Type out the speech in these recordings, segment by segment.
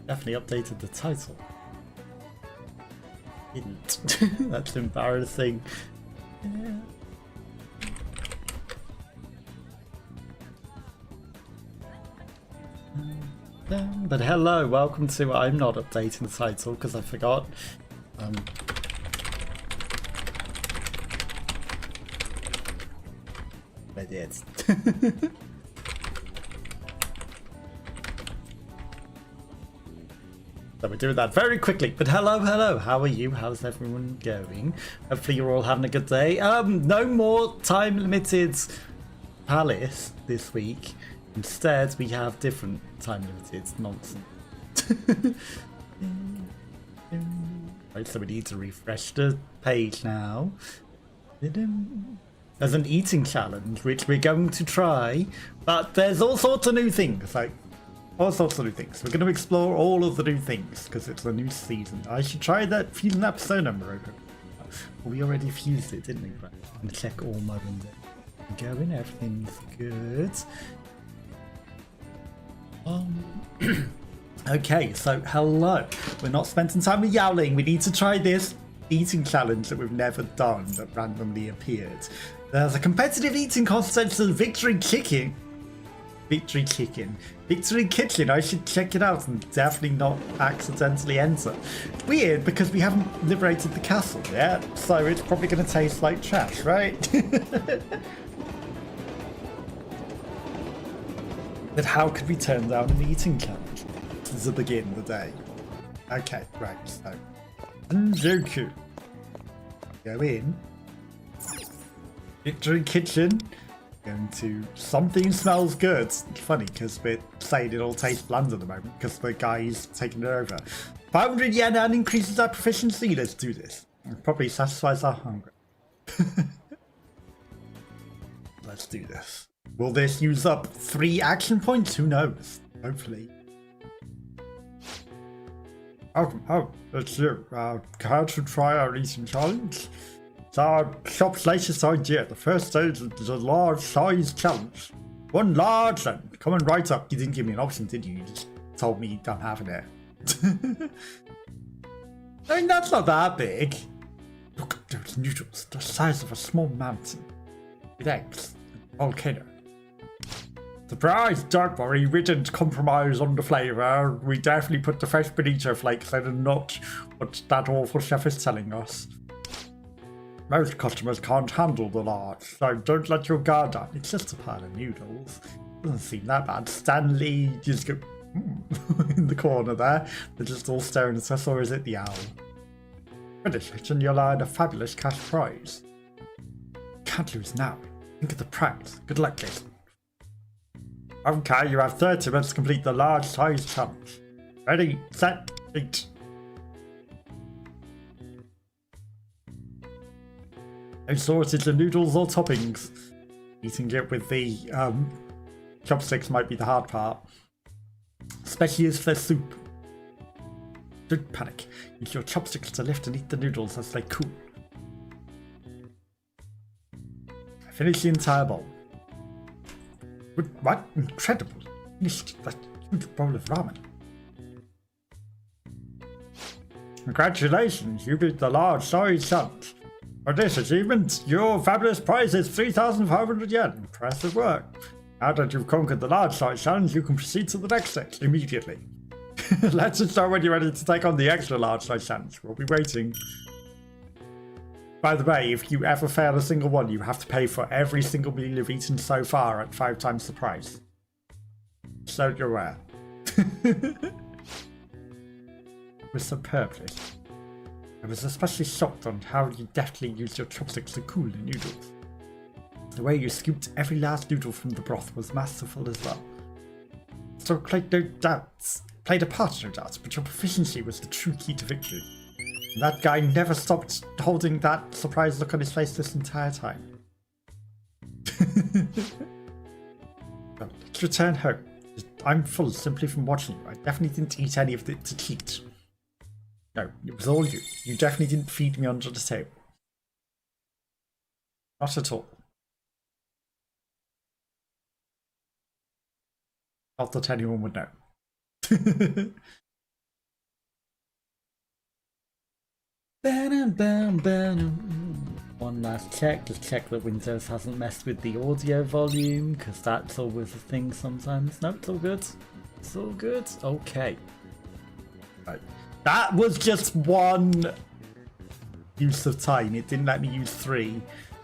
Definitely updated the title. Didn't. That's embarrassing. Yeah. But hello, welcome to I'm not updating the title because I forgot. I did. So we're doing that very quickly. But hello, how are you? How's everyone going? Hopefully you're all having a good day. No more time limited Palace this week. Instead, we have different time limited nonsense. Right, so we need to refresh the page now. There's an eating challenge, which we're going to try, but there's all sorts of new things, like all sorts of new things. We're going to explore all of the new things because it's a new season. I should try that fusing that persona, Makoto. We already fused it, didn't we? Right. I'm going to check all my windows. Going, everything's good. Okay, so hello. We're not spending time with Yowling. We need to try this eating challenge that we've never done that randomly appeared. There's a competitive eating contest of Victory Kitchen. I should check it out and definitely not accidentally enter. Weird because we haven't liberated the castle yet, so it's probably going to taste like trash, right? But how could we turn down an eating challenge to begin the day? Okay, right, so Joku. Go in. Victory Kitchen. Going to something smells good. It's funny because we're saying it all tastes bland at the moment because the guy's taking it over. 500 yen and increases our proficiency. Let's do this. It probably satisfies our hunger. Let's do this. Will this use up 3 action points? Who knows? Hopefully. Oh, it's you. Care to try our eating challenge? It's our shop's latest idea. The first stage is a large size challenge. One large one. Coming right up. You didn't give me an option, did you? You just told me I'm having it. I mean, that's not that big. Look at those noodles. The size of a small mountain. With eggs and volcano. Surprise! Don't worry, we didn't compromise on the flavour. We definitely put the fresh bonito flakes in and not what that awful chef is telling us. Most customers can't handle the large, so don't let your guard down. It's just a pile of noodles. Doesn't seem that bad. Stanley just go in the corner there. They're just all staring at us, or is it the owl? Finish it and you'll earn a fabulous cash prize. Can't lose now. Think of the prize. Good luck, Jason. Okay, you have 30 minutes to complete the large size challenge. Ready, set, eat. No shortage of noodles or toppings. Eating it with the chopsticks might be the hard part. Especially as for soup. Don't panic. Use your chopsticks to lift and eat the noodles as they cool. Finish the entire bowl. What? Incredible. Finished that huge bowl of ramen. Congratulations, you beat the large size challenge. For this achievement, your fabulous prize is 3,500 yen. Impressive work. Now that you've conquered the large size challenge, you can proceed to the next stage immediately. Let's just know when you're ready to take on the extra large size challenge. We'll be waiting. By the way, if you ever fail a single one, you have to pay for every single meal you've eaten so far at 5 times the price. So you're aware. It was superbly. I was especially shocked on how you deftly used your chopsticks to cool the noodles. The way you scooped every last noodle from the broth was masterful as well. So played a part, no doubts, but your proficiency was the true key to victory. That guy never stopped holding that surprised look on his face this entire time. Well, let's return home. I'm full simply from watching you. I definitely didn't eat any of it to cheat. No, it was all you. You definitely didn't feed me under the table. Not at all. Not that anyone would know. One last check, just check that Windows hasn't messed with the audio volume, because that's always a thing sometimes. No, it's all good. It's all good. Okay. Right. That was just one use of time. It didn't let me use 3.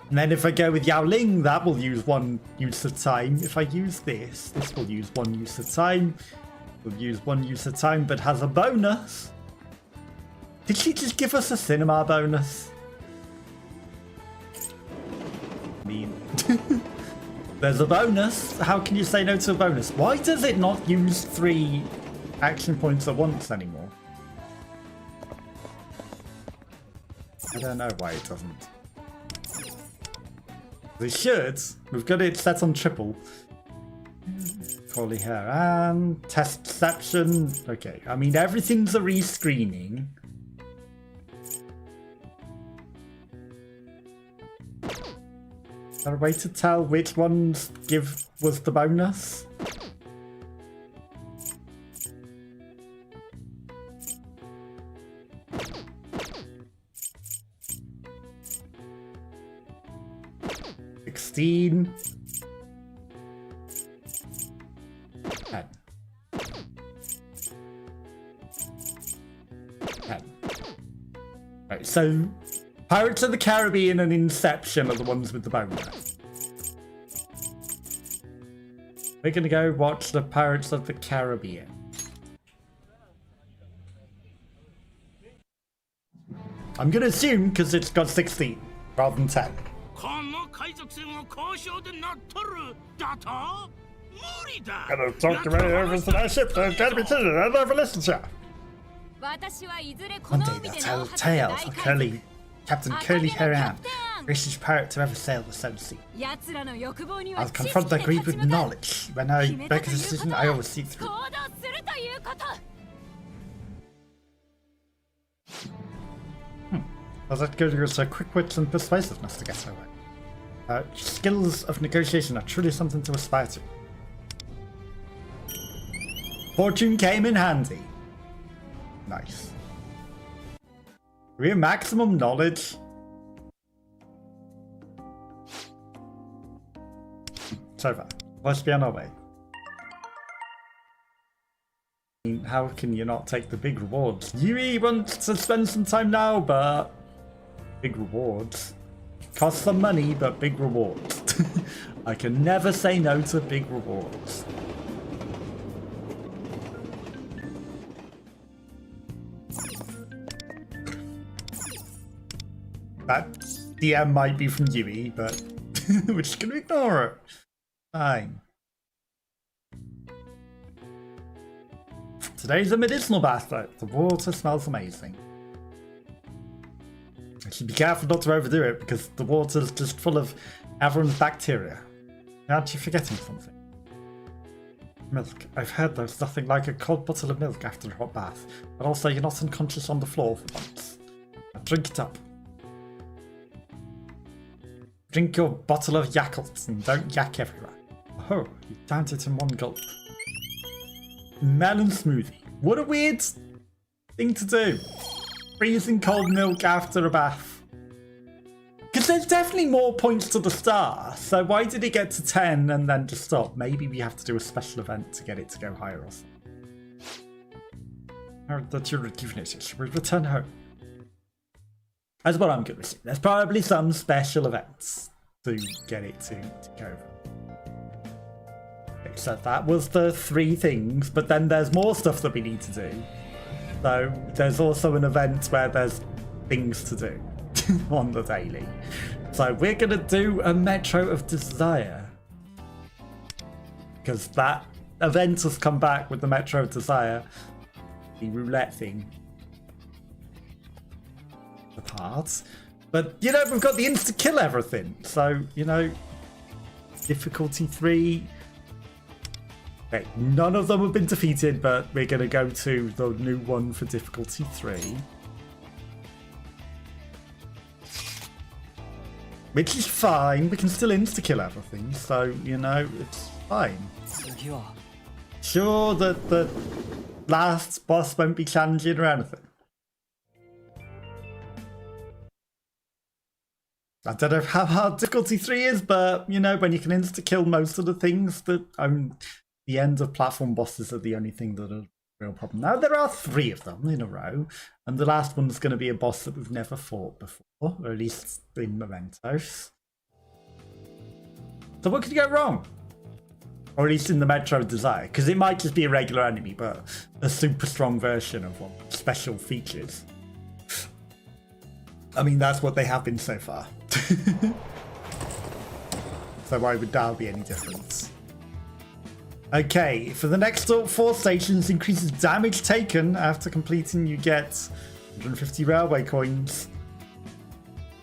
And then if I go with Yao Ling, that will use 1 use of time. If I use this will use 1 use of time. Will use 1 use of time, but has a bonus. Did she just give us a cinema bonus? I mean, there's a bonus. How can you say no to a bonus? Why does it not use 3 action points at once anymore? I don't know why it doesn't. It should. We've got it set on triple. Curly hair and testception. Okay, I mean everything's a rescreening. Is there a way to tell which ones was the bonus? $16. 10. 10. Right, so Pirates of the Caribbean and Inception are the ones with the bonus. We're gonna go watch the Pirates of the Caribbean. I'm gonna assume because it's got 16 rather than 10. I don't talk to many others in our ship. There's gotta be children. I'll never listen to you. One day they'll tell tales of Captain Curly Hair, greatest pirate to ever sail the Seven Seas. I'll confront their greed with knowledge. When I make a decision, I always see through. Well, that goes to quick wits and persuasiveness to get away. Skills of negotiation are truly something to aspire to. Fortune came in handy. Nice. We have maximum knowledge. So let's be on our way. How can you not take the big rewards? Yui wants to spend some time now, but big rewards. Cost some money, but big rewards. I can never say no to big rewards. That DM might be from Yui, but we're just gonna ignore it. Fine. Today's a medicinal bath though. The water smells amazing. Actually, be careful not to overdo it because the water's just full of everyone's bacteria. Aren't you forgetting something? Milk. I've heard there's nothing like a cold bottle of milk after a hot bath. But also, you're not unconscious on the floor for once. Now drink it up. Drink your bottle of Yakult and don't yak everywhere. Oh, you downed it in one gulp. Melon smoothie. What a weird thing to do. Freezing cold milk after a bath. Because there's definitely more points to the star. So why did it get to 10 and then just stop? Maybe we have to do a special event to get it to go higher or something. Heard that you're rejuvenated. Should we return home? That's what I'm going to say. There's probably some special events to get it to go. Okay, so that was the 3 things, but then there's more stuff that we need to do. So there's also an event where there's things to do on the daily. So we're going to do a Metro of Desire. Because that event has come back with the Metro of Desire. The roulette thing. The parts. But, you know, we've got the insta-kill everything. So, you know, difficulty 3. Okay, none of them have been defeated, but we're going to go to the new one for difficulty 3. Which is fine. We can still insta-kill everything. So, you know, it's fine. Sure that the last boss won't be challenging or anything. I don't know how hard difficulty 3 is, but you know, when you can insta-kill most of the things that the end of platform bosses are the only thing that are a real problem. Now there are 3 of them in a row, and the last one's going to be a boss that we've never fought before, or at least in Mementos. So what could go wrong? Or at least in the Metro Desire, because it might just be a regular enemy, but a super strong version of one with special features. I mean, that's what they have been so far. So why would that be any difference? Okay, for the next 4 stations, increases damage taken. After completing, you get 150 railway coins.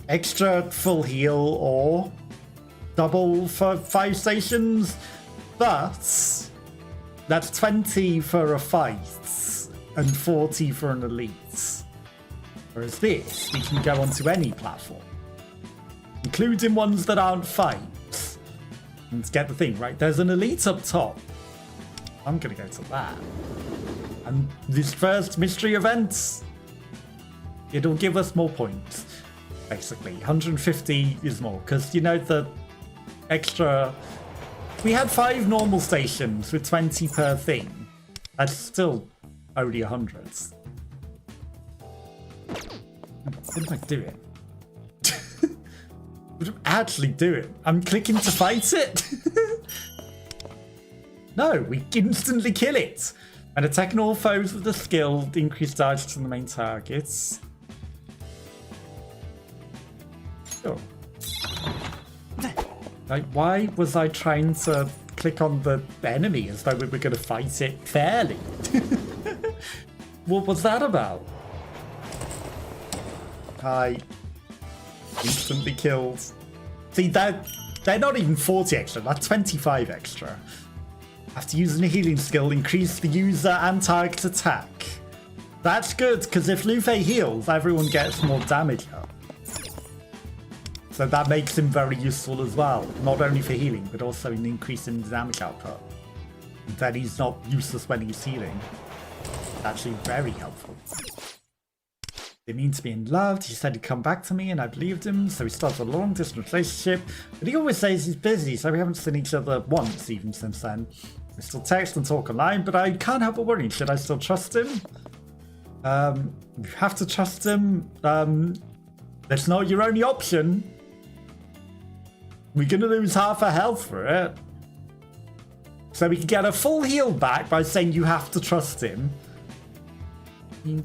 Extra full heal or double for 5 stations. But that's 20 for a fight and 40 for an elite. Whereas this, we can go onto any platform, including ones that aren't fights. And get the thing, right? There's an elite up top. I'm going to go to that. And this first mystery event, it'll give us more points, basically. 150 is more, because, you know, the extra... We had 5 normal stations with 20 per thing. That's still only 100. What am I doing? What am I actually doing? I'm clicking to fight it? No, we instantly kill it. And attacking all foes with the skill, increase damage to the main targets. Sure. Like, why was I trying to click on the enemy as though we were going to fight it fairly? What was that about? Hi. Instantly killed. See, they're not even 40 extra, that's 25 extra. After using a healing skill, increase the user and target attack. That's good, because if Luffy heals, everyone gets more damage up. So that makes him very useful as well, not only for healing, but also in increasing the damage output. Then he's not useless when he's healing. It's actually very helpful. They mean to be in love. He said he'd come back to me and I believed him, so he starts a long distance relationship, but he always says he's busy, so we haven't seen each other once even since then. We still text and talk online, but I can't help but worrying, should I still trust him? You have to trust him. That's not your only option. We're gonna lose half our health for it. So we can get a full heal back by saying you have to trust him. You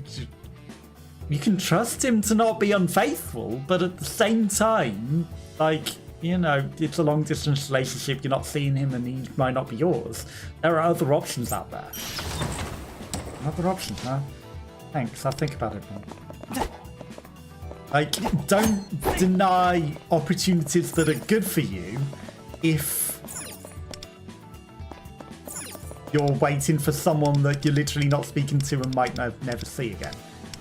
can trust him to not be unfaithful, but at the same time, like, you know, it's a long distance relationship, you're not seeing him and he might not be yours. There are other options out there. Other options, huh? Thanks, I'll think about it more. Like, don't deny opportunities that are good for you if you're waiting for someone that you're literally not speaking to and might never see again.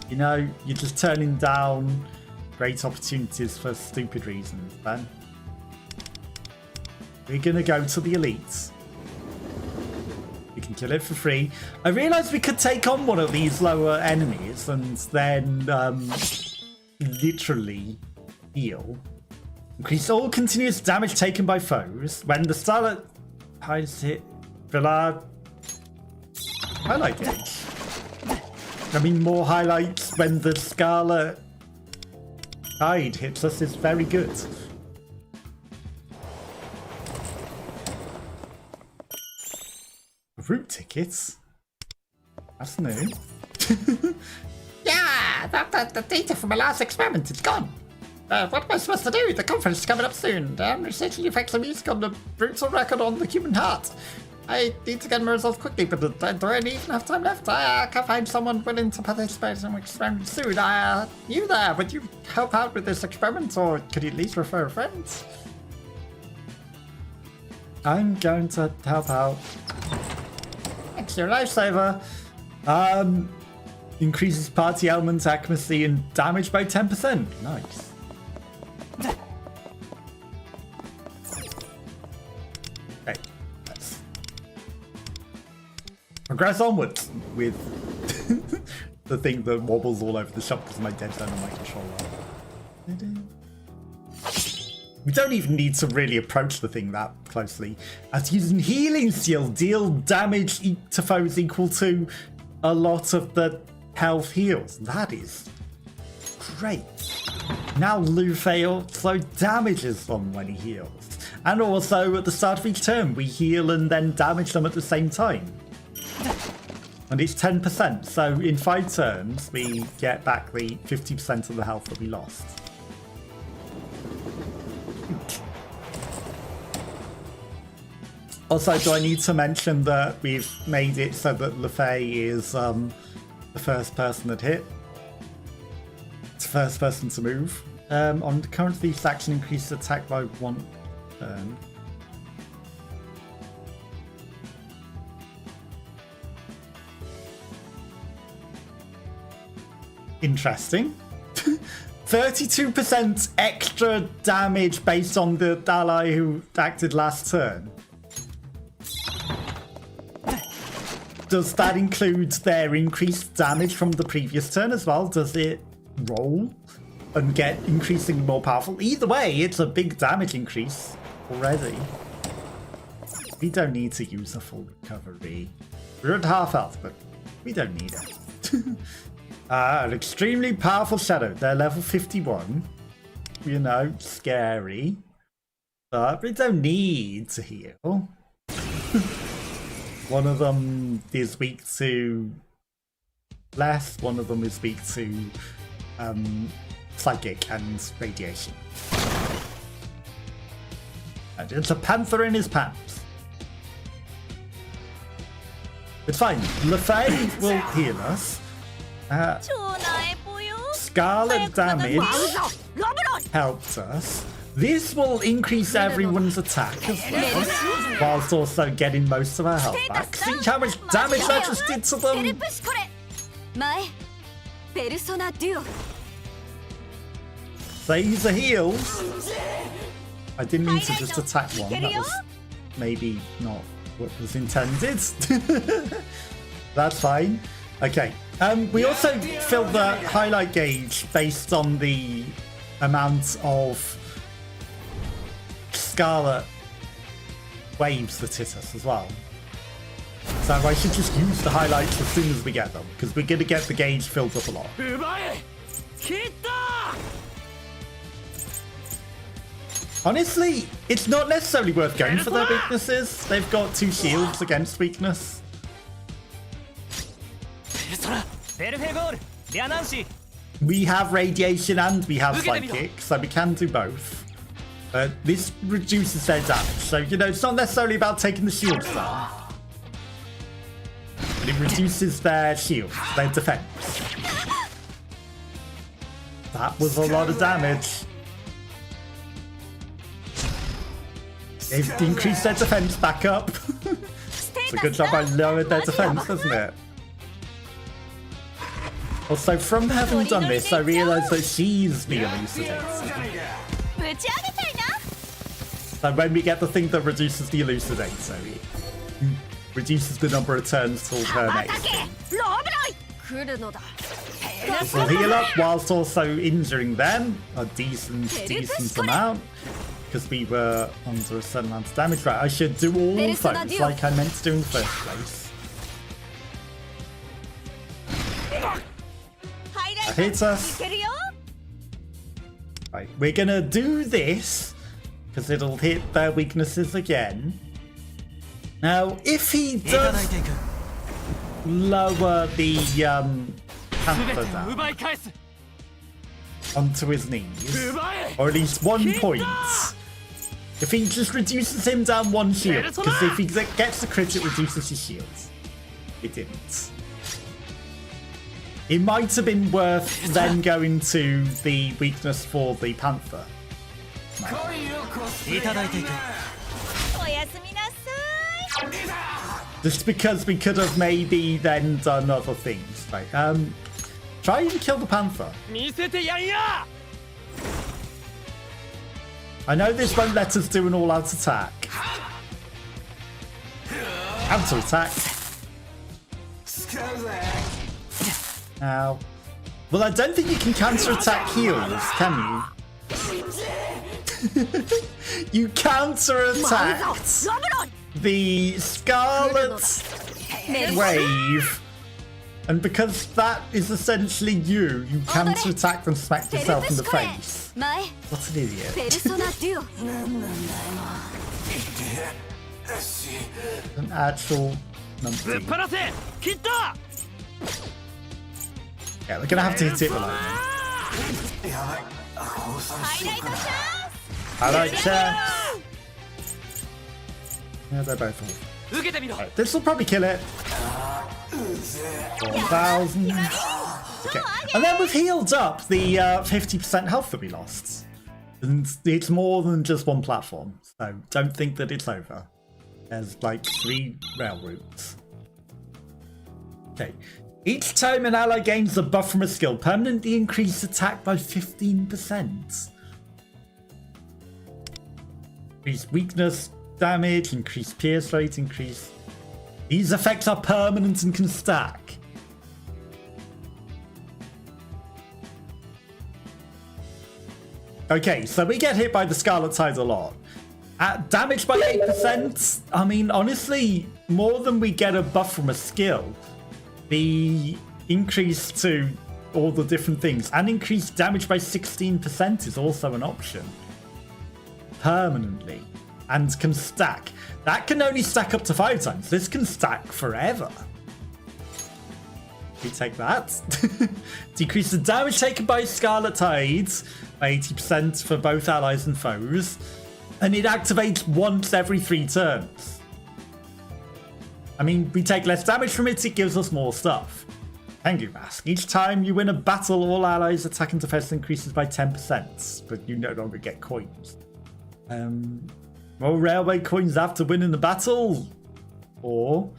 You know, you're just turning down great opportunities for stupid reasons, then. We're gonna go to the elites. We can kill it for free. I realised we could take on one of these lower enemies and then literally heal. Increase all continuous damage taken by foes. When the Starlight hides hit Villa. I like it. I mean, more highlights when the Scarlet Tide hits us is very good. Route tickets? That's new. Yeah, the data from my last experiment is gone. What am I supposed to do? The conference is coming up soon. Essentially affects the music on the brutal record on the human heart. I need to get my results quickly, but do I even have time left? I can't find someone willing to participate in an experiment soon. You there, would you help out with this experiment, or could you at least refer a friend? I'm going to help out. Thanks, you're a lifesaver. Increases party element accuracy and damage by 10%. Nice. Okay, let's progress onwards with the thing that wobbles all over the shop because of my dead zone on my controller. We don't even need to really approach the thing that closely. As using healing seal, deal damage to foes equal to a lot of the health heals. That is great. Now Luffy also damages them when he heals. And also at the start of each turn, we heal and then damage them at the same time. And it's 10%, so in 5 turns, we get back the 50% of the health that we lost. Also, do I need to mention that we've made it so that Luffy is the first person that hit? It's the first person to move. On current thief's action, increases attack by 1 turn. Interesting. 32% extra damage based on the ally who acted last turn. Does that include their increased damage from the previous turn as well? Does it roll and get increasingly more powerful? Either way, it's a big damage increase already. We don't need to use a full recovery. We're at half health, but we don't need it. An extremely powerful shadow. They're level 51. You know, scary. But we don't need to heal. One of them is weak to bless. One of them is weak to psychic and radiation. And it's a panther in his pants. It's fine. Luffy will heal us. Scarlet damage helps us. This will increase everyone's attack as well, whilst also getting most of our health back. See how much damage that just did to them? They use the heals. I didn't mean to just attack one. That was maybe not what was intended. That's fine. Okay. We also filled the highlight gauge based on the amount of scarlet waves that hit us as well. So I should just use the highlights as soon as we get them, because we're going to get the gauge filled up a lot. Honestly, it's not necessarily worth going for their weaknesses. They've got 2 shields against weakness. We have radiation and we have psychic, so we can do both. This reduces their damage, so you know it's not necessarily about taking the shields down. But it reduces their shield, their defense. That was a lot of damage. They've increased their defense back up. It's a good job I lowered their defense, isn't it? Also, from having done this, I realised that she's the elucidator. So when we get the thing that reduces the elucidator, it reduces the number of turns till her next. This will heal up whilst also injuring them a decent amount. Because we were under a certain amount of damage. Right, I should do all of those like I meant to do in the first place. That hits us. Right, we're gonna do this because it'll hit their weaknesses again. Now, if he does lower the panther down onto his knees, or at least 1 point, if he just reduces him down 1 shield, because if he gets the crit, it reduces his shields. It didn't. It might have been worth then going to the weakness for the panther. Just because we could have maybe then done other things. Right, try and kill the panther. I know this won't let us do an all-out attack. Counter attack. Ow. Well, I don't think you can counter attack heals, can you? You counter-attack the Scarlet Wave. And because that is essentially you counter-attack and smack yourself in the face. What an idiot. An actual numpty. Yeah, we're gonna have to hit it alone. Highlight chance! Yeah, they're both off. Right, this will probably kill it. 4,000. Okay, and then we've healed up the 50% health that we lost. And it's more than just one platform, so don't think that it's over. There's like 3 rail routes. Okay. Each time an ally gains a buff from a skill, permanently increase attack by 15%. Increase weakness, damage, increase pierce rate, increase... These effects are permanent and can stack. Okay, so we get hit by the Scarlet Tide a lot. At damage by 8%, I mean, honestly, more than we get a buff from a skill. The increase to all the different things and increased damage by 16% is also an option. Permanently. And can stack. That can only stack up to 5 times. This can stack forever. We take that. Decrease the damage taken by Scarlet Tides by 80% for both allies and foes. And it activates once every 3 turns. I mean, we take less damage from it, it gives us more stuff. Tengu Mask. Each time you win a battle, all allies' attack and defense increases by 10%, but you no longer get coins. More railway coins after winning the battle. Or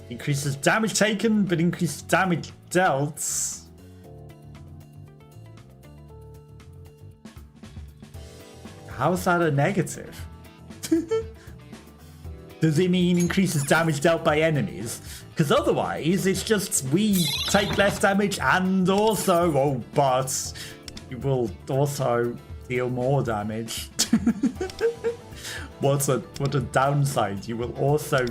increases damage taken, but increases damage dealt. How is that a negative? Does it mean increases damage dealt by enemies? Because otherwise, it's just we take less damage and also, oh, but you will also deal more damage. What a downside. You will also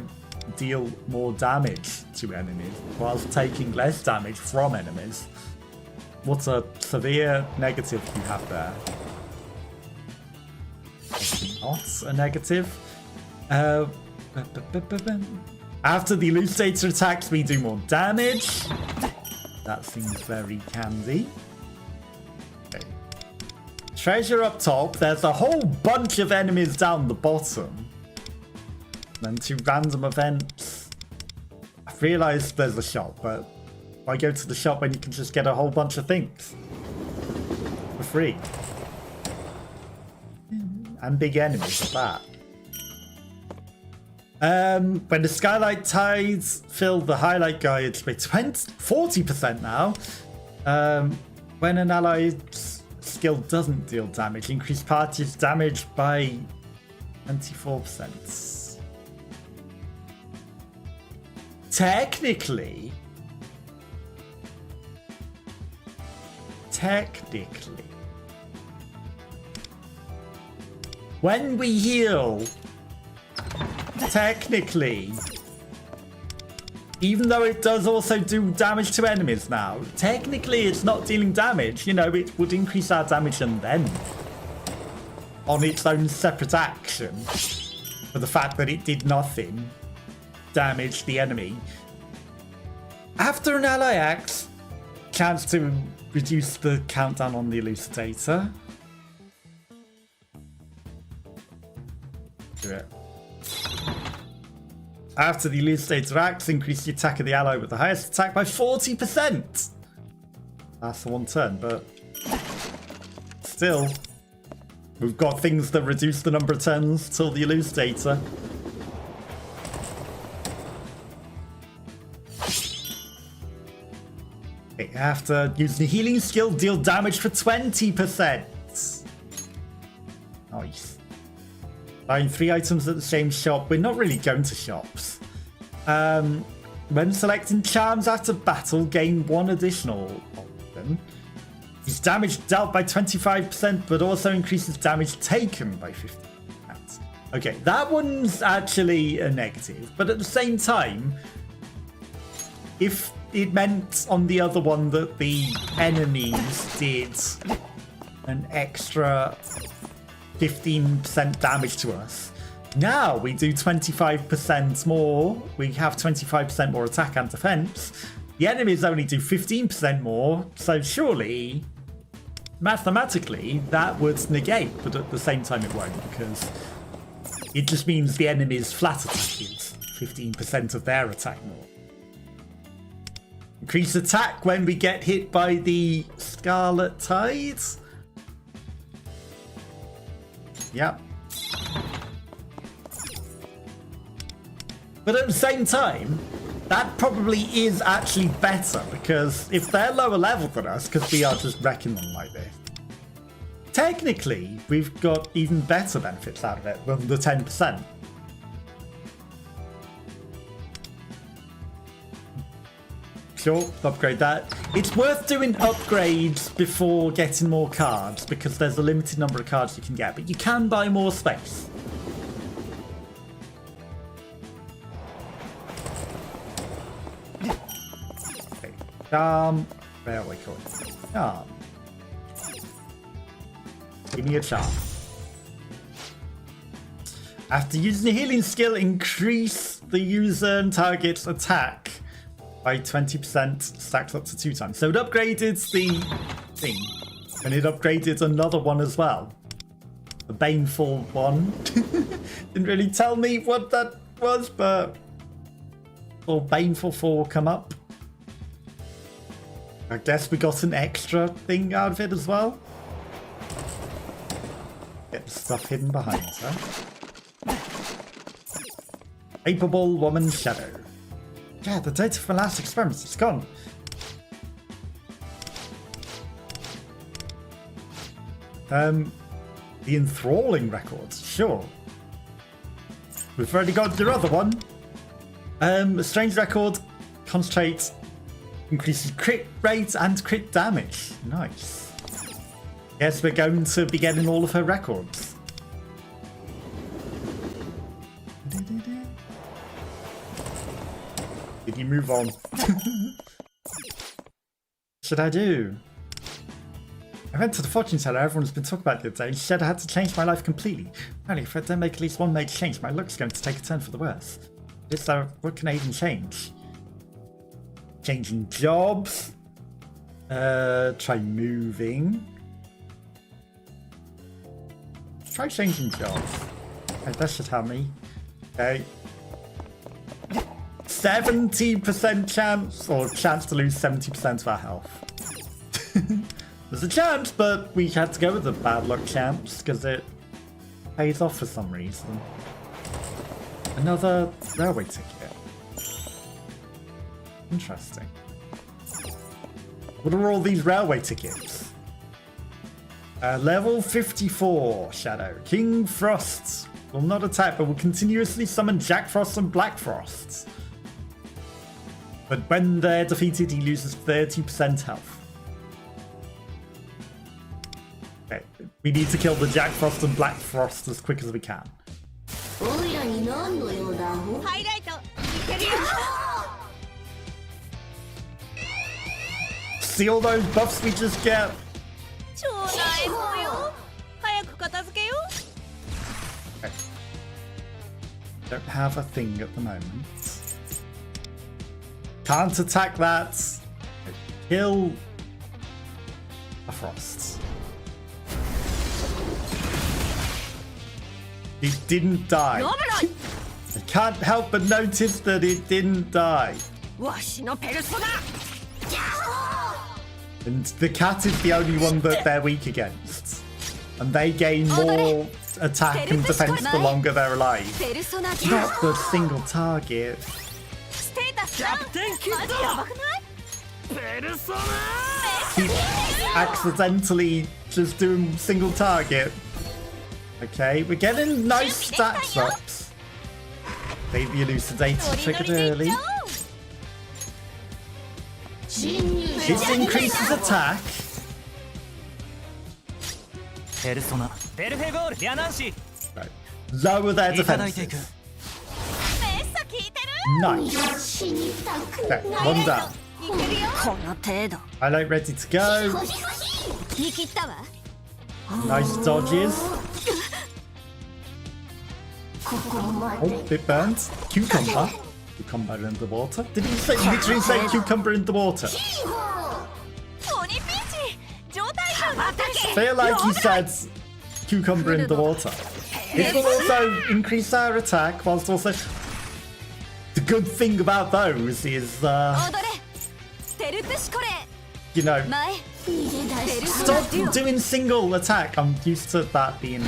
deal more damage to enemies whilst taking less damage from enemies. What a severe negative you have there. Not a negative. After the elucidator attacks, we do more damage. That seems very candy. Okay. Treasure up top. There's a whole bunch of enemies down the bottom. Then 2 random events. I've realised there's a shop, but why go to the shop when you can just get a whole bunch of things for free? And big enemies at that. When the Skylight Tides fill the highlight guide by 40% now. When an ally's skill doesn't deal damage, increase party's damage by 24%. Technically, when we heal, technically, even though it does also do damage to enemies now, technically it's not dealing damage. You know, it would increase our damage and then, on its own separate action, for the fact that it did nothing, damage the enemy. After an ally acts, chance to reduce the countdown on the elucidator. Do it. After the elucidator acts, increase the attack of the ally with the highest attack by 40%. That's the 1 turn, but still, we've got things that reduce the number of turns till the elucidator. Okay, after using the healing skill, deal damage for 20%. Nice. Buying 3 items at the same shop. We're not really going to shops. When selecting charms after battle, gain 1 additional option. Increases damage dealt by 25%, but also increases damage taken by 50%. Okay, that one's actually a negative, but at the same time, if it meant on the other one that the enemies did an extra 15% damage to us, now we do 25% more. We have 25% more attack and defense. The enemies only do 15% more, so surely, mathematically, that would negate, but at the same time it won't, because it just means the enemy's flat attack is 15% of their attack more. Increase attack when we get hit by the Scarlet Tide. Yep. But at the same time, that probably is actually better, because if they're lower level than us, because we are just wrecking them like this, technically we've got even better benefits out of it than the 10%. Sure, upgrade that. It's worth doing upgrades before getting more cards, because there's a limited number of cards you can get, but you can buy more space. Railway coins. Charm. Give me a charm. After using a healing skill, increase the user and target's attack by 20%, stacked up to 2 times. So it upgraded the thing, and it upgraded another one as well. The Baneful one. Didn't really tell me what that was, but will Baneful 4 come up? I guess we got an extra thing out of it as well. Get the stuff hidden behind her. Capable Woman Shadow. Yeah, the data from last experiments is gone. The enthralling records, sure. We've already got your other one. A strange record concentrates. Increases crit rate and crit damage. Nice. Yes, we're going to be getting all of her records. Did you move on? Should I do? I went to the fortune teller everyone's been talking about the other day. She said I had to change my life completely. Apparently, if I don't make at least one major change, my luck's going to take a turn for the worse. What can I even change? Changing jobs. Try moving. Try changing jobs. Okay, that should help me. Okay. 70% chance, or chance to lose 70% of our health. There's a chance, but we had to go with the bad luck chance because it pays off for some reason. Another railway ticket. Interesting. What are all these railway tickets? Level 54, Shadow. King Frost will not attack, but will continuously summon Jack Frost and Black Frost. But when they're defeated, he loses 30% health. Okay, we need to kill the Jack Frost and Black Frost as quick as we can. See all those buffs we just get? Okay. Don't have a thing at the moment. Can't attack that. Kill a Frost. It didn't die. I can't help but notice that it didn't die. And the cat is the only one that they're weak against. And they gain more attack and defense the longer they're alive. Not the single target. Keep accidentally just doing single target. Okay, we're getting nice stats ups. Baby elucidator triggered early. This increases attack. Right. Lower their defenses. Nice. Okay, one down. Highlight ready to go. Nice dodges. Oh, bit burnt. Cucumber. Cucumber in the water. Did he say, literally say cucumber in the water? Feel like he said cucumber in the water. It will also increase our attack, whilst also... The good thing about those is, you know, stop doing single attack. I'm used to that being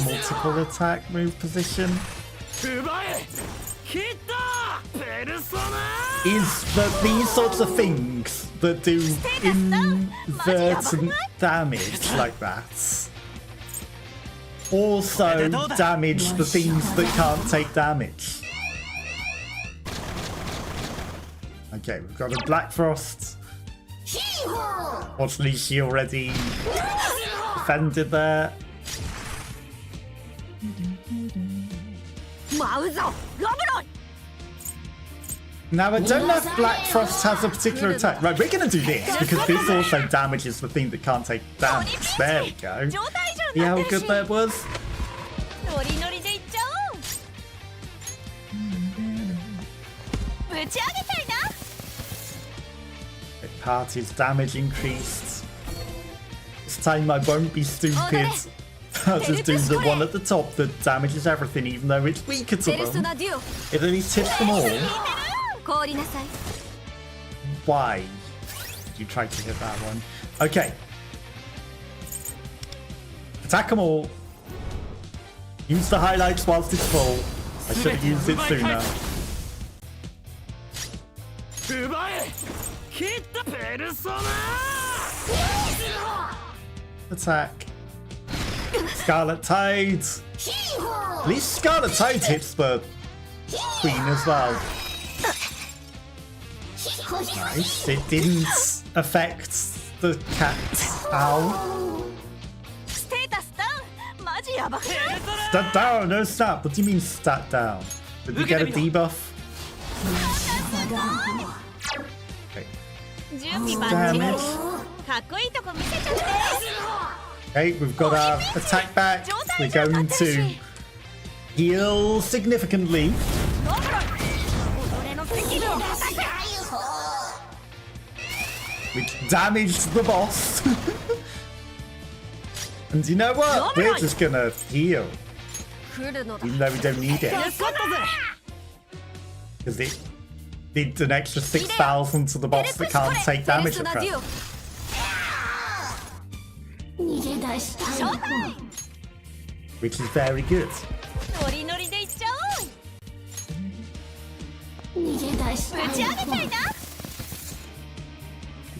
multiple attack move position. Is that these sorts of things that do invertent damage like that also damage the things that can't take damage. Okay, we've got a Black Frost. Fortunately, she already defended there. Now, I don't know if Black Frost has a particular attack. Right, we're going to do this, because this also damages the thing that can't take damage. There we go. See how good that was? Party's damage increased. This time I won't be stupid. I'll just do the one at the top that damages everything, even though it's weaker to them. It only tips them all. Why did you try to hit that one? Okay. Attack them all. Use the highlights whilst it's full. I should have used it sooner. Attack. Scarlet Tide. At least Scarlet Tide hits the Queen as well. Nice. It didn't affect the cat. Ow. Stat down, no snap. What do you mean stat down? Did we get a debuff? Okay. Damage. Okay, we've got our attack back. We're going to heal significantly. Which damaged the boss. And you know what? We're just gonna heal. Even though we don't need it. Because it did an extra 6,000 to the boss that can't take damage at present. Which is very good.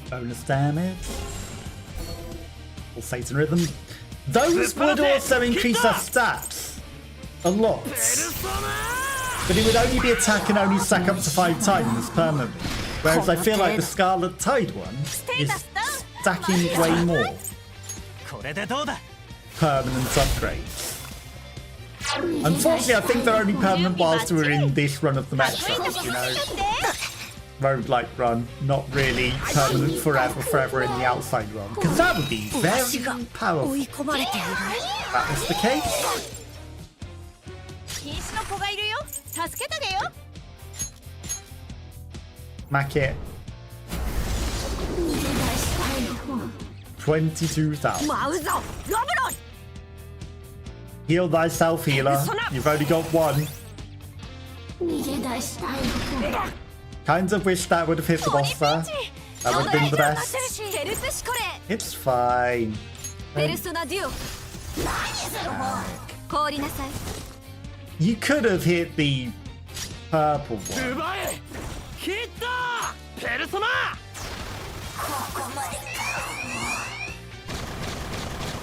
Bonus damage. Pulsating rhythm. Those would also increase our stats a lot. But it would only be attack and only stack up to 5 times permanently. Whereas I feel like the Scarlet Tide one is stacking way more. Permanent upgrades. Unfortunately, I think they're only permanent whilst we're in this run of the Metro, you know. Roguelike run, not really permanent forever in the outside run. Because that would be very powerful. That is the case. Mack it. 22,000. Heal thyself, healer. You've only got one. Kind of wish that would have hit the boss there. That would have been the best. It's fine. You could have hit the purple one.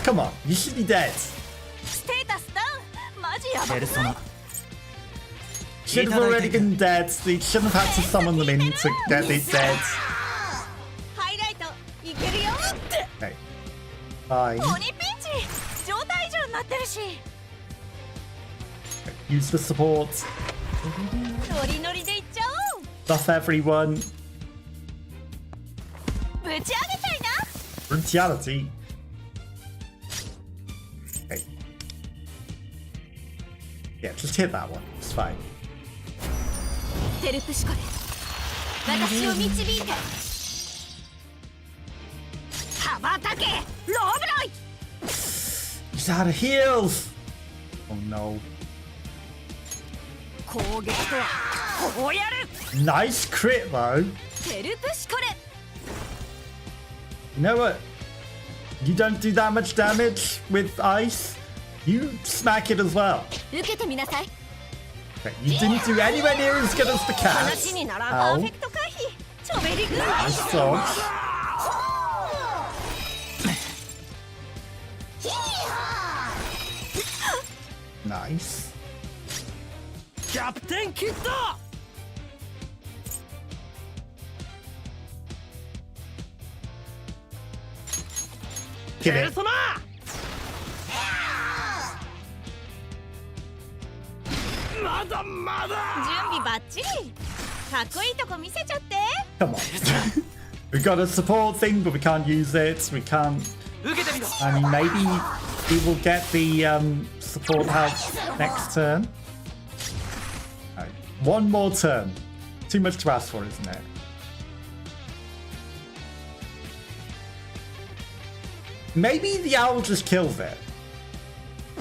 Come on, you should be dead. Should have already been dead. They shouldn't have had to summon them in to get it dead. Okay. Fine. ってるし Use the support. ノリノリでいっちゃおう Buff everyone. ぶち上げちゃいな Brutality. Okay. Yeah, just hit that one. It's fine. テルプシコレ私を導いて羽ばたけローブロイ He's out of heals. Oh no. 攻撃とはこうやる Nice crit though. テルプシコレ You know what? You don't do that much damage with ice. You smack it as well. 受けてみなさい Okay, you didn't do anywhere near as good as the cat. 話にならパー Ow. フェクト回避ちょべりぐらい Nice dodge. Nice. キャプテンキッド Get ペル it. ソナまだまだ準備バッチリかっこいいとこ見せちゃって Come on. We've got a support thing, but we can't use it. We can't. 受けてみろ I mean, maybe we will get the support help next turn. Alright, one more turn. Too much to ask for, isn't it? Maybe the owl just kills it.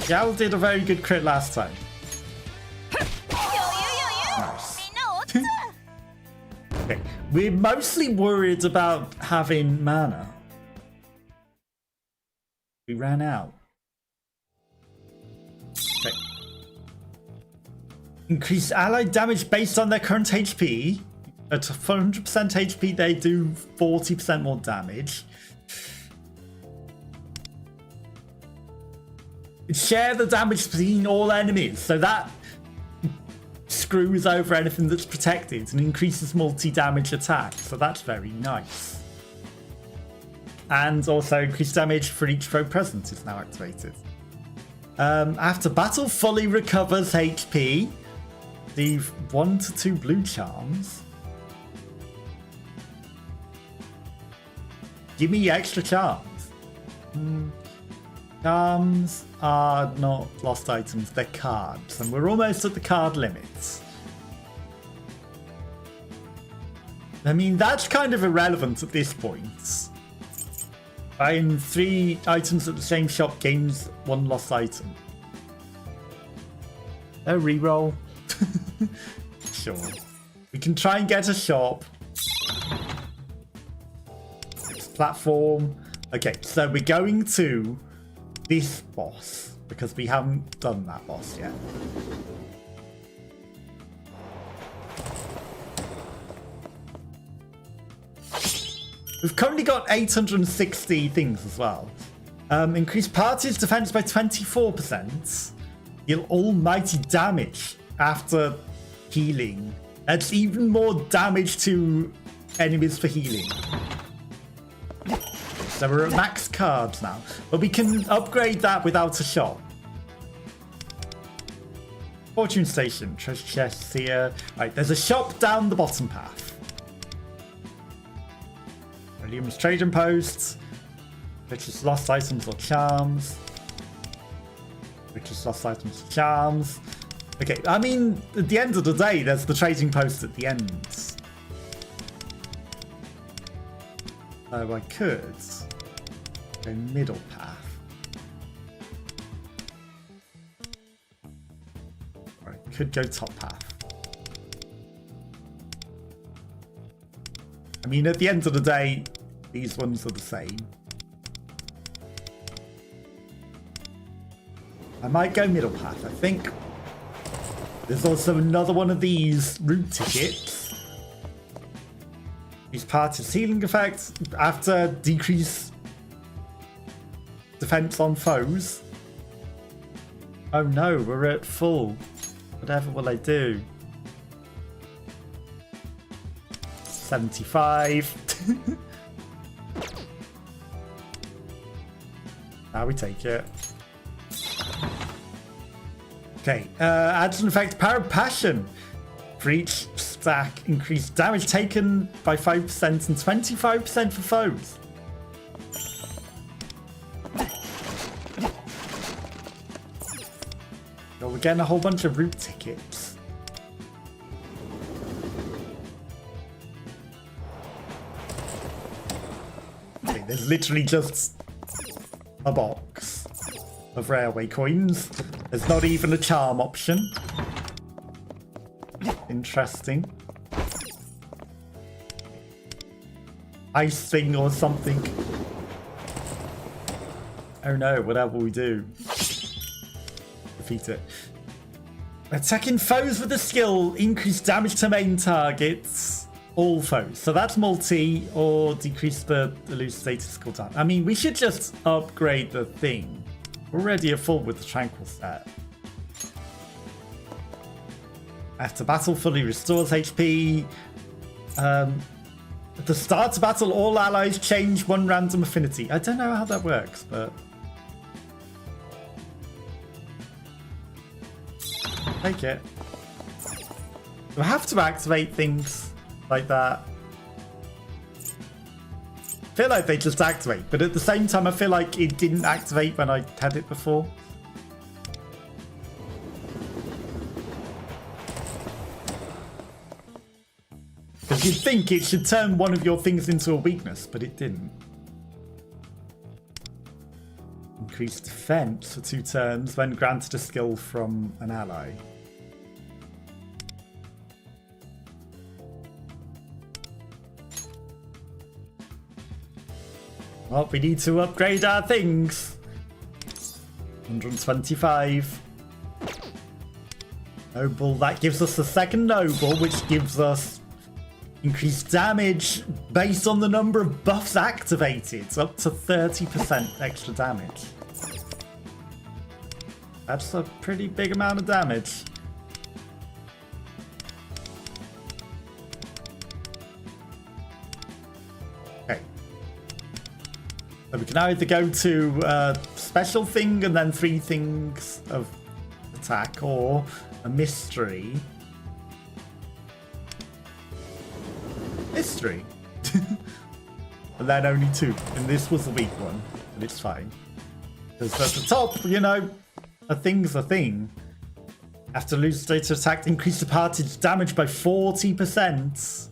The owl did a very good crit last time. 余裕余裕 Nice. みんな落ち着 Okay. We're mostly worried about having mana. We ran out. Okay. Increase allied damage based on their current HP. At 100% HP, they do 40% more damage. Share the damage between all enemies, so that screws over anything that's protected and increases multi-damage attack, so that's very nice. And also increased damage for each foe present is now activated. After battle, fully recovers HP. Leave 1 to 2 blue charms. Give me extra charms. Charms are not lost items, they're cards, and we're almost at the card limits. I mean, that's kind of irrelevant at this point. Buying 3 items at the same shop gains 1 lost item. A reroll. Sure. We can try and get a shop. Next platform. Okay, so we're going to this boss because we haven't done that boss yet. We've currently got 860 things as well. Increase party's defense by 24%. Deal almighty damage after healing. That's even more damage to enemies for healing. So we're at max cards now, but we can upgrade that without a shop. Fortune station, treasure chests here. Right, there's a shop down the bottom path. Luminous trading posts. Purchase lost items or charms. Purchase lost items or charms. Okay, I mean, at the end of the day, there's the trading post at the end. So I could go middle path. Or I could go top path. I mean, at the end of the day, these ones are the same. I might go middle path, I think. There's also another one of these route tickets. These party's healing effects after decrease defense on foes. Oh no, we're at full. Whatever will I do? 75. Now we take it. Okay, adds an effect, Power of Passion. For each stack, increased damage taken by 5% and 25% for foes. Well, we're getting a whole bunch of route tickets. Okay, there's literally just a box of railway coins. There's not even a charm option. Interesting. Ice thing or something. Oh no, whatever we do. Defeat it. Attacking foes with a skill, increase damage to main targets. All foes. So that's multi or decrease the loose status cooldown. I mean, we should just upgrade the thing. We're already at full with the Tranquil set. After battle, fully restores HP. At the start of battle, all allies change one random affinity. I don't know how that works, but... take it. Do I have to activate things like that? I feel like they just activate, but at the same time, I feel like it didn't activate when I had it before. Because you'd think it should turn one of your things into a weakness, but it didn't. Increased defense for 2 turns when granted a skill from an ally. Well, we need to upgrade our things. 125. Noble, that gives us the second noble, which gives us increased damage based on the number of buffs activated. It's up to 30% extra damage. That's a pretty big amount of damage. Okay. So we can either go to special thing and then 3 things of attack, or a mystery. Mystery. And then only 2. And this was the weak one. But it's fine. Because at the top, you know, a thing's a thing. After loose state attack, increase the party's damage by 40%.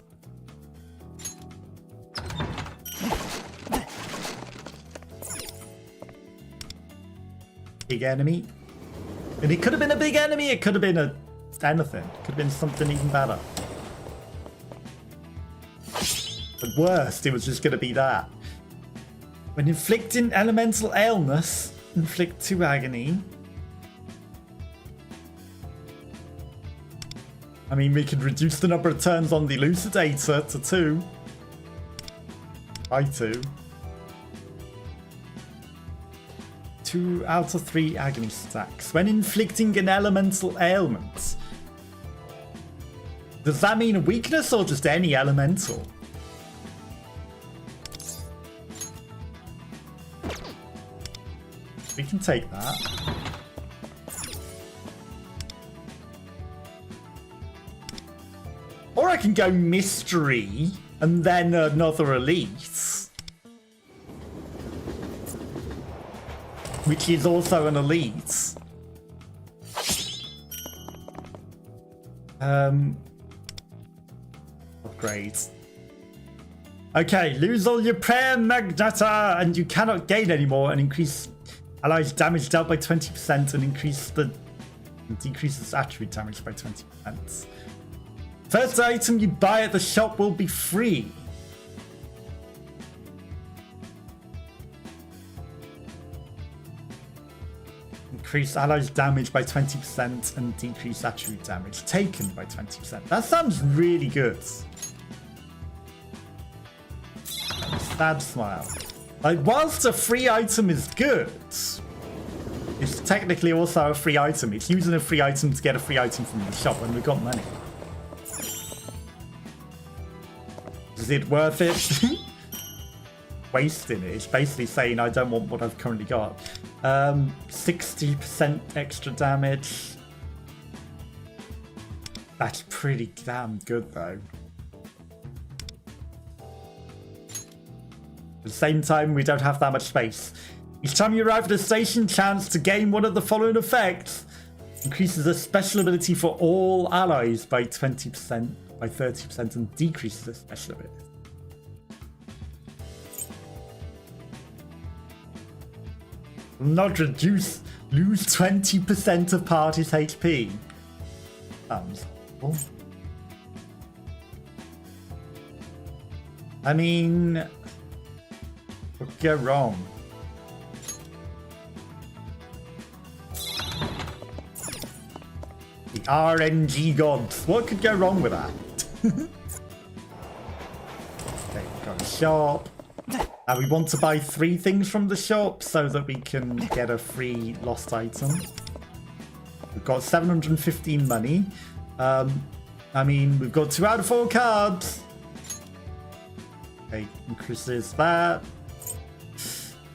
Big enemy. And it could have been a big enemy, it could have been anything. It could have been something even better. At worst, it was just going to be that. When inflicting elemental illness, inflict 2 agony. I mean, we could reduce the number of turns on the elucidator to 2. By 2. 2 out of 3 agony stacks. When inflicting an elemental ailment. Does that mean a weakness or just any elemental? We can take that. Or I can go mystery and then another elite. Which is also an elite. Upgrade. Okay, lose all your prayer magneta and you cannot gain anymore, and increase allies damage dealt by 20% and decreases attribute damage by 20%. First item you buy at the shop will be free. Increase allies damage by 20% and decrease attribute damage taken by 20%. That sounds really good. Sad smile. Like, whilst a free item is good, it's technically also a free item. It's using a free item to get a free item from the shop when we've got money. Is it worth it? Wasting it. It's basically saying I don't want what I've currently got. 60% extra damage. That's pretty damn good though. At the same time, we don't have that much space. Each time you arrive at a station, chance to gain one of the following effects. Increases a special ability for all allies by 20%, by 30%, and decreases a special ability. Not reduce, lose 20% of party's HP. Sounds cool. I mean, what could go wrong? The RNG gods. What could go wrong with that? Okay, go to the shop. We want to buy 3 things from the shop so that we can get a free lost item. We've got 715 money. I mean, we've got 2 out of 4 cards. Okay, increases that.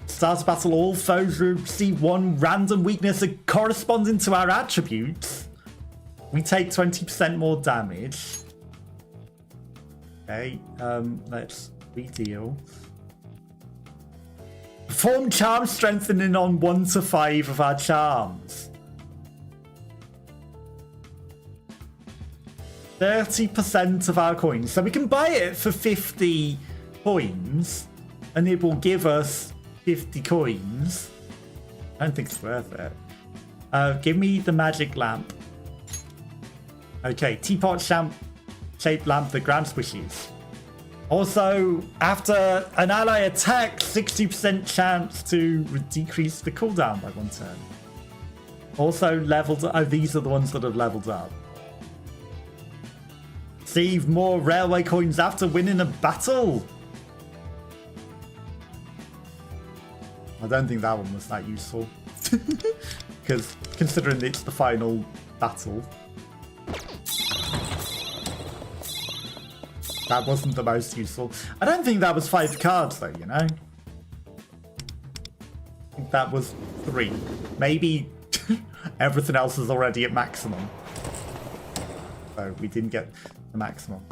Start a battle, all foes receive 1 random weakness corresponding to our attributes. We take 20% more damage. Okay, let's redeal. Perform charm strengthening on 1 to 5 of our charms. 30% of our coins. So we can buy it for 50 coins and it will give us 50 coins. I don't think it's worth it. Give me the magic lamp. Okay, teapot shaped lamp that grants wishes. Also, after an ally attacks, 60% chance to decrease the cooldown by 1 turn. Also leveled. Oh, these are the ones that have leveled up. Receive more railway coins after winning a battle. I don't think that one was that useful. Because considering it's the final battle. That wasn't the most useful. I don't think that was 5 cards though, you know? I think that was 3. Maybe everything else is already at maximum. So we didn't get the maximum.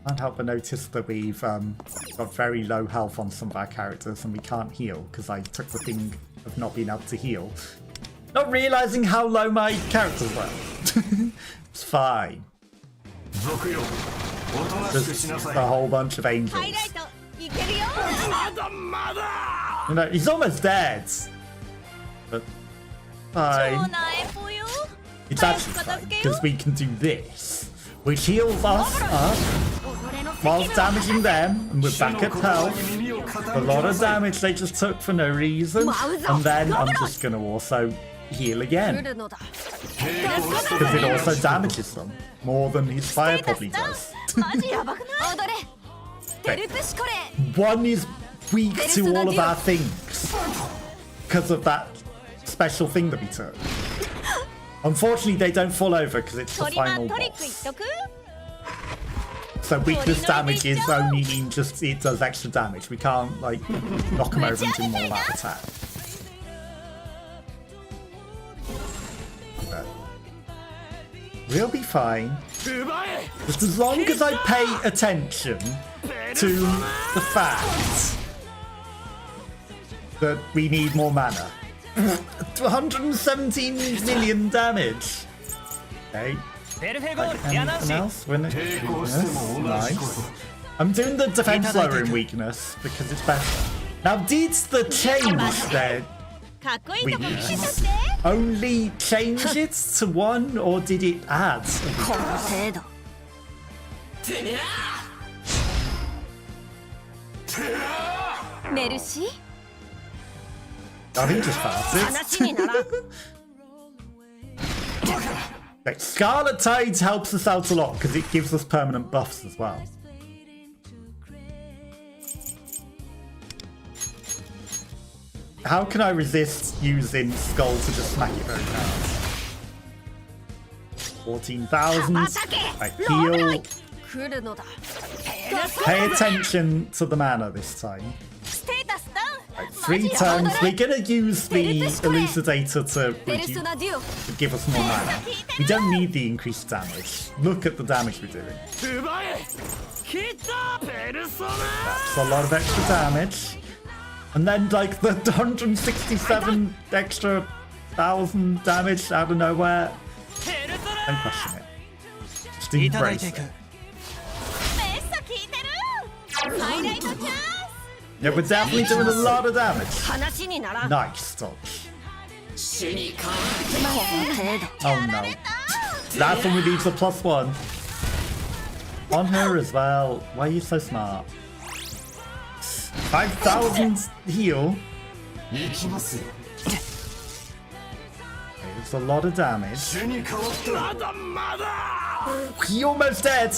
Can't help but notice that we've got very low health on some of our characters and we can't heal because I took the thing of not being able to heal. Not realizing how low my characters were. It's fine. Just a whole bunch of angels. You know, he's almost dead. But fine. It's actually fine because we can do this, which heals us up whilst damaging them, and we're back at health. A lot of damage they just took for no reason, and then I'm just gonna also heal again because it also damages them more than his fire probably does. Okay. 1 is weak to all of our things because of that special thing that we took. Unfortunately, they don't fall over because it's the final boss. So weakness damage is only mean just it does extra damage. We can't like knock them over and do more that attack. But we'll be fine. Just as long as I pay attention to the fact that we need more mana. 117 million damage. Okay. Anything else? Nice. I'm doing the defense lowering weakness because it's better. Now, did the change their weakness only change it to 1, or did it add? I think just farted. Okay, Scarlet Tides helps us out a lot because it gives us permanent buffs as well. How can I resist using Skull to just smack it very fast? 14,000. Right, heal. Pay attention to the mana this time. Right, 3 turns. We're gonna use the elucidator to give us more mana. We don't need the increased damage. Look at the damage we're doing. 奪え来たペルソナ That's a lot of extra damage. And then like the 167 extra 1,000 damage out of nowhere. ペルソ Don't question it. Just embrace it. Yeah, we're definitely doing a lot of damage. Nice dodge. Oh no. That's when we need the +1. On her as well. Why are you so smart? 5,000 heal. It's a lot of damage. まだまだ He almost dead.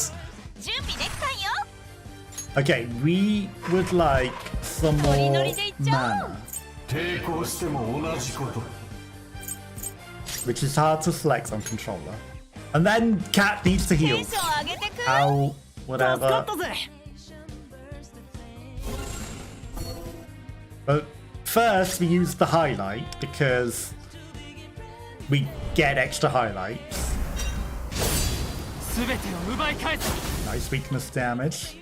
Okay, we would like some more mana, 抵抗しても同じこと which is hard to select on controller. And then Cat needs to heal. Ow, 助か whatever. ったぜ But first we use the highlight because we get extra highlights. 全てを奪い返す Nice weakness damage.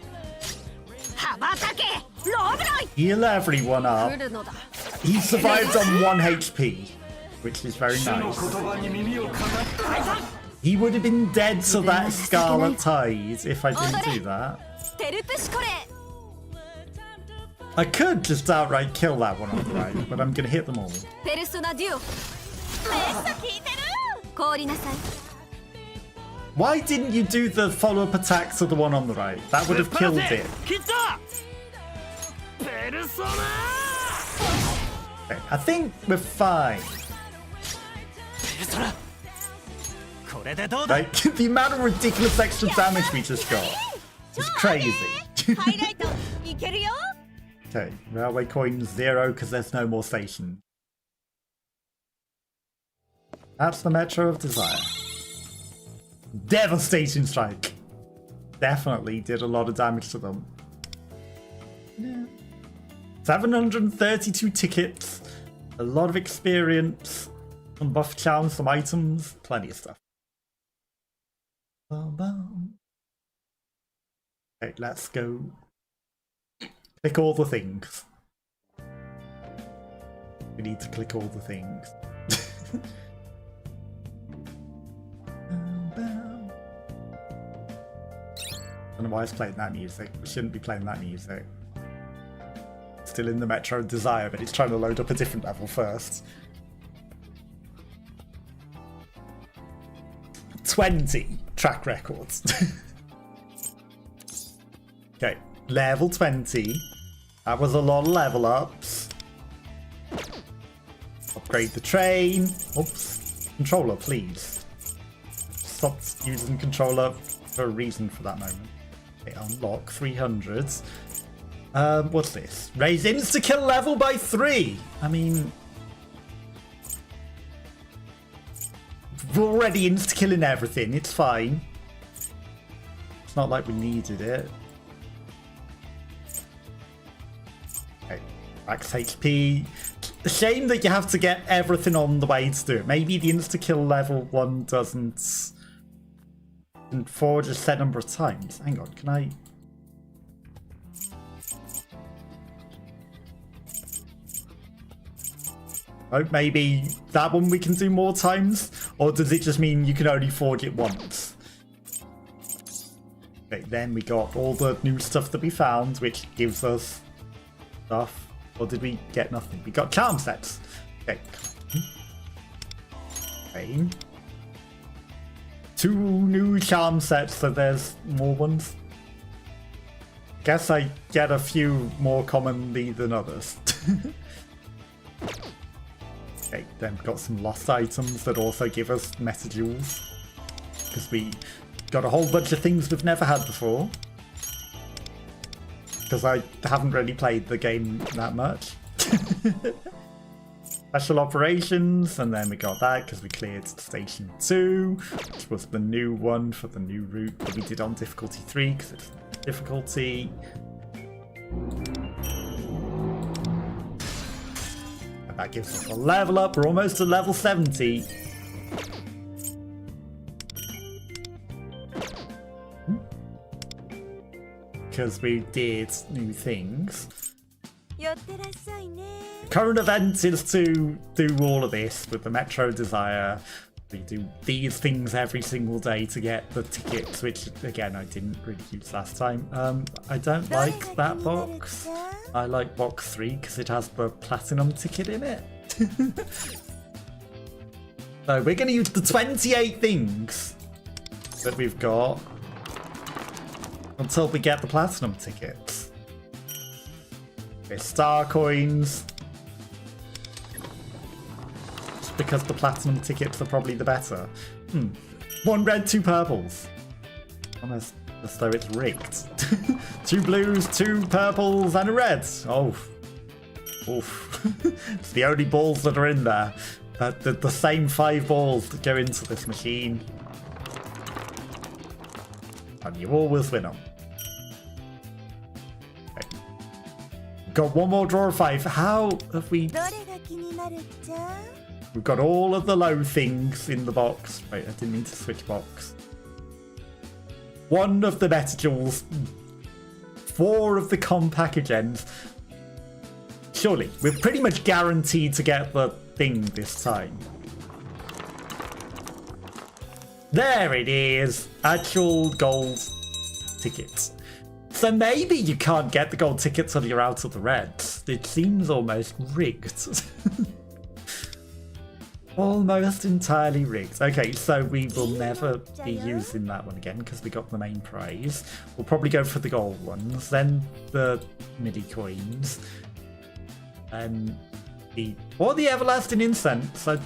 羽ばたけロブロイ Heal everyone up. 来るのだ He survived on 1 HP, which is very 主の nice. 言葉に耳を傾け He would have been dead to that Scarlet Tide if I didn't do that. テルプシコレ I could just outright kill that one on the right, but I'm gonna hit them all. ペルソナデュオ氷なさい Why didn't you do the follow-up attack to the one on the right? That would have killed it. 切ったペルソナ Okay, I think we're fine. ペルソナこれでどうだ Like, the amount of ridiculous extra damage we just got is crazy. ハイライトいけるよ Okay, railway coin 0 because there's no more station. That's the Metro of Desire. Devastating strike. Definitely did a lot of damage to them. 732 tickets, a lot of experience, some buff charms, some items, plenty of stuff. Okay, let's go. Click all the things. We need to click all the things. I don't know why it's playing that music. We shouldn't be playing that music. Still in the Metro Desire, but it's trying to load up a different level first. 20 track records. Okay, level 20. That was a lot of level ups. Upgrade the train. Oops. Controller, please. Stop using controller for a reason for that moment. Okay, unlock 300s. What's this? Raise insta-kill level by 3! I mean... we're already insta-killing everything, it's fine. It's not like we needed it. Okay, max HP. A shame that you have to get everything on the way to do it. Maybe the insta-kill level 1 doesn't... forward a set number of times. Hang on, can I... oh, maybe that one we can do more times? Or does it just mean you can only forge it once? Okay, then we got all the new stuff that we found, which gives us stuff. Or did we get nothing? We got charm sets. Okay. Okay. 2 new charm sets, so there's more ones. Guess I get a few more commonly than others. Okay, then we've got some lost items that also give us meta jewels. Because we got a whole bunch of things we've never had before. Because I haven't really played the game that much. Special operations, and then we got that because we cleared station 2, which was the new one for the new route that we did on difficulty 3 because it's difficulty. That gives us a level up. We're almost at level 70. Because we did new things. 寄ってらっしゃいね Current event is to do all of this with the Metro Desire. We do these things every single day to get the tickets, which again I didn't really use last time. I don't like that box. I like box 3 because it has the platinum ticket in it. So we're going to use the 28 things that we've got until we get the platinum tickets. Okay, star coins. Because the platinum tickets are probably the better. 1 red, 2 purples. Almost as though it's rigged. 2 blues, 2 purples, and a red. Oh. Oof. It's the only balls that are in there. The same 5 balls that go into this machine. And you always win them. Okay. Got 1 more draw of 5. How have we... どれが気になるっちゃ We've got all of the low things in the box. Wait, I didn't mean to switch box. 1 of the meta jewels. 4 of the com packagens. Surely, we're pretty much guaranteed to get the thing this time. There it is. Actual gold tickets. So maybe you can't get the gold tickets until you're out of the reds. It seems almost rigged. Almost entirely rigged. Okay, so we will never be using that one again because we got the main prize. We'll probably go for the gold ones, then the MIDI coins, and the everlasting incense. I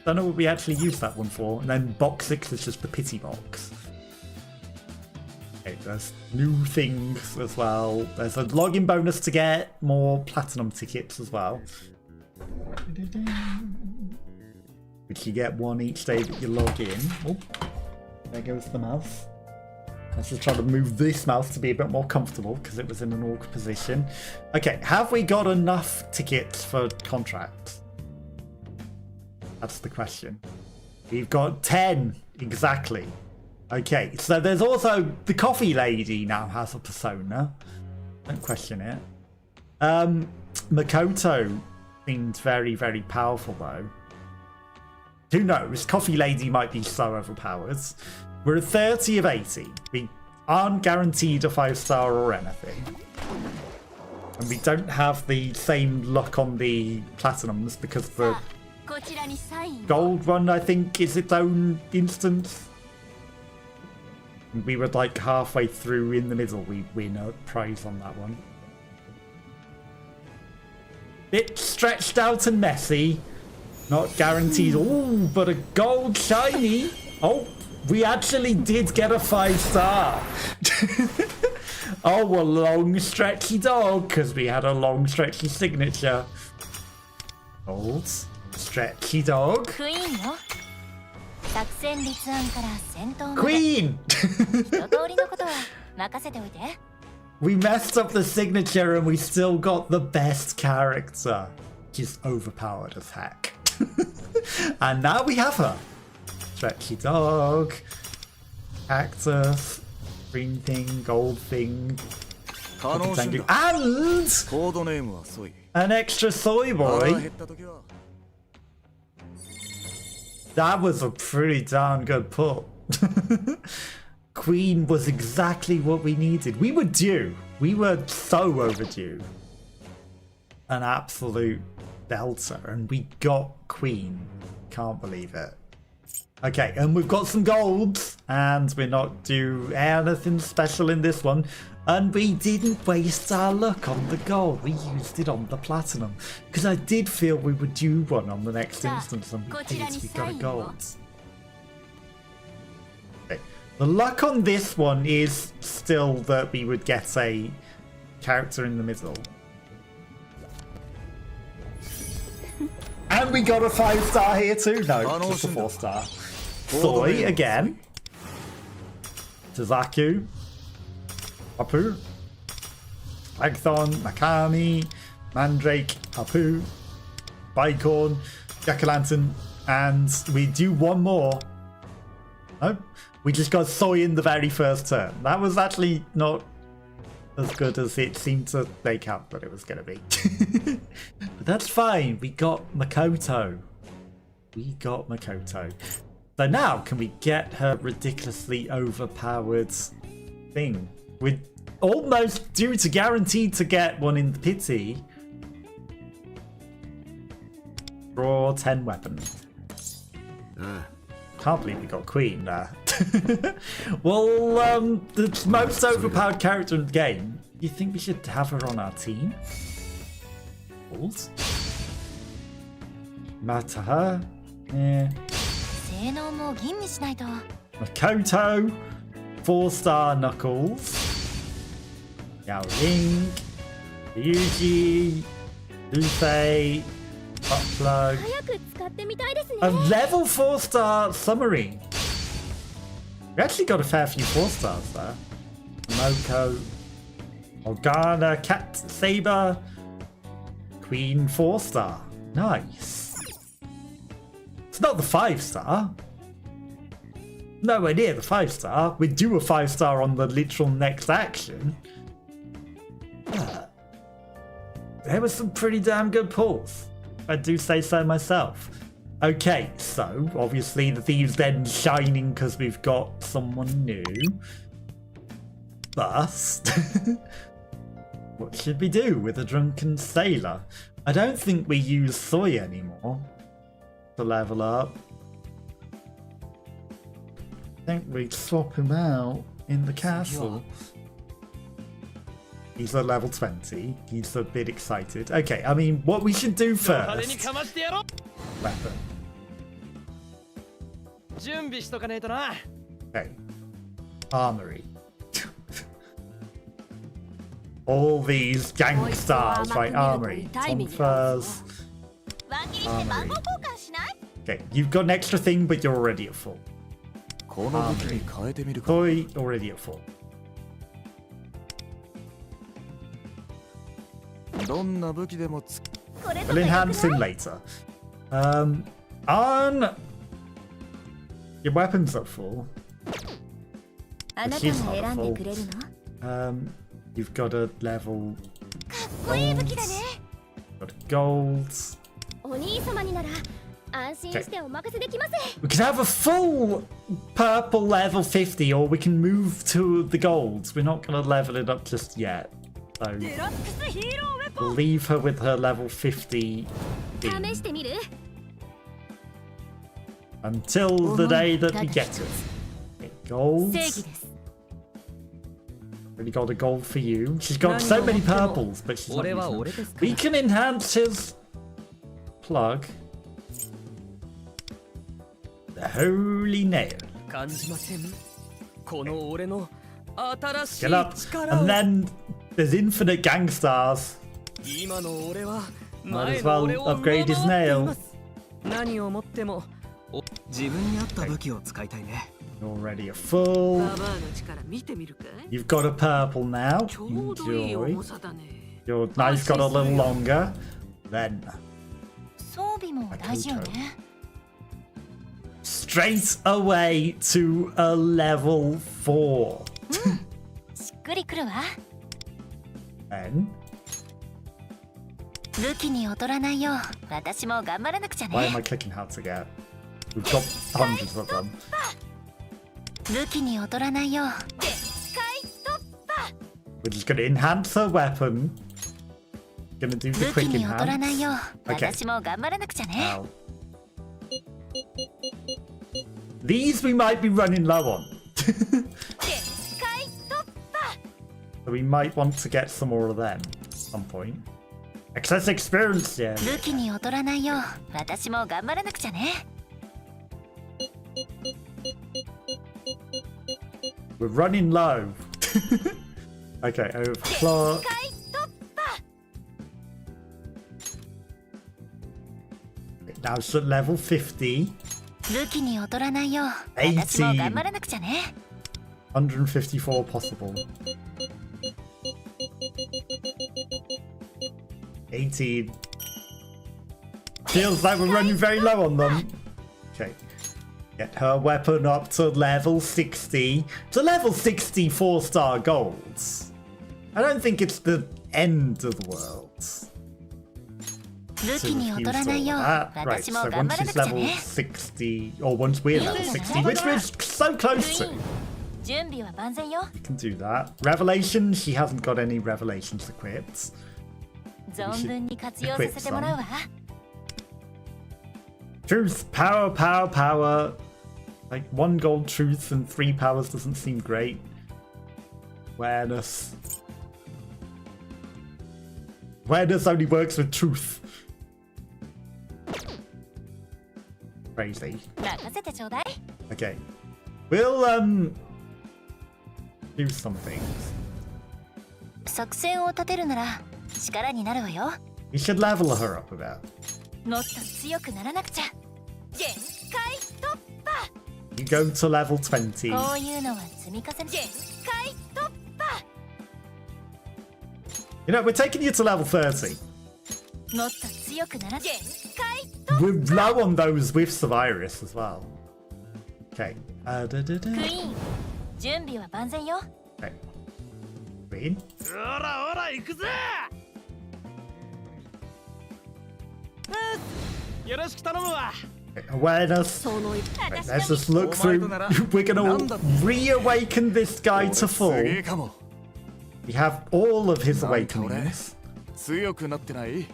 don't know what we actually use that one for. And then box 6 is just the pity box. Okay, there's new things as well. There's a login bonus to get more platinum tickets as well. Which you get 1 each day that you log in. Oh, there goes the mouse. Let's just try to move this mouse to be a bit more comfortable because it was in an awkward position. Okay, have we got enough tickets for contracts? That's the question. We've got 10, exactly. Okay, so there's also the coffee lady now has a persona. Don't question it. Makoto seems very, very powerful though. Who knows? Coffee Lady might be so overpowered. We're at 30 of 80. We aren't guaranteed a 5-star or anything. And we don't have the same luck on the platinums because the こちらにサインを gold one, I think, is its own instance. We were like halfway through in the middle. We win a prize on that one. Bit stretched out and messy. Not guaranteed. Oh, but a gold shiny. Oh, we actually did get a 5-star. Oh, a long stretchy dog, because we had a long stretchy signature. Gold, stretchy dog. クイーンよ作戦立案から戦闘まで Queen! 一通りのことは任せておいて We messed up the signature and we still got the best character. She's overpowered as heck. And now we have her. Stretchy dog. Cactus. Green thing. Gold thing. And コードネームはソイ an extra soy 腹が boy. 減った時は That was a pretty darn good pull. Queen was exactly what we needed. We were due. We were so overdue. An absolute belter. And we got Queen. Can't believe it. Okay, and we've got some golds. And we're not due anything special in this one. And we didn't waste our luck on the gold. We used it on the platinum. Because I did feel we would do one on the next instance. And we did. We got a gold. Okay. The luck on this one is still that we would get a character in the middle. And we got a 5-star here too. No, just a 4-star. Soy again. Suzaku. Apu. Agthon. Makami. Mandrake. Apu. Bicorn, Jack-o'-lantern, and we do one more. No, we just got Soy in the very first turn. That was actually not as good as it seemed to make out that it was going to be. But that's fine. We got Makoto. So now, can we get her ridiculously overpowered thing? We're almost due to guaranteed to get one in the pity. Draw 10 weapons. Can't believe we got Queen there. Well, the most overpowered character in the game. You think we should have her on our team? Balls? Matter her? Yeah. 性能も吟味しないと。 Makoto, 4-star Knuckles, Yao Ling, Ryuji, Lufei, Buttplug, 早く使ってみたいですね。 a level 4-star Submarine. We actually got a fair few 4-stars there. Moko, Morgana, Cat Saber, Queen 4-star. Nice. It's not the 5-star. Nowhere near the 5-star. We do a 5-star on the literal next action. But there was some pretty damn good pulls. I do say so myself. Okay, so obviously the Thieves' Den shining because we've got someone new. Bust. What should we do with a drunken sailor? I don't think we use Soy anymore to level up. I think we swap him out in the castle. He's at level 20. He's a bit excited. Okay, I mean, what we should do first. Weapon. Okay. Armory. All these gangsters, right? Armory. Tom Furs. Armory. Okay, you've got an extra thing, but you're already at full. Toy already at full. We'll enhance him later. On your weapons are full. She's not at full. You've got a level. Got a gold. Okay. We can have a full purple level 50, or we can move to the golds. We're not going to level it up just yet. So we'll leave her with her level 50 until the day that we get it. Okay, golds. Really got a gold for you. She's got so many purples, but she's not using them. We can enhance his plug. The Holy Nail. Get up. And then there's infinite gangsstars. Might as well upgrade his nail. You're already a full. You've got a purple now. Enjoy. Your knife's got a little longer. Then Makoto. Straight away to a level 4. Then why am I clicking hard to get? We've got hundreds of them. We're just going to enhance her weapon. Gonna do the quick enhance. Okay. Now, these we might be running low on. So we might want to get some more of them at some point. Excess experience, yeah. We're running low. Okay, overclock. Now it's at level 50. 80. 154 possible. 18. Feels like we're running very low on them. Okay. Get her weapon up to level 60. To level 60 4-star golds. I don't think it's the end of the world. 武器に劣らないよう Right, 私も so 頑 once 張らな she's くちゃ level ね 60, or once we're level 60, which we're so close to. 準備は万全よ We can do that. Revelations, she hasn't got any revelations equipped. 存分に活用させてもらうわ Truth, power, power, power. Like 1 gold truth and 3 powers doesn't seem great. Awareness. Awareness only works with truth. Crazy. 任せてちょうだい Okay. We'll do some things. 作戦を立てるなら力になるわよ We should level her up a bit. もっと強くならなくちゃ限界突破 You go to level 20. こういうのは積み重ね限界突破 You know, we're taking you to level 30. もっと強くなら限界 We're low on those with Cyrus as well. Okay. クイーン準備は万全よ Okay. Queen. ほらほら行くぜよろしく頼むわ Okay, awareness. その Right, let's just look through. We're gonna reawaken this guy to す full. げえかも We have all of his なんか俺 awakenings. 強くなってない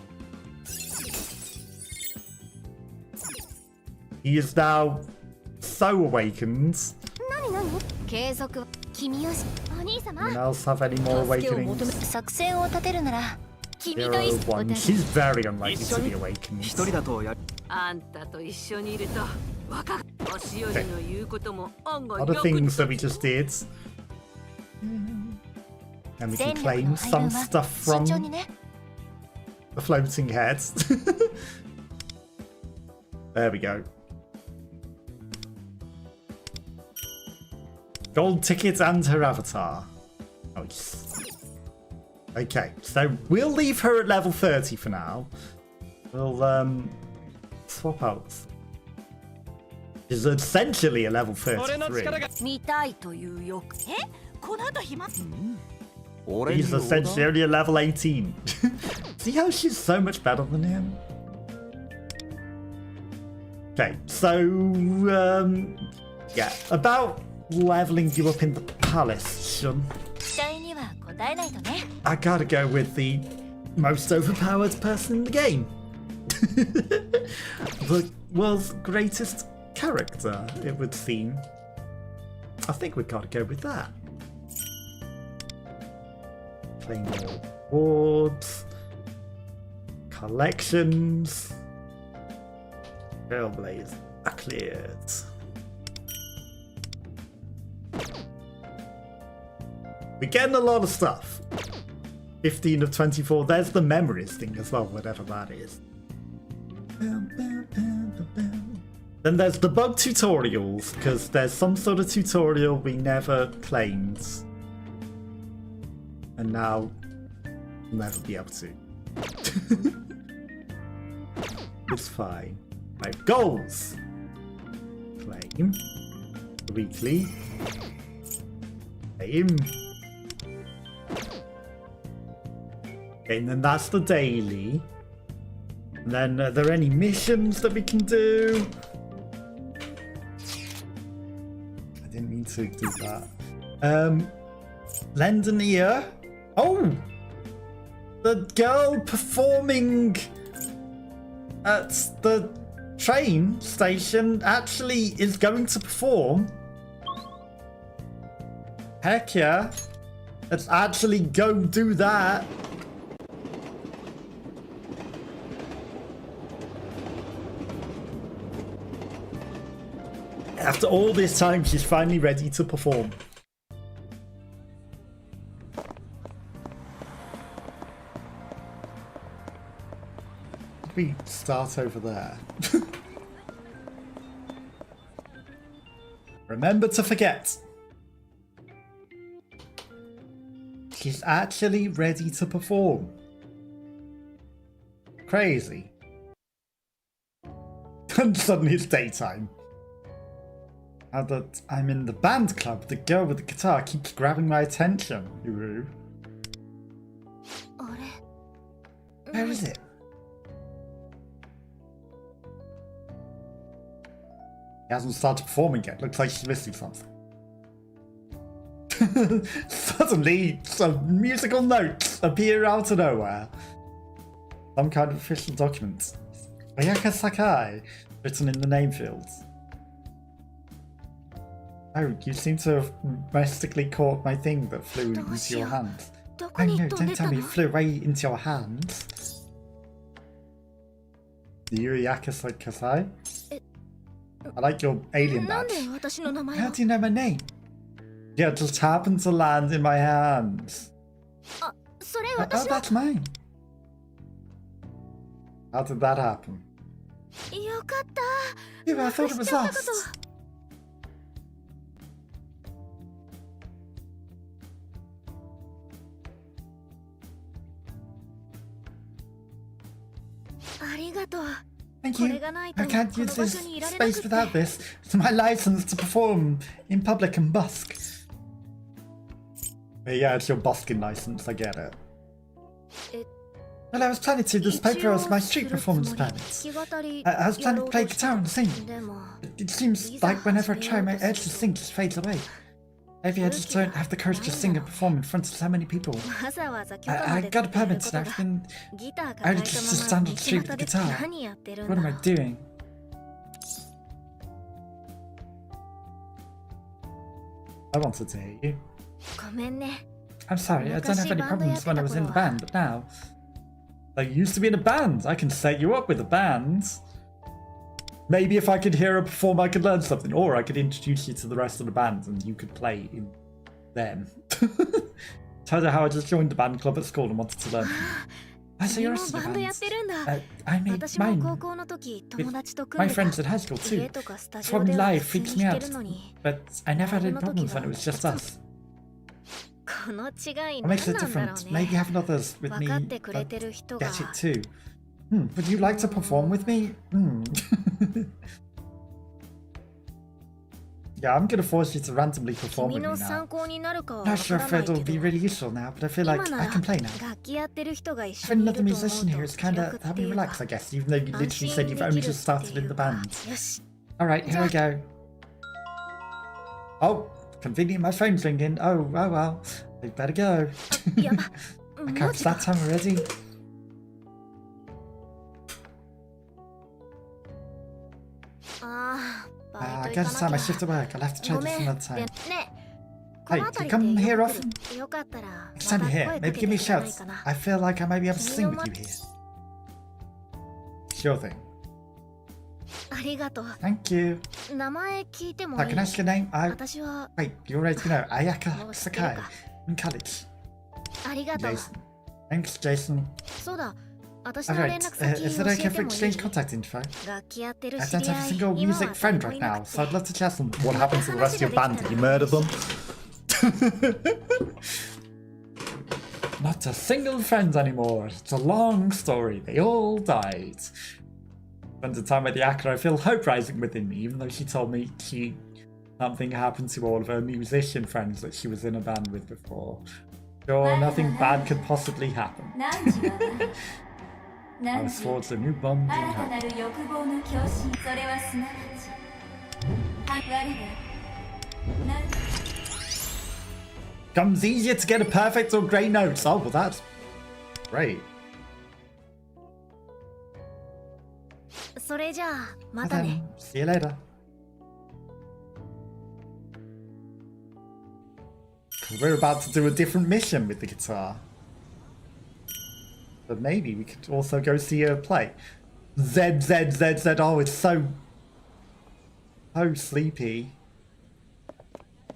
He is now so awakened. 何何継続君よしお兄様 Anyone else have any more 助けを求め awakenings? 作戦を立てるなら君と一 Zero 緒 one. She's very unlikely to be awakened. 一人だとやあんたと一緒にいると若く年寄りの言うことも案外 Other よく things that we just did. And we can 戦力 claim の some 配分 stuff は from 慎重にね the floating heads. There we go. Gold ticket and her avatar. Nice. Okay, so we'll leave her at level 30 for now. We'll swap out. She's essentially a level 俺の力 33. が見たいという欲この後暇俺に He's オーダ essentially ー only a level 18. See how she's so much better than him? Okay, so yeah, about leveling you up in the palace, Shun. 期待には応えないとね I gotta go with the most overpowered person in the game. The world's greatest character, it would seem. I think we gotta go with that. Claim more rewards. Collections. Trailblaze are cleared. We're getting a lot of stuff. 15 of 24. There's the memories thing as well, whatever that is. Then there's the bug tutorials, because there's some sort of tutorial we never claimed. And now we'll never be able to. It's fine. Right, goals. Claim. Weekly. Claim. Okay, and then that's the daily. And then are there any missions that we can do? I didn't mean to do that. Lend an ear. Oh! The girl performing at the train station actually is going to perform. Heck yeah. Let's actually go do that. After all this time, she's finally ready to perform. We start over there. Remember to forget. She's actually ready to perform. Crazy. And suddenly it's daytime. Now that I'm in the band club, the girl with the guitar keeps grabbing my attention. Uru. あれ Where is it? He hasn't started performing yet. Looks like she's missing something. Suddenly, some musical notes appear out of nowhere. Some kind of official document. Ayaka Sakai, written in the name fields. Oh, you seem to have mystically caught my thing that flew into your hand. ど Oh こに no, 飛ん don't でた tell me の it flew away into your hands. The Yuriaka Sakai? I like your alien なん badge. で私の名前 How を do you know my name? Yeah, it just happened to land in my hands. あ、それ Oh, 私の that's mine. How did that happen? よかった Yeah, I thought it なく was しちゃったか us. とありがとう Thank こ you. れがないと I こ can't の use 場 this 所にいられな space くて without this. It's my license to perform in public and busk. Yeah, it's your busking license, I get it. Well, I was planning to. This paper was my street performance permits. I was planning to play guitar and sing. It seems like whenever I try, my urge to sing just fades away. Maybe I just don't have the courage to sing and perform in front of so many people. わざわざ許可ま I で got a 取ってやる permit こ and とだ everything. ギター I 抱 would え just た stand ま on ま the street 道 with the 端で guitar. 何やってるん What am I だ doing? I wanted to hear you. ごめんね I'm sorry, I don't have any problems when I was in the band, but now... I used to be in a band. I can set you up with a band. Maybe if I could hear her perform, I could learn something. Or I could introduce you to the rest of the band and you could play in them. Told her how I just joined the band club at school and wanted to learn. I say 君 you're も also バンドやってるんだ I made 私も mine 高校の時友達と my 組んで friends た at high school too. 家とかスタジ Performing オでは live 普通に freaks me 弾け out. るのに But I never had any problems when it was just us. この違い What makes 何 it なんだろ different? うね Maybe having others with me 分かってくれてる人が get it too. Would you like to perform with me? Yeah, I'm gonna force you to randomly perform 君 with me の now. 参考になるかは Not わ sure から if ない it'll け be ど really useful now, but I feel 今 like な I ら can play now. 楽器やってる人が一緒に Having いる another と思う musician と here is 気 kinda 楽って helped い me うか relax, I guess, even though you 安 literally 心 said で you've き only る just って started い in う the か band. よし Alright, here we go. Oh, convenient my phone's ringing. Oh, well. I better go. やば I もう can't 時間 start time already. I バイト gotta 行 start か my な shift き at ゃ work. I'll have to try ご this めん another で time. ねこ Hey, の do 辺 you り come で here よく often? 来るよかったら Next time ま you're た here, 声か maybe け give て me a くれない shout. かな I feel like I might be able to sing with you 君の here. Sure thing. ありがとう Thank you. 名前聞いても I いい can ask your name? 私は Wait, you already know. Ayaka もう知ってる Sakai か in college. ありがとう Jason. Thanks, Jason. そうだ私の連 Alright, 絡先 is 教 it え okay て if we もいい exchange contact info? 楽器やってる I 知 don't り have a 合い single 今 music は friend 誰も right いな now, く so I'd て love to chat some. What happened to the rest of your band? Did you murder them? Not a single friend anymore. It's a long story. They all died. Spent a time with the actor. I feel hope rising within me, even though she told me something happened to all of her musician friends that she was in a band with before. Sure, nothing bad could possibly happen. 何時は何 I 何 was 時 towards a new bond in 新た hope. なる欲望の共振それはすなわち我ら何 Comes easier to get a perfect or great notes. Oh, well, that's great. それじゃあま Well たね then, see you later. Because we're about to do a different mission with the guitar. But maybe we could also go see her play. Z, Z, Z, Z. Oh, it's so sleepy.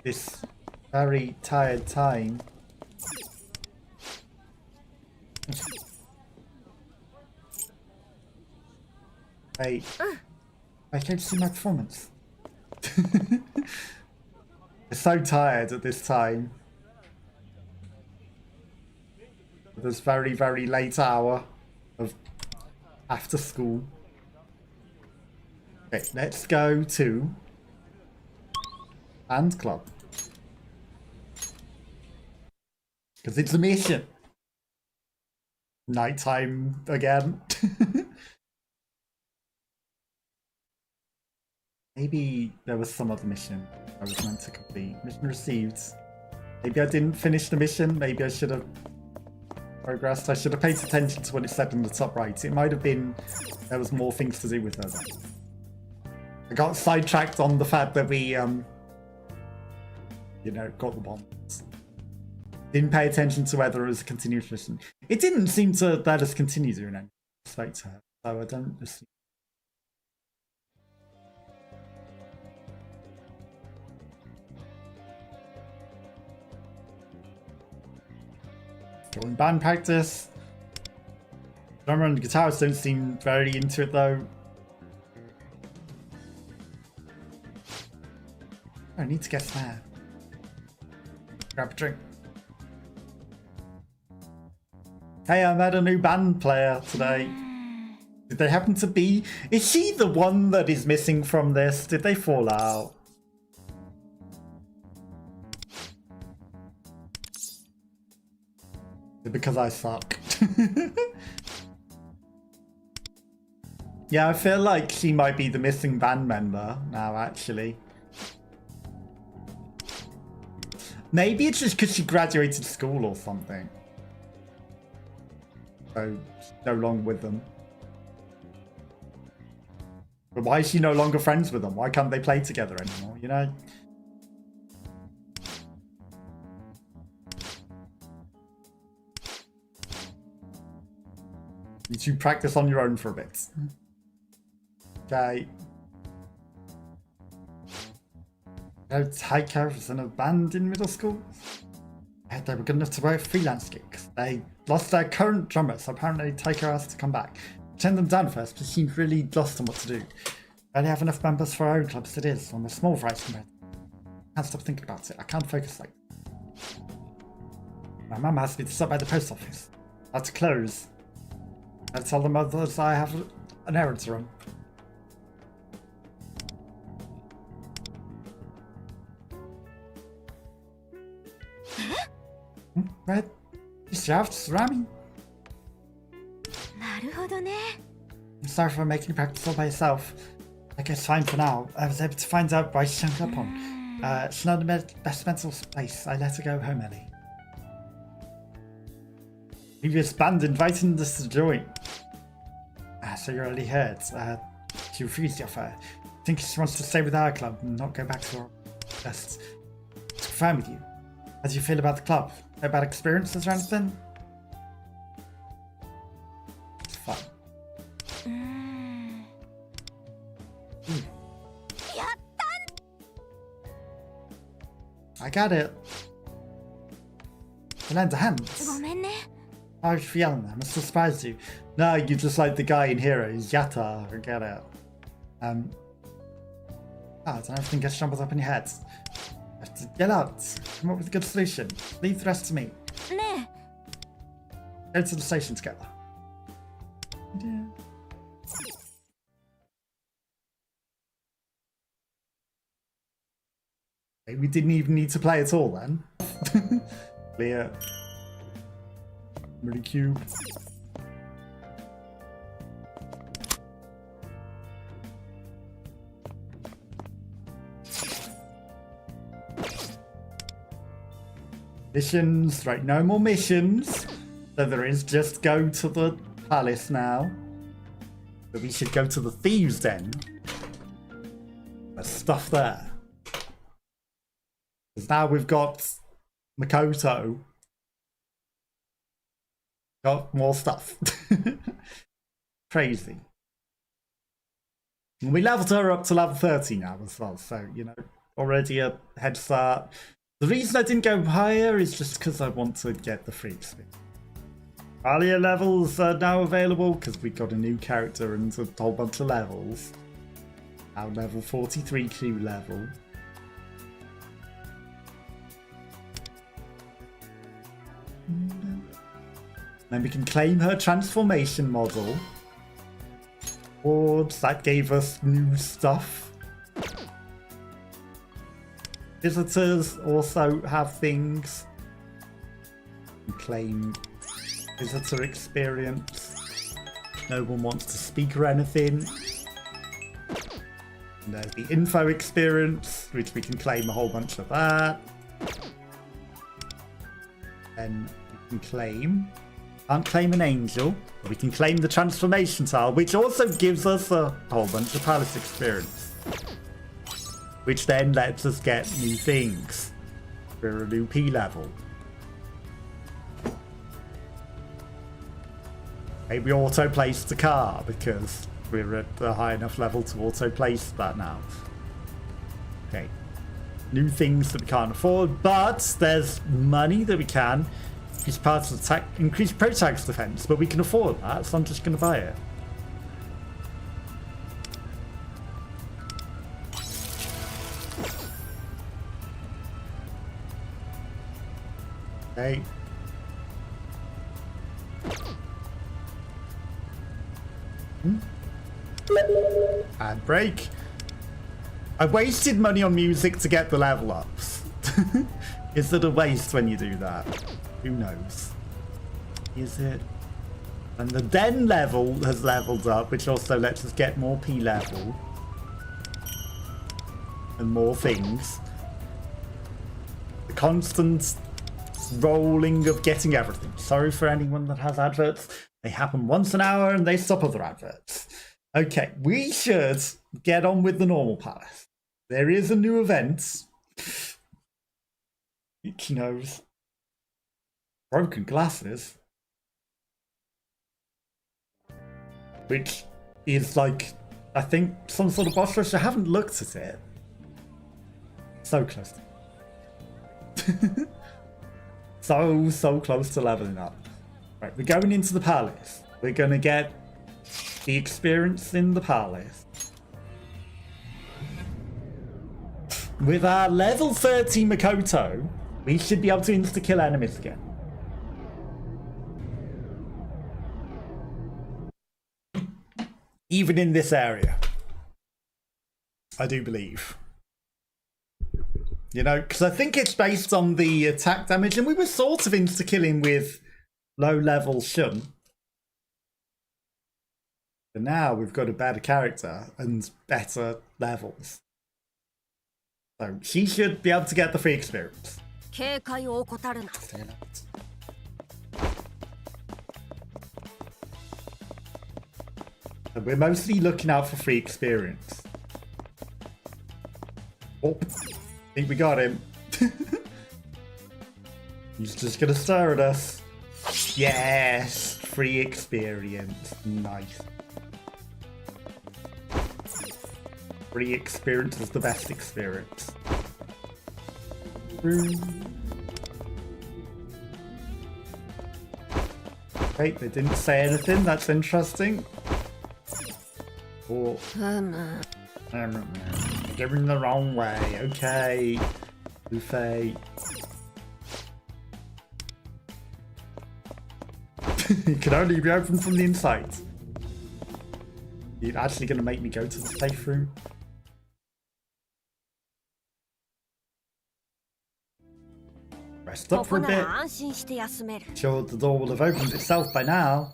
This very tired time. Wait. I can't see my performance. We're so tired at this time. At this very, very late hour of after school. Okay, let's go to Band Club. Because it's a mission. Nighttime again. Maybe there was some other mission I was meant to complete. Mission received. Maybe I didn't finish the mission. Maybe I should have progressed. I should have paid attention to what it said in the top right. It might have been there was more things to do with her then. I got sidetracked on the fact that we, you know, got the bombs. Didn't pay attention to whether it was a continuous mission. It didn't seem to let us continue doing any respect to her, so I don't assume. Going band practice. Drummer and guitarist don't seem very into it though. I need to get there. Grab a drink. Hey, I met a new band player today. Did they happen to be... Is she the one that is missing from this? Did they fall out? Because I suck. Yeah, I feel like she might be the missing band member now, actually. Maybe it's just because she graduated school or something. So, she's no longer with them. But why is she no longer friends with them? Why can't they play together anymore, you know? You should practice on your own for a bit. Okay. High characters in a band in middle school. They were good enough to work freelance gigs. They lost their current drummer, so apparently Taika asked to come back. Turned them down first, but seemed really lost on what to do. Barely have enough members for our own club as it is, on a small variety compared. Can't stop thinking about it. I can't focus like that. My mum asked me to stop by the post office. I had to close. I tell the mothers I have an errand to run. Red, you shafts, Rami. なるほどね。 I'm sorry for making you practice all by yourself. I guess fine for now. I was able to find out why she showed up on. It's not the best mental place. I let her go home early. Previous band inviting us to join. So you already heard. She refused the offer. I think she wants to stay with our club and not go back to her. Just to confirm with you. How do you feel about the club? No bad experiences or anything? It's fun. I got it. I lend a hand. ごめんね。 How are you feeling? I must have surprised you. No, you're just like the guy in Heroes, Yatta. I get it. I don't know, everything gets jumbled up in your head. You have to get out. Come up with a good solution. Leave the rest to me. ね Go to the station together. Yeah. We didn't even need to play at all then. Clear. Really cute. Missions, right, no more missions. So there is just go to the palace now. But we should go to the thieves den. There's stuff there. Because now we've got Makoto. Got more stuff. Crazy. And we leveled her up to level 30 now as well, so, you know, already a head start. The reason I didn't go higher is just because I want to get the free experience. Earlier levels are now available because we got a new character and a whole bunch of levels. Now level 43 Q level. Then we can claim her transformation model. Boards, that gave us new stuff. Visitors also have things. You claim visitor experience. No one wants to speak or anything. And there's the info experience, which we can claim a whole bunch of that. Then we can can't claim an angel, but we can claim the transformation tile, which also gives us a whole bunch of palace experience. Which then lets us get new things for a new P level. Maybe auto-place the car because we're at a high enough level to auto-place that now. Okay. New things that we can't afford, but there's money that we can. Increase parts of attack, increase pro-tax defense, but we can afford that, so I'm just going to buy it. Okay. And break. I wasted money on music to get the level ups. Is it a waste when you do that? Who knows? Is it? And the Den level has leveled up, which also lets us get more P level. And more things. The constant rolling of getting everything. Sorry for anyone that has adverts. They happen once an hour and they stop other adverts. Okay, we should get on with the normal palace. There is a new event. He knows. Broken glasses. Which is like, I think, some sort of boss rush. I haven't looked at it. So close. So close to leveling up. Right, we're going into the palace. We're going to get the experience in the palace. With our level 30 Makoto, we should be able to insta-kill enemies again. Even in this area. I do believe. You know, because I think it's based on the attack damage, and we were sort of insta-killing with low-level Shun. But now we've got a better character and better levels. So she should be able to get the free experience. And we're mostly looking out for free experience. Oh, I think we got him. He's just gonna stare at us. Yes, free experience. Nice. Free experience is the best experience. Okay, they didn't say anything. That's interesting. Oh. Going the wrong way. Okay. Buffet. It can only be opened from the inside. You're actually going to make me go to the safe room? Rest up for a bit. Sure, the door will have opened itself by now.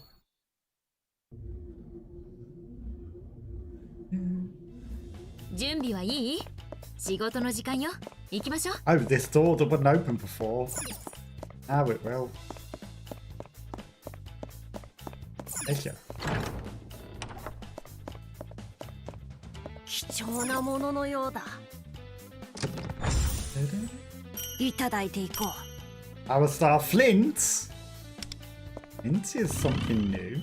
Oh, this door that wouldn't open before. Now it will. Thank you. Our star Flint. Flint is something new.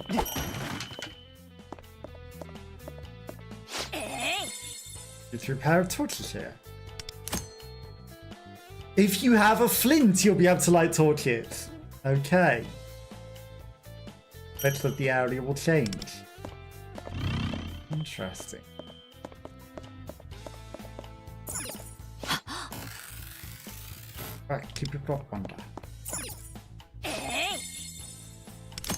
It's repair torches here. If you have a flint, you'll be able to light torches. Okay. Bet that the area will change. Interesting. Right, keep your block under.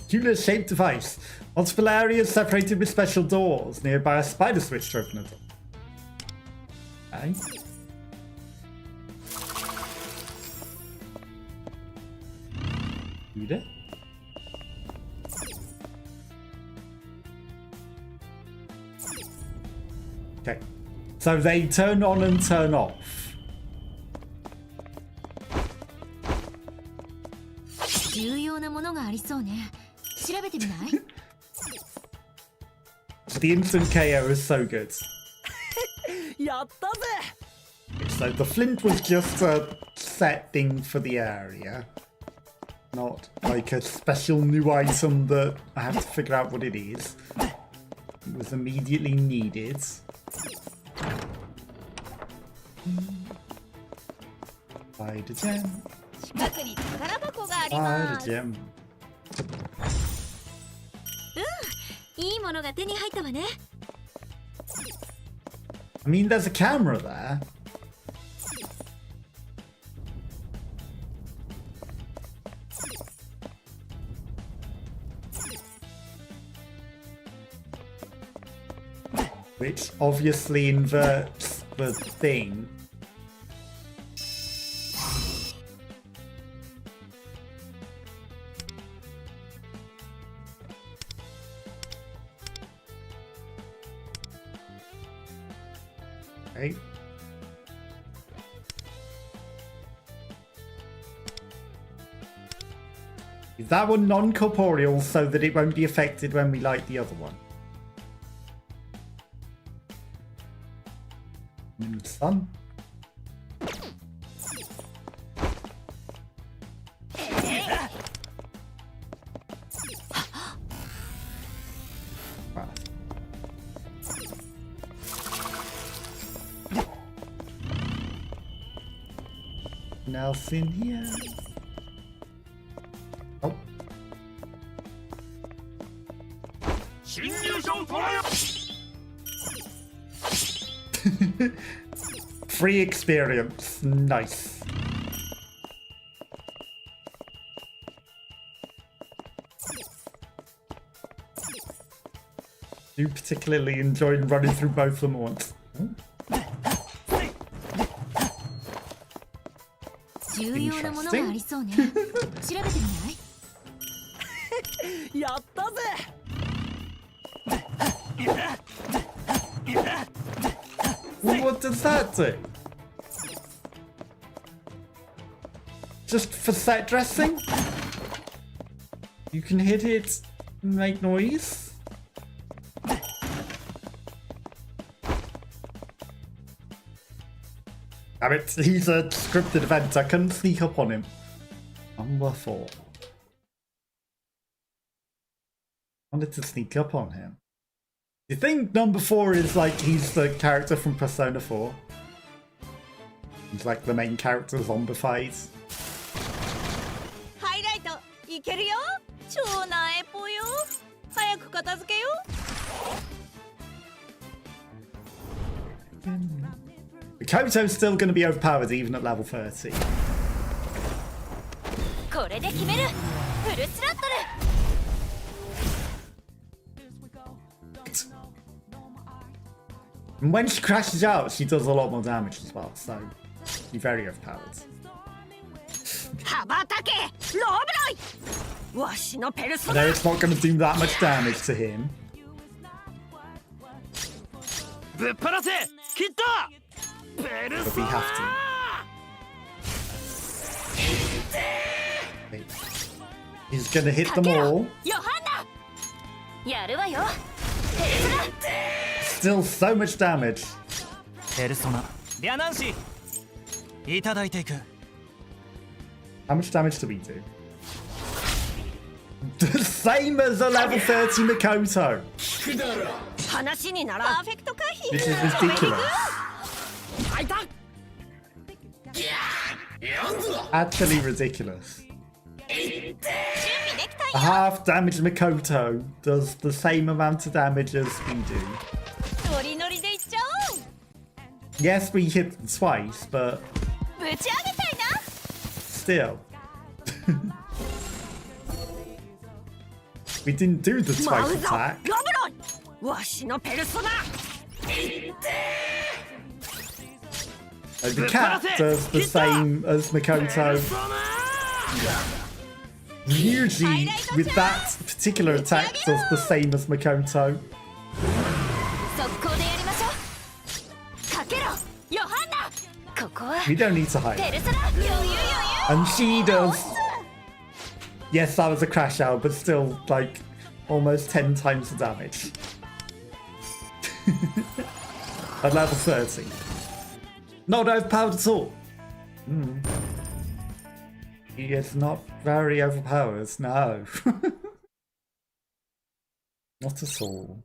Peculiar-shaped device. Multiple areas separated with special doors. Nearby a spider switch to open it. Okay. Read it. Okay. So they turn on and turn off. 重要なものがありそうね。調べてみない？ The instant KO is so good. やったぜ。 So the flint was just a set thing for the area. Not like a special new item that I have to figure out what it is. It was immediately needed. Spider gem. 近くに宝箱があり Spider ます。 gem. いいものが手に入ったわね。 I mean, there's a camera there. Which obviously inverts the thing. Okay. Is that one non-corporeal so that it won't be affected when we light the other one? Sun. Nothing else in here. Oh. Free experience. Nice. Do particularly enjoy running through both of them at once. 重要なものがありそうね。調べてみない？やったぜ。 What does that do? Just for set dressing? You can hit it and make noise? Damn it, he's a scripted event. I couldn't sneak up on him. Number 4. I wanted to sneak up on him. You think number 4 is like he's the character from Persona 4? He's like the main character zombified. ハイライトいけるよ。超なえぽよ。早く片付けよ。 Makoto's still going to be overpowered even at level 30. これで決める。フルスラットル。 And when she crashes out, she does a lot more damage as well, so she's very overpowered. 羽ばたけローブロイ。わしのペルソ I ナ。 know it's not going to do that much damage to him. ぶっ放せ。切った。ペル But ソ we ナ。 have to. Wait. He's gonna hit them all. ヨハンナ。やるわよ。ペルソナ。 Still so much damage. ペルソナ。リャナンシ。いただいていく。 How much damage do we do? The same as a level 30 Makoto. 話にならん。パーフェクト回避。 This is ridiculous. 開いた。 Actually ridiculous. 準備できた A よ。 half damage Makoto does the same amount of damage as we do. ノリノリでいっちゃおう。 Yes, we hit them twice, but ぶち上げたいな。 still. We didn't do the 舞 twice うぞ attack. ロブロンわしのペルソナ The cat does the same as Makoto. Ryuji, with that particular attack, does the same as Makoto. 速攻でやりましょうかけろヨハンナここは We don't need to hide. ペルソナ余裕余裕 And she does. Yes, that was a crash out, but still, like, almost 10 times the damage. At level 30. Not overpowered at all. He is not very overpowered, no. Not at all.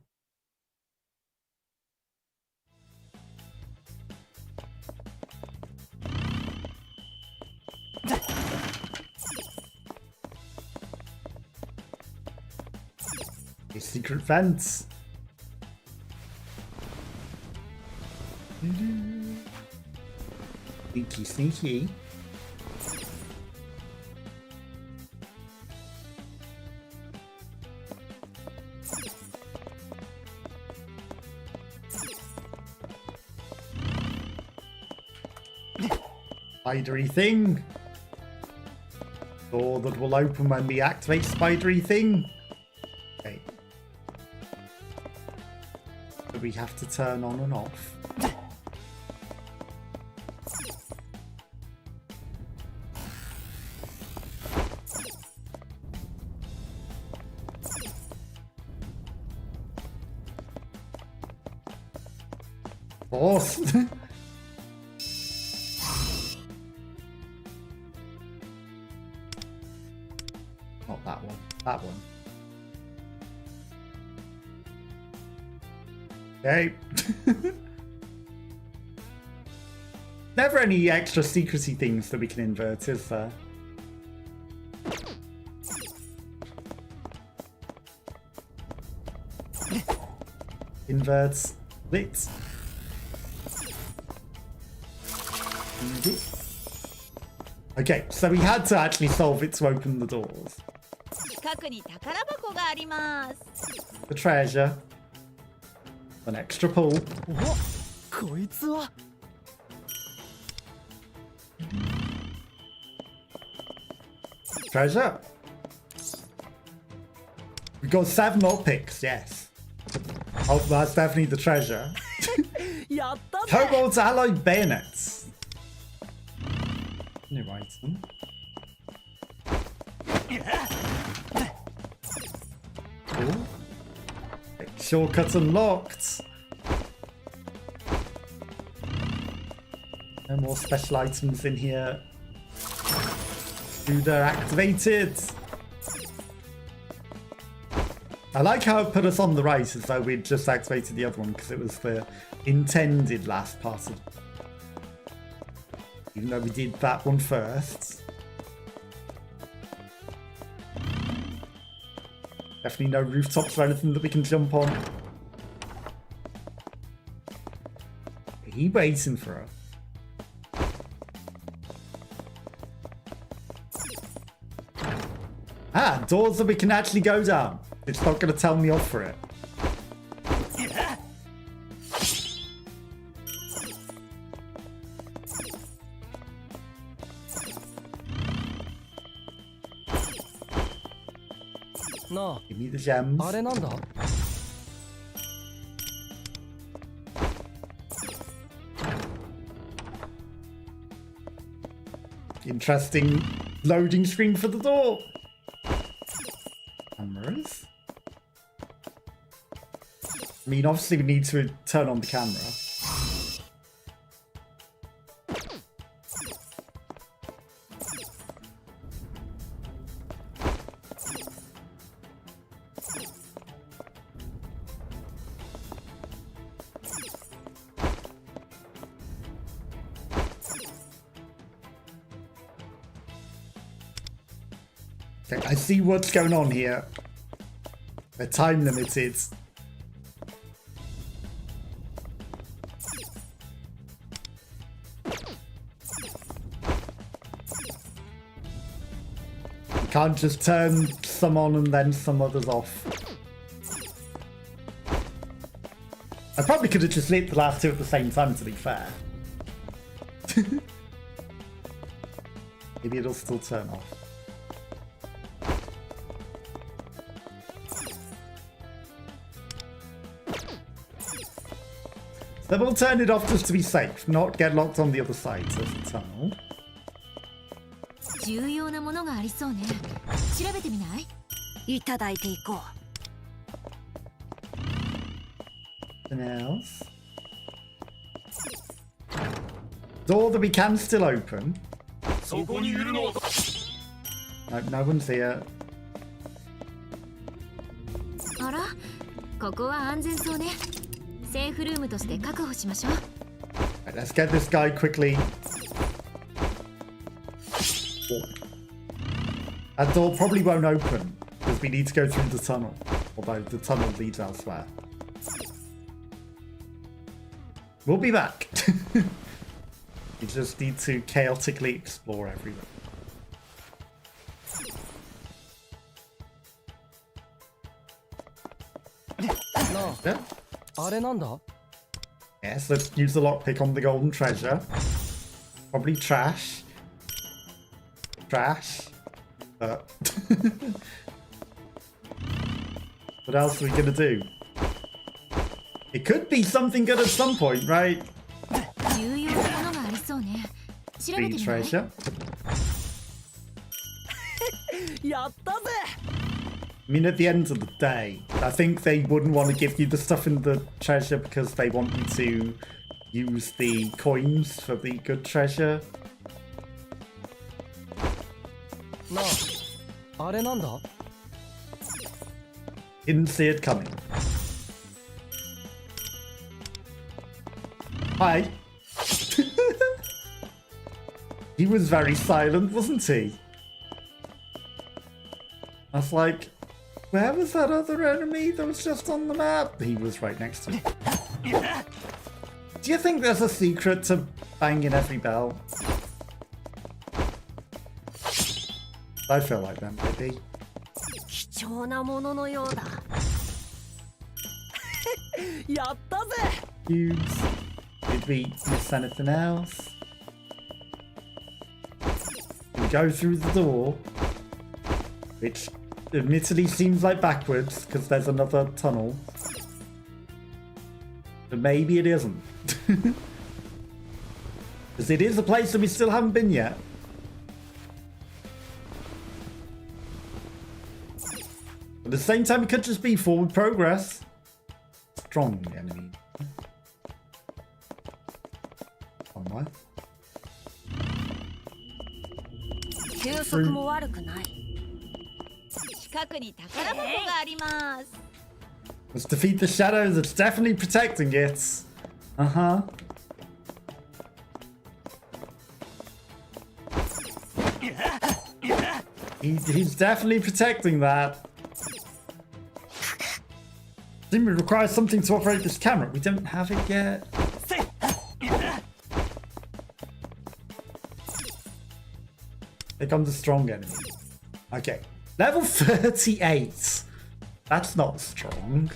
A secret vents. Sneaky, sneaky. Spidery thing. Door that will open when we activate spidery thing. Okay. So we have to turn on and off. Forced. Not that one. That one. Okay. Never any extra secrecy things that we can invert, is there? Inverts. Lit. Okay, so we had to actually solve it to open the doors. 近くに宝箱があります The treasure. An extra pull. こいつは Treasure. We got 7 more picks, yes. Oh, that's definitely the treasure. やったぜ Kobold's alloy bayonets. New item. Cool. Shortcut unlocked. No more special items in here. They're activated. I like how it put us on the right as though we'd just activated the other one because it was the intended last part of. Even though we did that one first. Definitely no rooftops or anything that we can jump on. Are you waiting for her? Ah, doors that we can actually go down. It's not going to tell me off for it.な Give me the gems. ああれなんだ Interesting loading screen for the door. Cameras. I mean, obviously we need to turn on the camera. Okay, I see what's going on here. They're time limited. You can't just turn some on and then some others off. I probably could have just lit the last two at the same time, to be fair. Maybe it'll still turn off. So we'll turn it off just to be safe, not get locked on the other side of the tunnel. 重要なものがありそうね。調べてみない？いただいていこう。Anything else? Door that we can still open. No, no one's here. あら、ここは安全そうね。セーフルームとして確保しましょう。Right, let's get this guy quickly. That door probably won't open because we need to go through the tunnel. Although the tunnel leads elsewhere. We'll be back. You just need to chaotically explore everywhere. Yeah. Yes, let's use the lockpick on the golden treasure. Probably trash. Trash. But what else are we gonna do? It could be something good at some point, right? Green treasure. I mean, at the end of the day, I think they wouldn't want to give you the stuff in the treasure because they want you to use the coins for the good treasure. Didn't see it coming. Hi. He was very silent, wasn't he? I was like, where was that other enemy that was just on the map? He was right next to me. Do you think there's a secret to banging every bell? I feel like that might be. Cubes. Did we miss anything else? We go through the door, which admittedly seems like backwards because there's another tunnel. But maybe it isn't. Because it is a place that we still haven't been yet. At the same time, it could just be forward progress. Strong enemy. On my. Let's defeat the shadows. It's definitely protecting it. Uh-huh. He's definitely protecting that. I think we require something to operate this camera. We don't have it yet. Here comes a strong enemy. Okay. Level 38. That's not strong.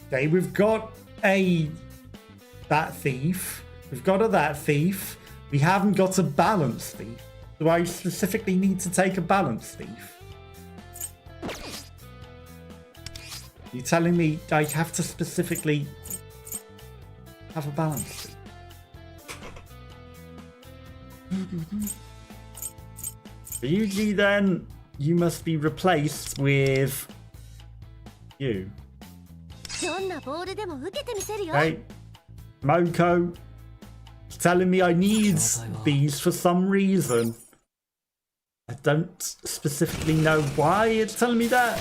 Okay, we've got that thief. We've got that thief. We haven't got a balance thief. Do I specifically need to take a balance thief? You're telling me I have to specifically have a balance thief? Usually then, you must be replaced with you. Hey, Moko, it's telling me I need these for some reason. I don't specifically know why it's telling me that.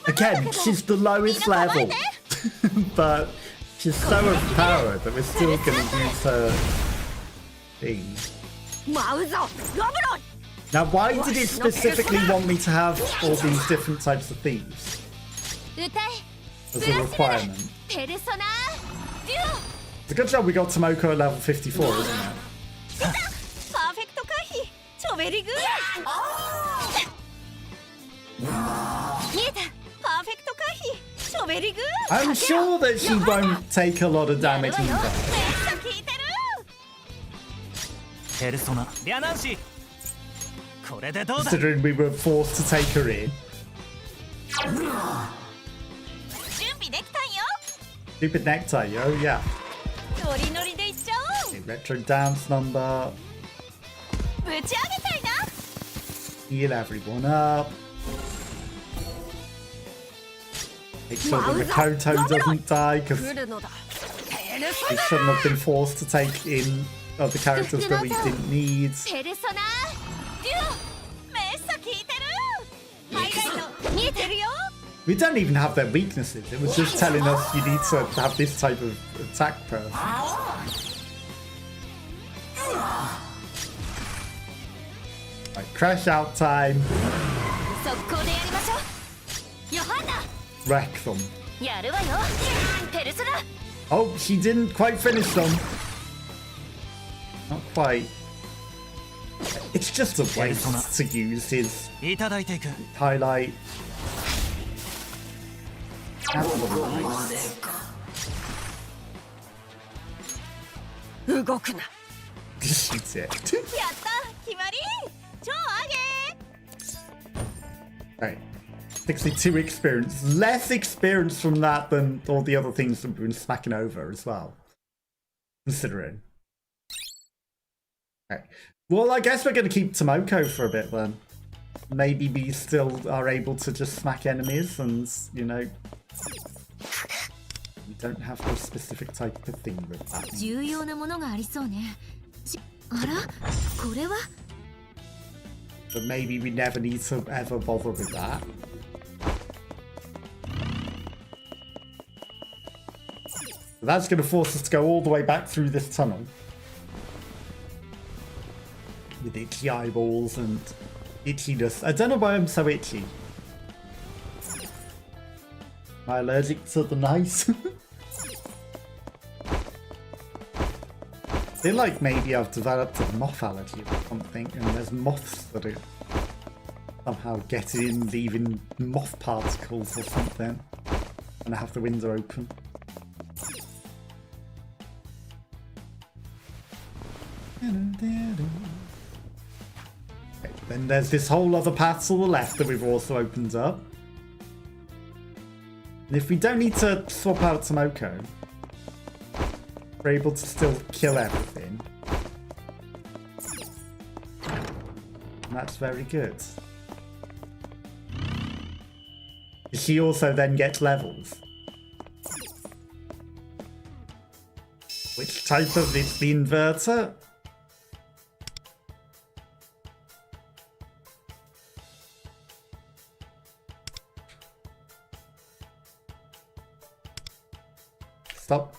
Again, she's the lowest level, but she's so overpowered that we're still going to use her thing. Now, why did it specifically want me to have all these different types of thieves 歌え as a requirement? ペルソナデュ It's a good job we got Tomoko at level 54, isn't it? パーフェクト回避チョベリグー見えたパーフェクト回避チョベリグー I'm sure that she won't take a lot of damage やるわよ either. めっちゃ効いてるペルソナリャナンシこれでどうだ Considering we were forced to take her in. 準備できたんよ Stupid necktie, oh yeah. ノリノリでいっちゃおう Okay, retro dance number. ぶち上げちゃいな Heal everyone up. Make sure that Makoto doesn't die, because 来るのだペルソ we shouldn't have been forced to take in other characters that we didn't need. ペルソナデュめっちゃ効いてるハイライト見えてるよ We don't even have their weaknesses. It was just telling us you need to have this type of attack pro. Right, crash out time. 速攻でやりましょうヨハンナ Wreck them. やるわよペルソナ Oh, she didn't quite finish them. Not quite. It's just a waste to use his いただいていく highlight. Have a little nice. 動くな Shoots it. やった決まり超上げ Right. 62 experience. Less experience from that than all the other things that we've been smacking over as well. Considering. Okay. Well, I guess we're going to keep Tomoko for a bit then. Maybe we still are able to just smack enemies and, you know... We don't have the specific type of thing with that. 重要なものがありそうねあらこれは But maybe we never need to ever bother with that. So that's going to force us to go all the way back through this tunnel. With itchy eyeballs and itchiness. I don't know why I'm so itchy. Am I allergic to the nice? I feel like maybe I've developed a moth allergy or something, and there's moths that are somehow getting in, leaving moth particles or something. And I have the window open. Okay, then there's this whole other path to the left that we've also opened up. And if we don't need to swap out Tomoko, we're able to still kill everything. And that's very good. She also then gets levels. Which type of it's the inverter? Stop.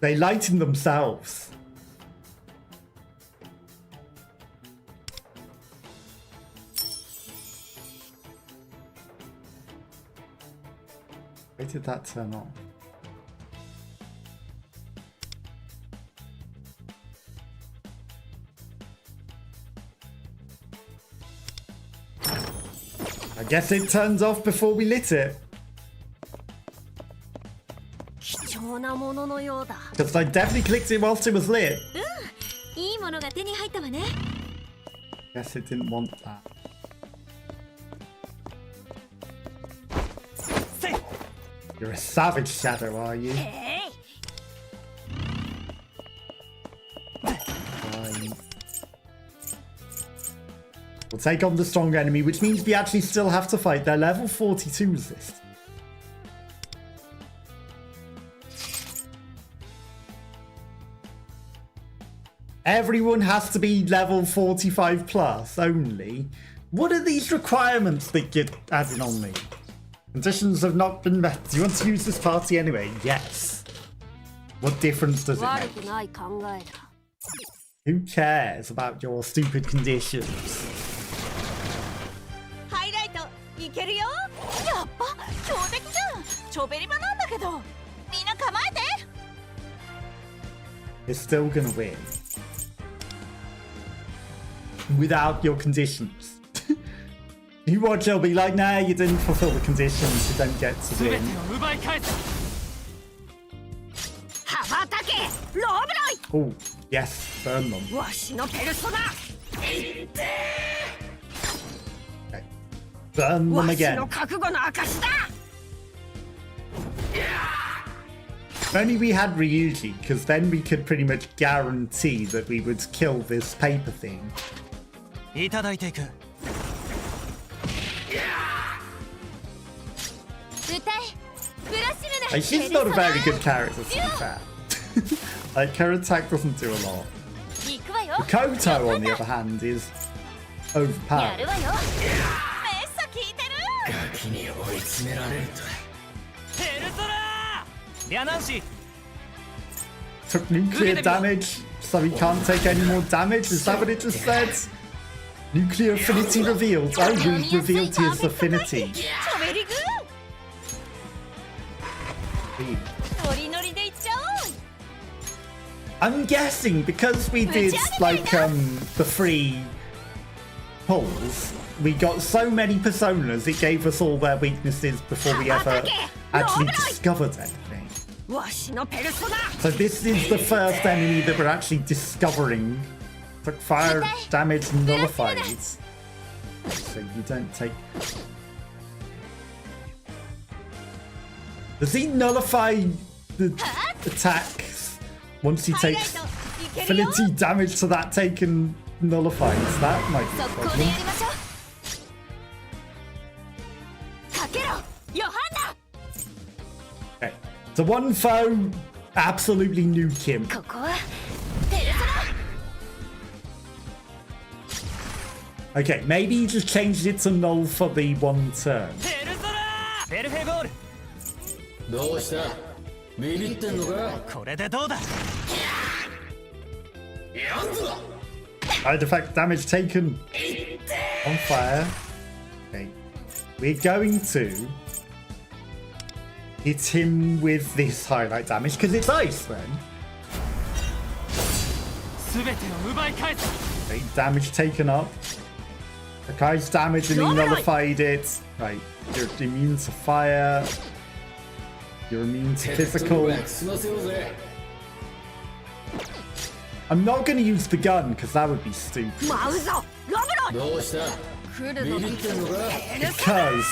They lighten themselves. Where did that turn on? I guess it turns off before we lit it. 貴重なもののようだ Because I definitely clicked it whilst it was lit. いいものが手に入ったわね Guess it didn't want that. You're a savage, Shadow, are you? えい Fine. We'll take on the stronger enemy, which means we actually still have to fight their level 42 resist. Everyone has to be level 45 plus only. What are these requirements that you're adding on me? Conditions have not been met. Do you want to use this party anyway? Yes. What difference does it 悪 make? くない考えだ Who cares about your stupid conditions? ハイライトいけるよ。やっぱ強敵じゃん。チョベリバなんだけど。みんな構えて。You're still gonna win. Without your conditions. You watch, you'll be like, nah, you didn't fulfill the conditions, you don't get to 全て win. を奪い返す。羽ばたけローブロイ。 Oh, yes, burn them. わしのペルソナ。 Okay. Burn them わし again. の覚悟の証だ。 If only we had Ryuji, because then we could pretty much guarantee that we would kill this paper thing. いただいていく。歌えブラシルナ。 Like, she's not a very good character, to be fair. Like, her attack doesn't do a lot. 行くわよ。 Makoto, on the other hand, is や overpowered. るわよ。メッサ聞いてる。ガキに追い詰められると。ペルソナー。リャナンシー。 Took nuclear damage, so he can't take any more damage. Is that what it just said? Nuclear affinity revealed. Oh, we've revealed his affinity. チョベリグ。ノリノリでいっちゃおう。 I'm guessing because we did like the free pulls, we got so many personas, it gave us all their weaknesses before we ever actually discovered anything. わしのペルソナ。 So this is the first enemy that we're actually discovering. Took fire damage nullified. So you don't take... Does he nullify the attacks once he takes いけるよ。 affinity damage to that taken nullifies? That might be a 速攻で problem. やりましょう。かけろヨハンナ。 Okay. So one foe, absolutely nuke him. ここはペルソナ。 Okay, maybe he just changed it to null for the one turn. ペルソナー。ペルフェゴール。どうしたビビってんのかこれでどうだ。Side effect damage taken on fire. Okay. We're going to hit him with this highlight damage because it's ice then. 全てを奪い返す。 Okay, damage taken up. Akai's damage and he nullified it. Right, you're immune to fire. You're immune to physical. 済ませようぜ I'm not going to use the gun because that would be stupid. 舞うぞロブロイ。どうした来るぞビビってんのか Because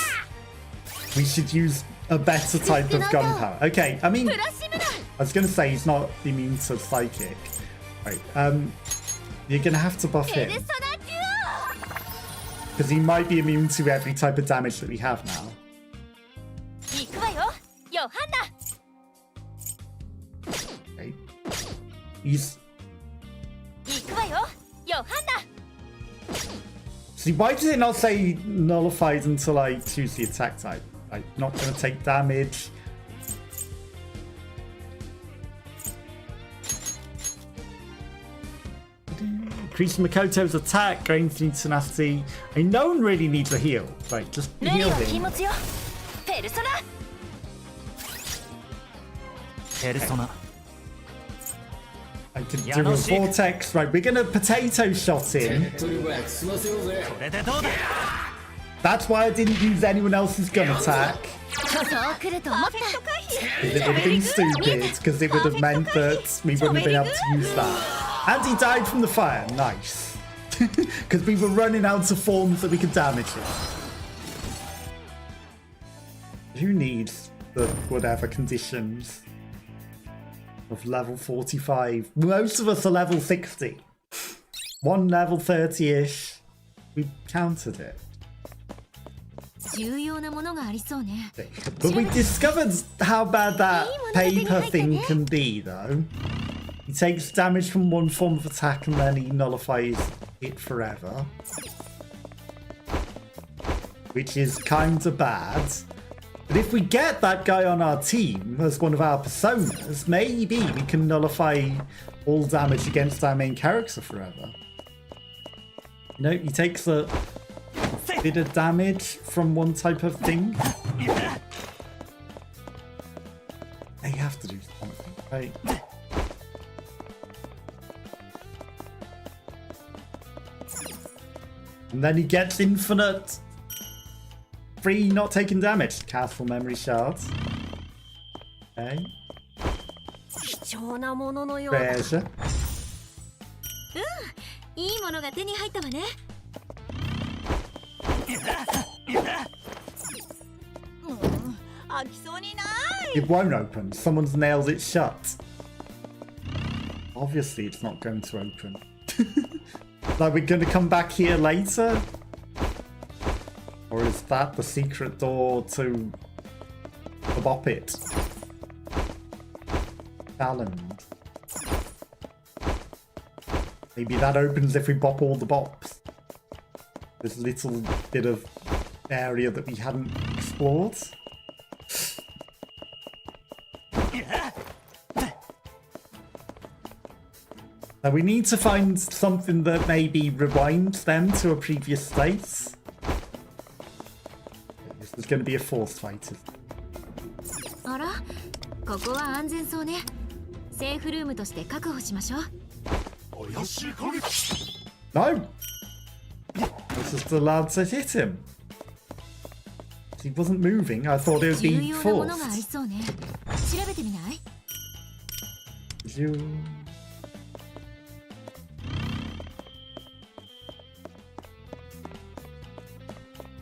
we should use a better type of gunpowder. Okay, I mean, ブラシルナ。 I was going to say he's not immune to psychic. Right, you're going to have to buff ペ him ルソナデュ because he might be immune to every type of damage that we have now. オ。行くわよヨハンナ。 Okay, he's... 行くわよヨハンナ。 See, why does it not say nullified until I choose the attack type? Like, not going to take damage. Increase Makoto's attack, gain tenacity. I mean, no one really needs a heal. Right, just ルリ heal は禁 him. 物よ。ペルソナ。ペルソナ。 I can do a vortex. Right, we're going to potato shot him. 手っ取り早く済ませようぜこれでどうだ。 That's why I didn't use anyone else's gun attack. そう来ると思った。 It would have been stupid because it would have meant that we wouldn't have been able to use that. And he died from the fire. Nice. Because we were running out of forms that we could damage him. Who needs the whatever conditions of level 45? Most of us are level 60. One level 30-ish. We counted it. 重要なものがありそうね。 But we discovered how bad that paper thing can be, though. He takes damage from one form of attack and then he nullifies it forever. Which is kinda bad. But if we get that guy on our team as one of our personas, maybe we can nullify all damage against our main character forever. You know, he takes a bit of damage from one type of thing. They have to do something, right? And then he gets infinite free not taking damage. Castle memory shards. Okay. 貴重なもののようだ。 Treasure. いいものが手に入ったわね。開きそうにない。 It won't open. Someone's nailed it shut. Obviously, it's not going to open. Like, we're going to come back here later? Or is that the secret door to the bop it? Challenge. Maybe that opens if we bop all the bops. This little bit of area that we hadn't explored. Now we need to find something that maybe rewinds them to a previous state. This is going to be a forced fight. あら、ここは安全そうね。セーフルームとして確保しましょう。 No! I was just allowed to hit him. He wasn't moving. I thought it was 重 being 要なものがあり forced. そうね。調べてみない？ You...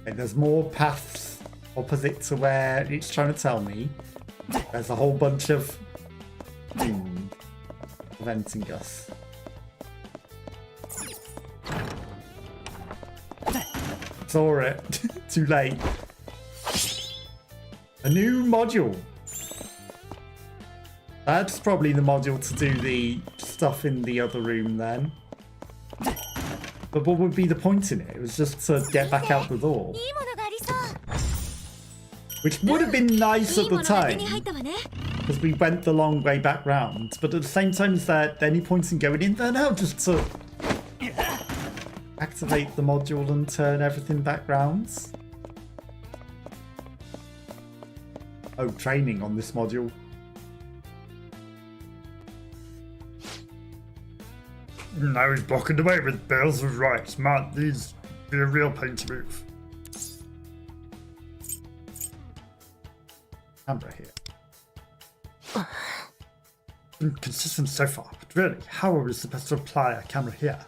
Okay, there's more paths opposite to where it's trying to tell me. There's a whole bunch of things preventing us. Saw it. Too late. A new module. That's probably the module to do the stuff in the other room then. But what would be the point in it? It was just to get back out the door. いいものがありそう。 Which would have been nice い at いも the のが手に time. 入ったわね。 Because we went the long way back round. But at the same time, is there any point in going in there now? Just to activate the module and turn everything back round? Oh, training on this module. Now he's blocking the way with bales of rice. Man, these be a real pain to move. Camera here. Inconsistent so far, but really, how are we supposed to apply a camera here?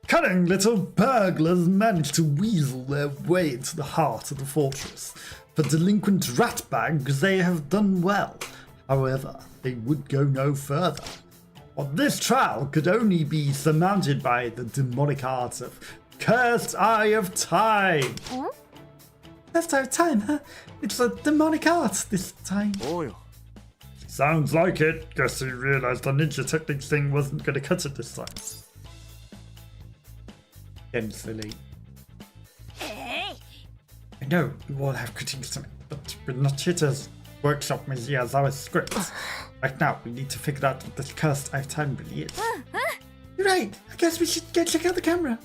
Cunning little burglars managed to weasel their way into the heart of the fortress. For delinquent ratbags, they have done well. However, they would go no further. Well, this trial could only be surmounted by the demonic art of Cursed Eye of Time. Cursed Eye of Time, huh? It's a demonic art this time. おうよ Sounds like it. Guess he realized the ninja technique thing wasn't gonna cut it this time. Again, silly. I know you all have critiques to make, but we're not here to workshop Miyazawa's script. Right now, we need to figure out what this Cursed Eye of Time really is. You're right. I guess we should go check out the camera.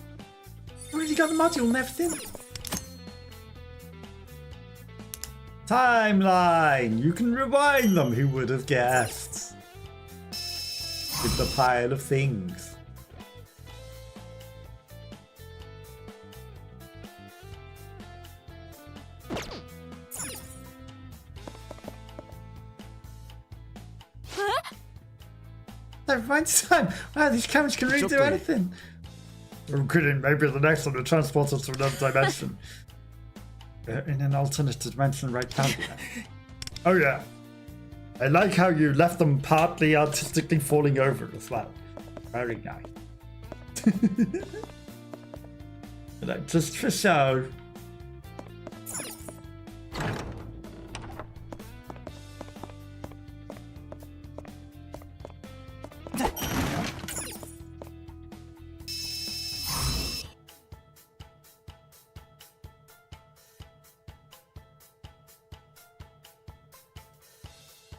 Already got the module and everything. Timeline. You can rewind them. Who would have guessed? With the pile of things. Rewind time. Wow, these cameras can really do anything. I'm kidding, maybe the next one will transport us to another dimension. In an alternate dimension right now. Oh yeah. I like how you left them partly artistically falling over as well. Very nice. Like, just for show.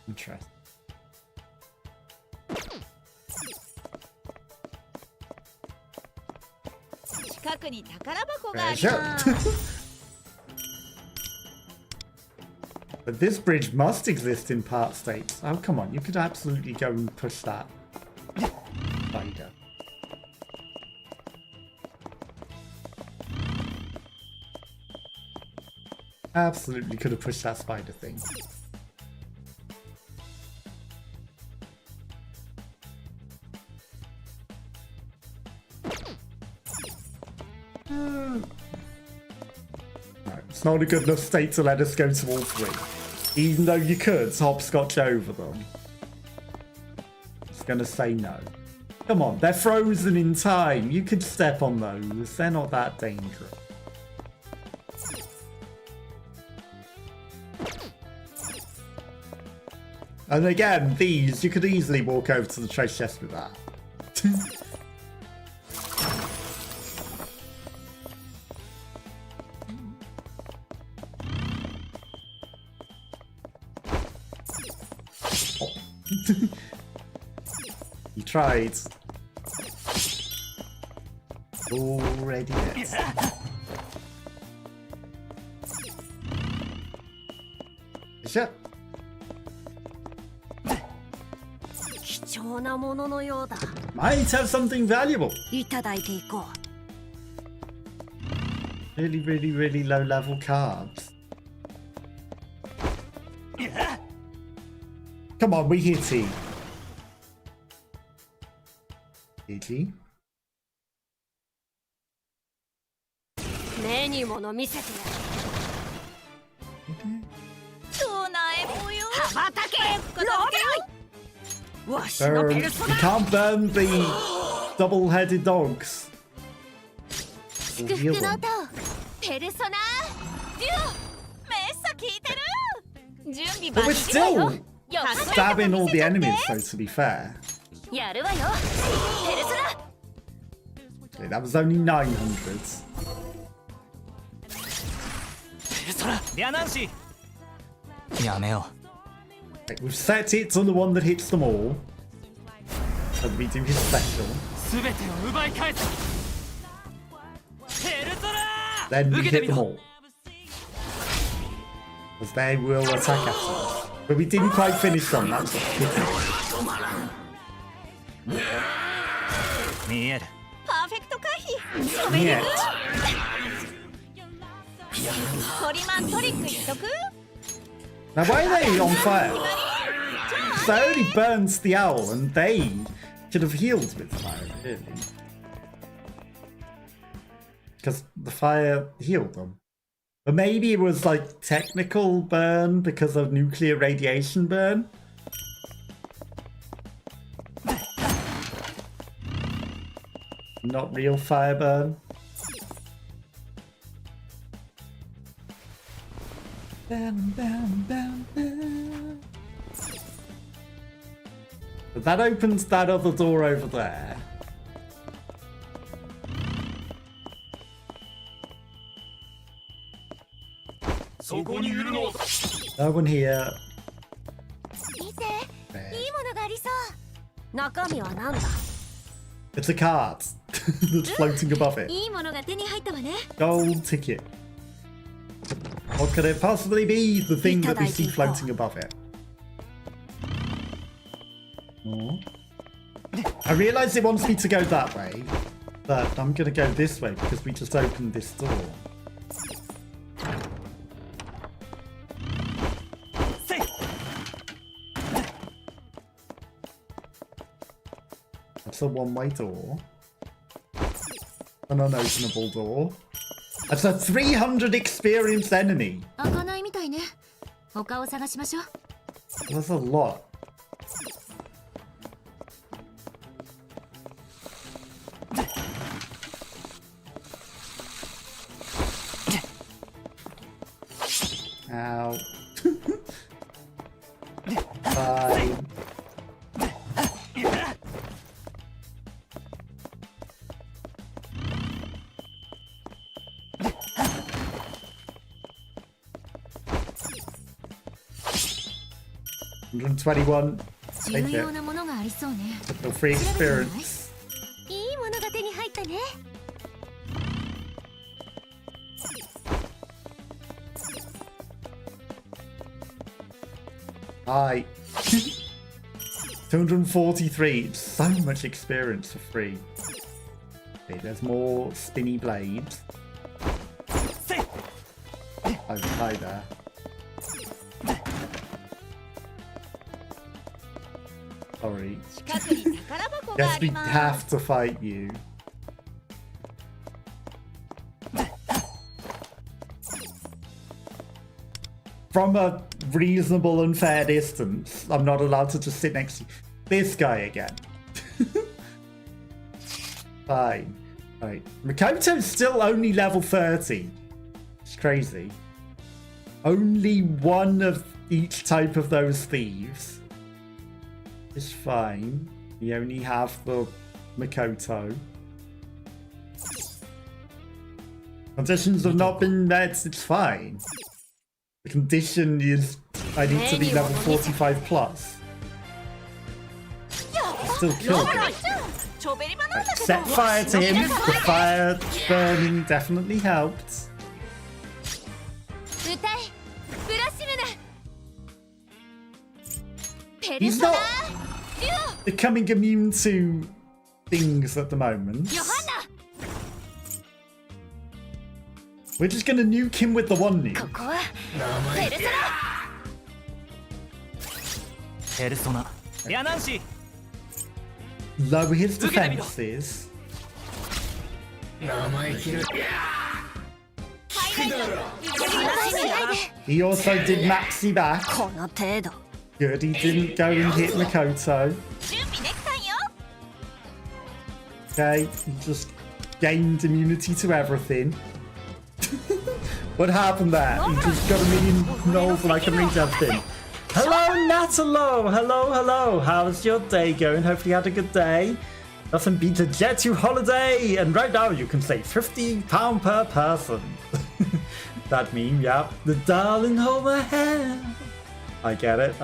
Interesting. Treasure. But this bridge must exist in part states. Oh, come on. You could absolutely go and push that. Spider. Absolutely could have pushed that spider thing. Right, it's not a good enough state to let us go to all three. Even though you could hopscotch over them. It's gonna say no. Come on, they're frozen in time. You could step on those. They're not that dangerous. And again, these, you could easily walk over to the treasure chest with that. You tried. Already it. Sure. Might have something valuable. Really low level cards. Come on, we hit T. GG. 目に物見せてやる。どないもよ。羽ばたけ。わしのペルソ You ナ。 can't burn the double-headed dogs. 祝福の音。ペルソナ。デュオ。めっさ聞いてる。準備 But 万 we're 事だよ。 still stabbing all the enemies, though, to be fair. やるわよ。ペルソナ。 Okay, that was only 900s. ペルソナリアナンシーやめよ Okay, we've set it to the one that hits them all. And we do his special. う全てを奪い返すペルソナ Then we 受けて hit み them ろ all. Because they will attack us. But we didn't quite finish them, that's what. 見えるパーフェクト回避。止める。 Yet. トリマントリック一得。 Now, why are they on fire? So that only burns the owl, and they should have healed with fire, really. Because the fire healed them. But maybe it was like technical burn because of nuclear radiation burn? Not real fire burn? But that opens that other door over there. No one here. 見て。いいものがありそう。中身はなんだ。 It's a card that's floating above it. いいものが手に入ったわね。 Gold ticket. What could it possibly be? The thing that we see floating above it. Oh. I realise it wants me to go that way, but I'm gonna go this way because we just opened this door. That's a one-way door. An unopenable door. That's a 300 experienced enemy. 開かないみたいね。他を探しましょう。 That's a lot. Ow. Fine. 121. Take 重要 it. なものがありそうね。 No free experience. いいものが手に入ったね。 Hi. 243. So much experience for free. Okay, there's more spinny blades. Oh, hi there. Sorry. 近くに宝箱があ Guess we ります。 have to fight you. From a reasonable and fair distance, I'm not allowed to just sit next to you. This guy again. Fine. Right. Makoto's still only level 30. It's crazy. Only one of each type of those thieves. It's fine. We only have the Makoto. Conditions have not been met, it's fine. The condition is I need to be level 45 plus. Still killed him. Right, set fire to him. The fire burning definitely helped. 歌いブラシムナ。ペル He's ソナ not デュ becoming immune to things at the moment. オヨハン We're just gonna nuke him with the one ナ。こ nuke. こはペルソナ。ペルソナヤナンシ Lower his defenses. 生意気な He also did Maxi back. この程度。 Good, he didn't go and hit Makoto. 準備できたんよ。 Okay, he just gained immunity to everything. What happened there? He just got a million rolls and I can read everything. Hello, Natalo! Hello. How's your day going? Hopefully you had a good day. Nothing beats a Jet 2 holiday! And right now you can save £50 per person. That meme, yeah. The darling Homer hair. I get it.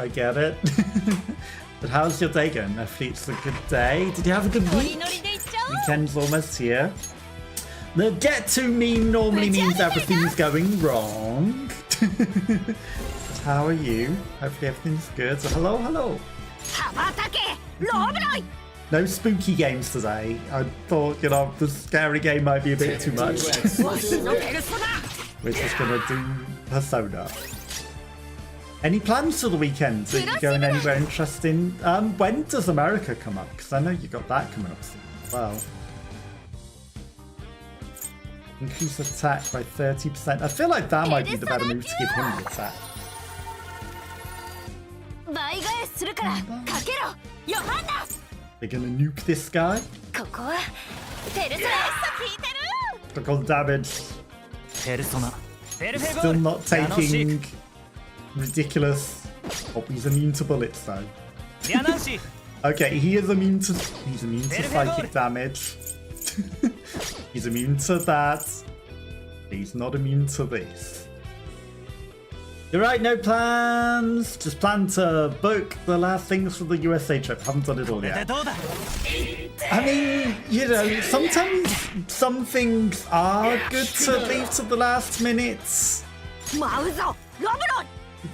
But how's your day going? Hopefully it's a good day. Did you have a good ノ week? リノリでいっちゃおう。 Weekend's almost here. The get to meme normally means everything's going wrong. But how are you? Hopefully everything's good. So hello. 羽ばたけローブロイ。 No spooky games today. I thought, the scary game might be a bit too much. わしのペルソナ。 We're just gonna do Persona. Any plans for the weekend? Are you going anywhere interesting? When does America come up? Because I know you got that coming up soon as well. Increase attack by 30%. I feel like that might be the better move to give him the attack. 倍返しするからかけろヨハンナ。 They're gonna nuke this guy. ここはペルソナ。効いてる。 Critical damage. ペルソナペルフェゴ Still ール not ヤナンシ taking ridiculous. Oh, he's immune to bullets though. ヤナンシ Okay, he's immune to psychic damage. He's immune to that. He's not immune to this. You're right, no plans. Just plan to book the last things for the USA trip. Haven't done it all で yet. どうだ I mean, sometimes some things are good to leave to the last minutes. 舞うぞロブロイ。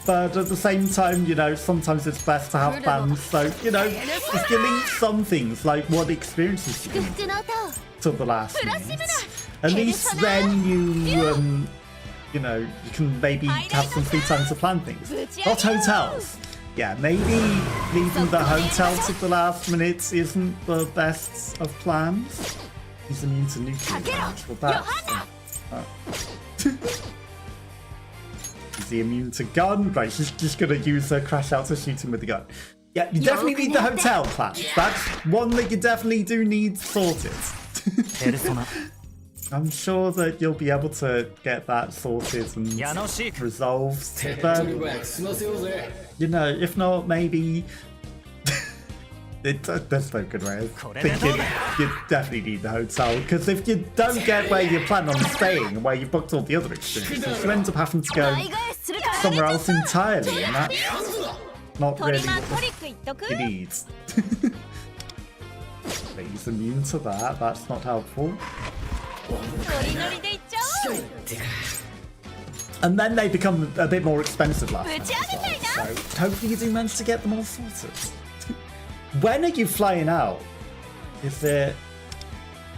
But at the same time, sometimes it's best to have plans. So, if you link some things, like what experiences you 祝福の歌を。 to the last minute, at least then you can maybe have some free time to plan things. Not hotels. Yeah, maybe leaving the hotel to the last minute isn't the best of plans. He's immune to nuclear damage. Well, that's... Is he immune to gun? Right, she's just gonna use her crash out to shoot him with the gun. Yeah, you definitely need the hotel plans. That's one that you definitely do need sorted. ペルソナ I'm sure that you'll be able to get that sorted and ヤノシーク resolved. 手っ But, 取り早く済ませようぜ if not, maybe... There's no good way of thinking you definitely need the hotel, because if you don't get where you plan on staying and where you booked all the other experiences, you end up having to go 倍返しするから。 somewhere else entirely, and that's not トリ really マン what トリック言っとく it needs. He's immune to that. That's not helpful. ノリノリでいっちゃおう And then they become a bit more expensive last ぶ time ち as 上げたい well. な So hopefully you do manage to get them all sorted. When are you flying out? Is it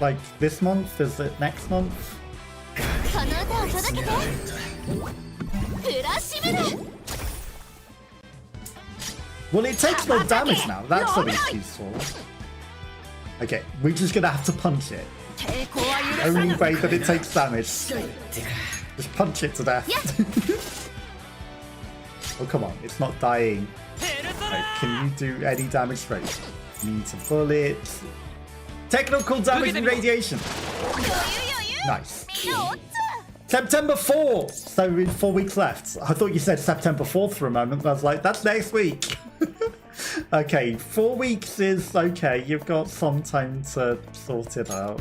like this month? Is it next month? この歌を届けてフラッシュベル Well, it takes no damage now. That's at least useful. Okay, we're just gonna have to punch it. 抵抗は許 The さ only ぬ way that it takes damage. Just punch it to death. Oh, come on. It's not dying. Okay, can you do any damage straight? Need some bullets. Technical damage and radiation. 余裕余裕 Nice. みんなおっつ September 4th! So in 4 weeks left. I thought you said September 4th for a moment. I was like, that's next week. Okay, 4 weeks is okay. You've got some time to sort it out.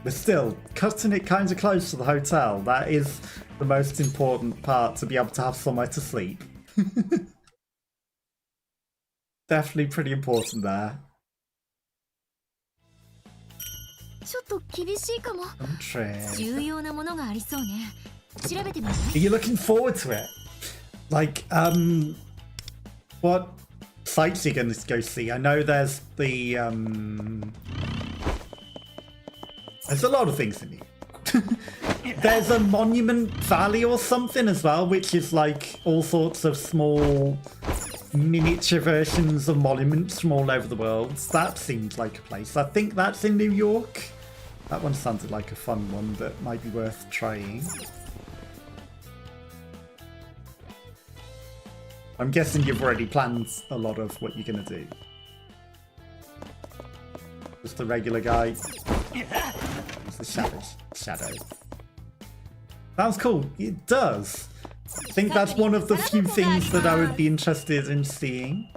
But still, cutting it kind of close to the hotel. That is the most important part, to be able to have somewhere to sleep. Definitely pretty important there. ちょっと厳しいかも Trade. 重要なものがありそうね調べてみない Are you looking forward to it? Like, what sites are you going to go see? I know there's the, there's a lot of things in here. There's a Monument Valley or something as well, which is like all sorts of small miniature versions of monuments from all over the world. That seems like a place. I think that's in New York. That one sounded like a fun one that might be worth trying. I'm guessing you've already planned a lot of what you're going to do. Just the regular guy. It's the shadow. Sounds cool. It does. I think that's one of the few things that I would be interested in seeing.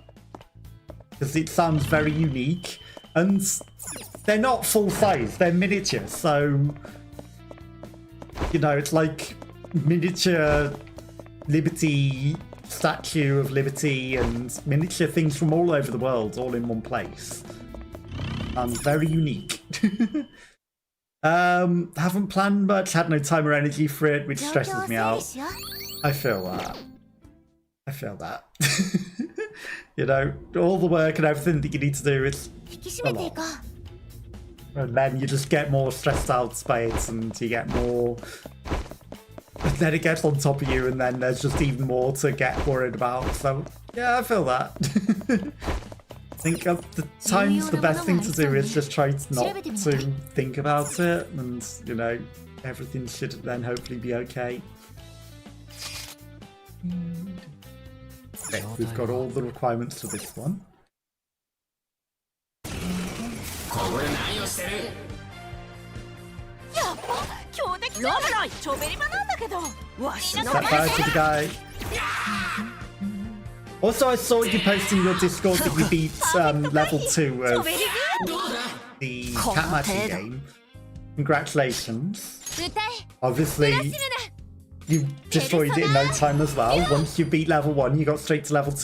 Because it sounds very unique. And they're not full size, they're miniature. So, you know, it's like miniature Liberty, Statue of Liberty, and miniature things from all over the world, all in one place. Very unique. Haven't planned much, had no time or energy for it, which stresses me out. I feel that. You know, all the work and everything that you need to do is a lot. And then you just get more stressed out by it, and you get more... And then it gets on top of you, and then there's just even more to get worried about. So, yeah, I feel that. I think at the times the best thing to do is just try not to think about it, and, you know, everything should then hopefully be okay. Okay, we've got all the requirements for this one. やっぱ強敵じゃないチョベリマなんだけどわしの Set fire to the guy. Also, I saw you posting in your Discord that you beat level 2 of the cat matching game. Congratulations. 歌え Obviously, you destroyed it in no time as well. Once you beat level 1, you got straight to level 2.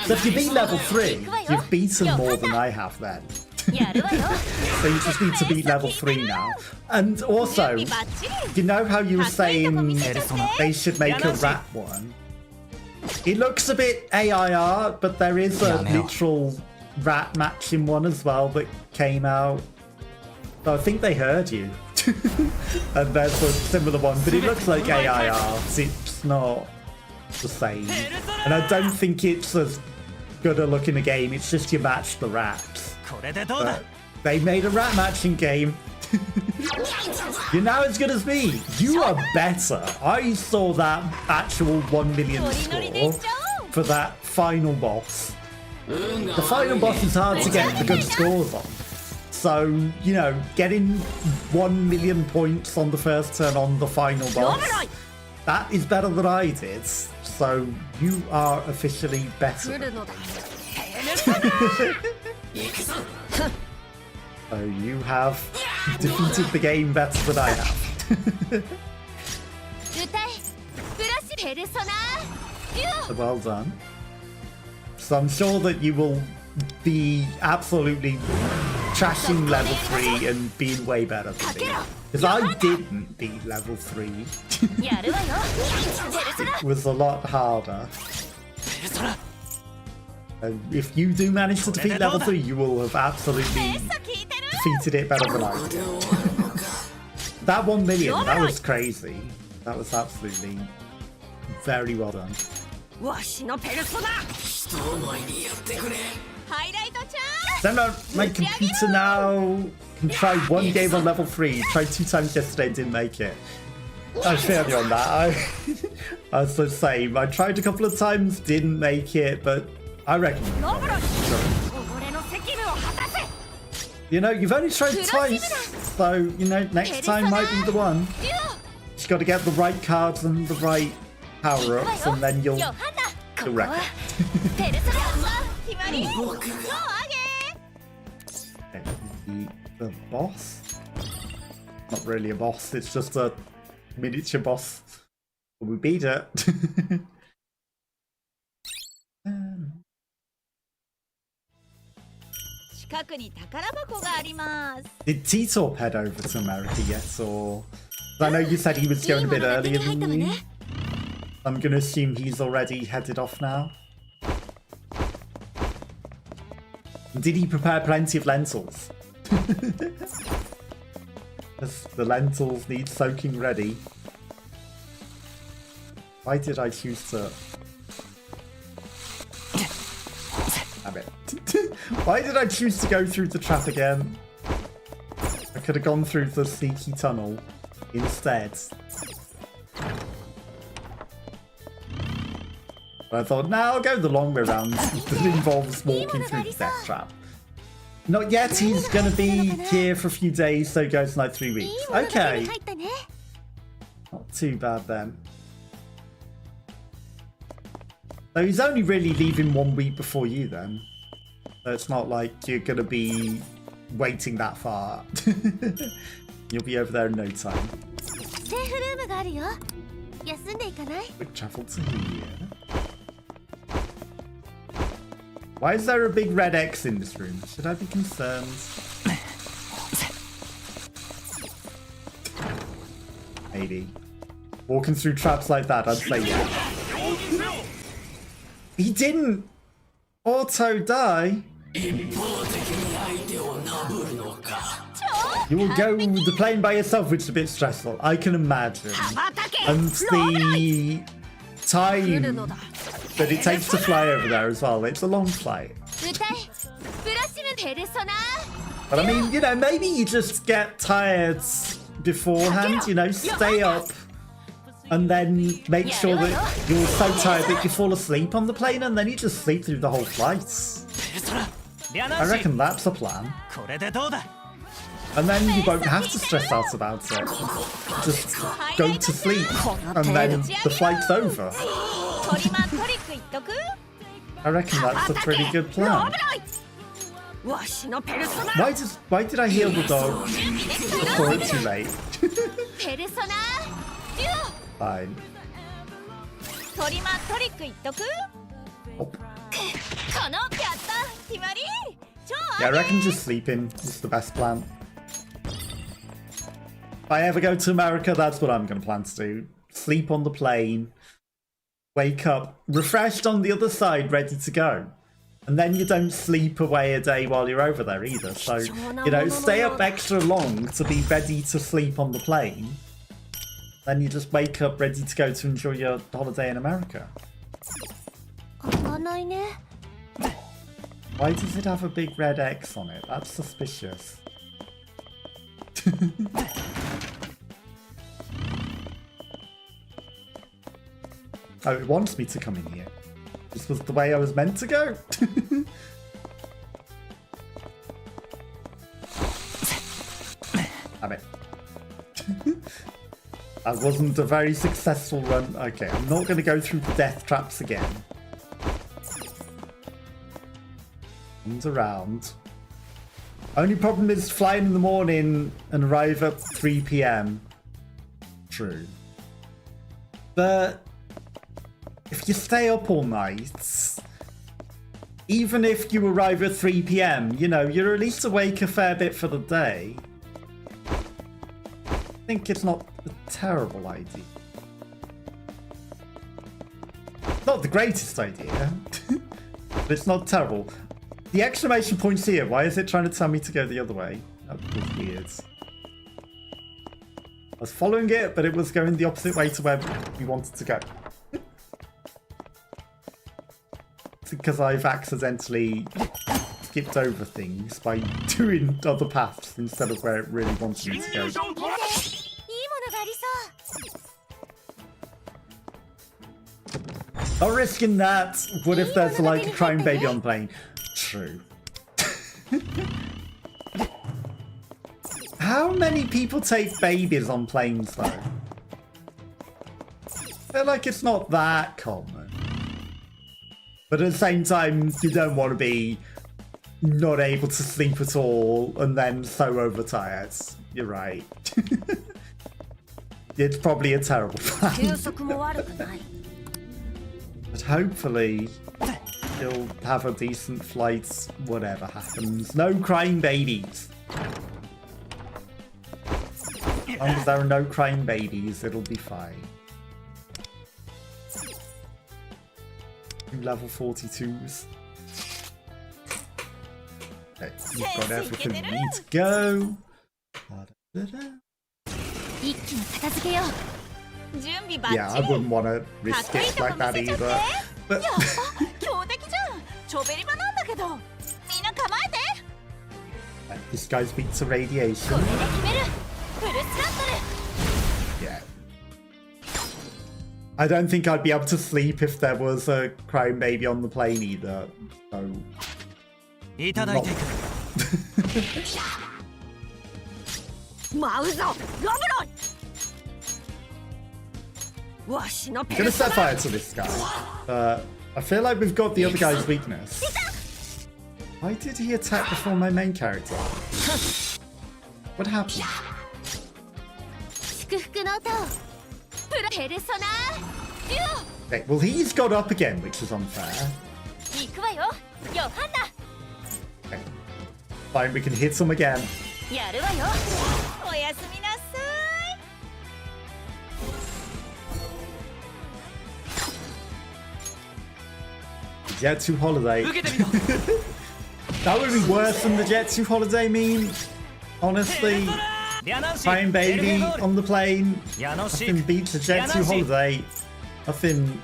So if you beat level 3, you've beaten more than I have then. やるわよ So you just need to beat level 3 now. And also, you know how you were saying they should make a rat one? It looks a bit AIR, but there is a literal rat matching one as well that came out. So I think they heard you. And there's a similar one, but it looks like AIR. It's not the same. And I don't think it's as good a look in the game, it's just you match the rats. But they made a rat matching game. You're now as good as me. You are better. I saw that actual 1 million score for that final boss. The final boss is hard to get the good scores on. So, you know, getting 1 million points on the first turn on the final boss, that is better than I did. So, you are officially better. So you have defeated the game better than I have. 歌えフラッシュペルソナデュ So well done. So I'm sure that you will be absolutely trashing level 3 and being way better than me. Because I didn't beat level 3. It was a lot harder. And if you do manage to defeat level 3, you will have absolutely defeated it better than I did. That 1 million, that was crazy. That was absolutely very well done. Then my computer now can try 1 game on level 3. Tried 2 times yesterday and didn't make it. I feel you on that. I was the same. I tried a couple of times, didn't make it, but I reckon. You know, you've only tried twice, so, you know, next time might be the one. Just got to get the right cards and the right power-ups, and then you'll wreck it. The boss? Not really a boss, it's just a miniature boss. We beat it. Did T-Torp head over to America yet, or... I know you said he was going a bit earlier than you. I'm gonna assume he's already headed off now. Did he prepare plenty of lentils? The lentils need soaking ready. Why did I choose to... Damn it. Why did I choose to go through the trap again? I could have gone through the sneaky tunnel instead. But I thought, nah, I'll go the long way round that involves walking through the death trap. Not yet, he's gonna be here for a few days, so it goes like 3 weeks. Okay. Not too bad then. So he's only really leaving 1 week before you then. So it's not like you're gonna be waiting that far. You'll be over there in no time. Quick travel to here. Why is there a big red X in this room? Should I be concerned? Maybe. Walking through traps like that, I'd say yeah. He didn't auto die. You will go the plane by yourself, which is a bit stressful. I can imagine. And the time that it takes to fly over there as well. It's a long flight. But I mean, you know, maybe you just get tired beforehand, you know, stay up and then make sure that you're so tired that you fall asleep on the plane and then you just sleep through the whole flight. I reckon that's a plan. And then you won't have to stress out about it. Just go to sleep and then the flight's over. I reckon that's a pretty good plan. Why did I heal the dog before it's too late? Fine. Oh. Yeah, I reckon just sleeping is the best plan. If I ever go to America, that's what I'm going to plan to do. Sleep on the plane, wake up, refreshed on the other side, ready to go. And then you don't sleep away a day while you're over there either. So, you know, stay up extra long to be ready to sleep on the plane. Then you just wake up ready to go to enjoy your holiday in America. Why does it have a big red X on it? That's suspicious. Oh, it wants me to come in here. This was the way I was meant to go. Damn it. That wasn't a very successful run. Okay, I'm not going to go through the death traps again. And around. Only problem is flying in the morning and arrive at 3 PM. True. But if you stay up all night, even if you arrive at 3 PM, you know, you're at least awake a fair bit for the day. I think it's not a terrible idea. Not the greatest idea, but it's not terrible. The exclamation point's here. Why is it trying to tell me to go the other way? That was weird. I was following it, but it was going the opposite way to where we wanted to go. It's because I've accidentally skipped over things by doing other paths instead of where it really wanted me to go. Not risking that. What if there's like a crying baby on the plane? True. How many people take babies on planes though? I feel like it's not that common. But at the same time, you don't want to be not able to sleep at all and then so overtired. You're right. It's probably a terrible plan. But hopefully, you'll have a decent flight, whatever happens. No crying babies. As long as there are no crying babies, it'll be fine. Level 42s. Okay, we've got everything we need to go. Yeah, I wouldn't want to risk it like that either. But this guy's weak to radiation. Yeah. I don't think I'd be able to sleep if there was a crying baby on the plane either. So. Not... I'm gonna set fire to this guy. I feel like we've got the other guy's weakness. Why did he attack before my main character? What happened? Okay, well he's got up again, which is unfair. Okay. Fine, we can hit him again. Jet 2 holiday. That would be worse than the Jet 2 holiday meme. Honestly, crying baby on the plane. Nothing beats the Jet 2 holiday. Nothing.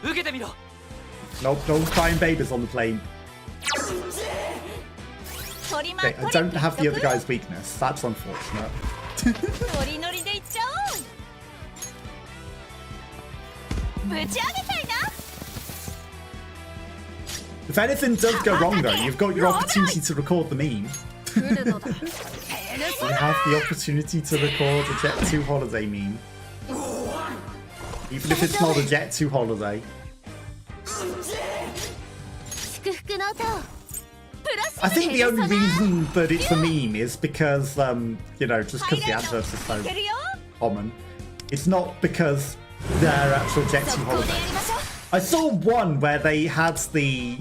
Nope, no crying babies on the plane. Okay, I don't have the other guy's weakness. That's unfortunate. If anything does go wrong though, you've got your opportunity to record the meme. You have the opportunity to record a Jet 2 holiday meme. Even if it's not a Jet 2 holiday. I think the only reason that it's a meme is because, you know, just because the adverts are so common. It's not because they're actual Jet 2 holidays. I saw one where they had the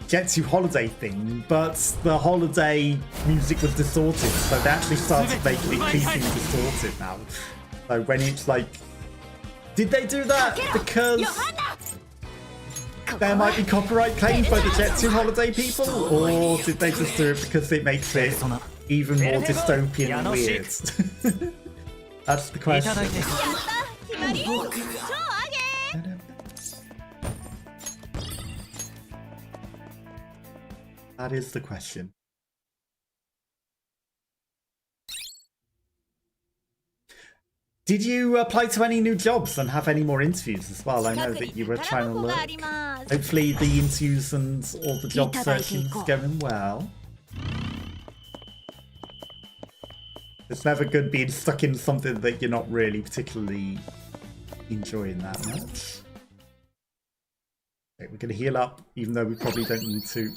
Jet 2 holiday thing, but the holiday music was distorted, so they actually started making it increasingly distorted now. So when it's like, did they do that because there might be copyright claims by the Jet 2 holiday people, or did they just do it because it makes it even more dystopian and weird? That's the question. That is the question. Did you apply to any new jobs and have any more interviews as well? I know that you were trying to look. Hopefully the interviews and all the job searching is going well. It's never good being stuck in something that you're not really particularly enjoying that much. Okay, we're going to heal up, even though we probably don't need to.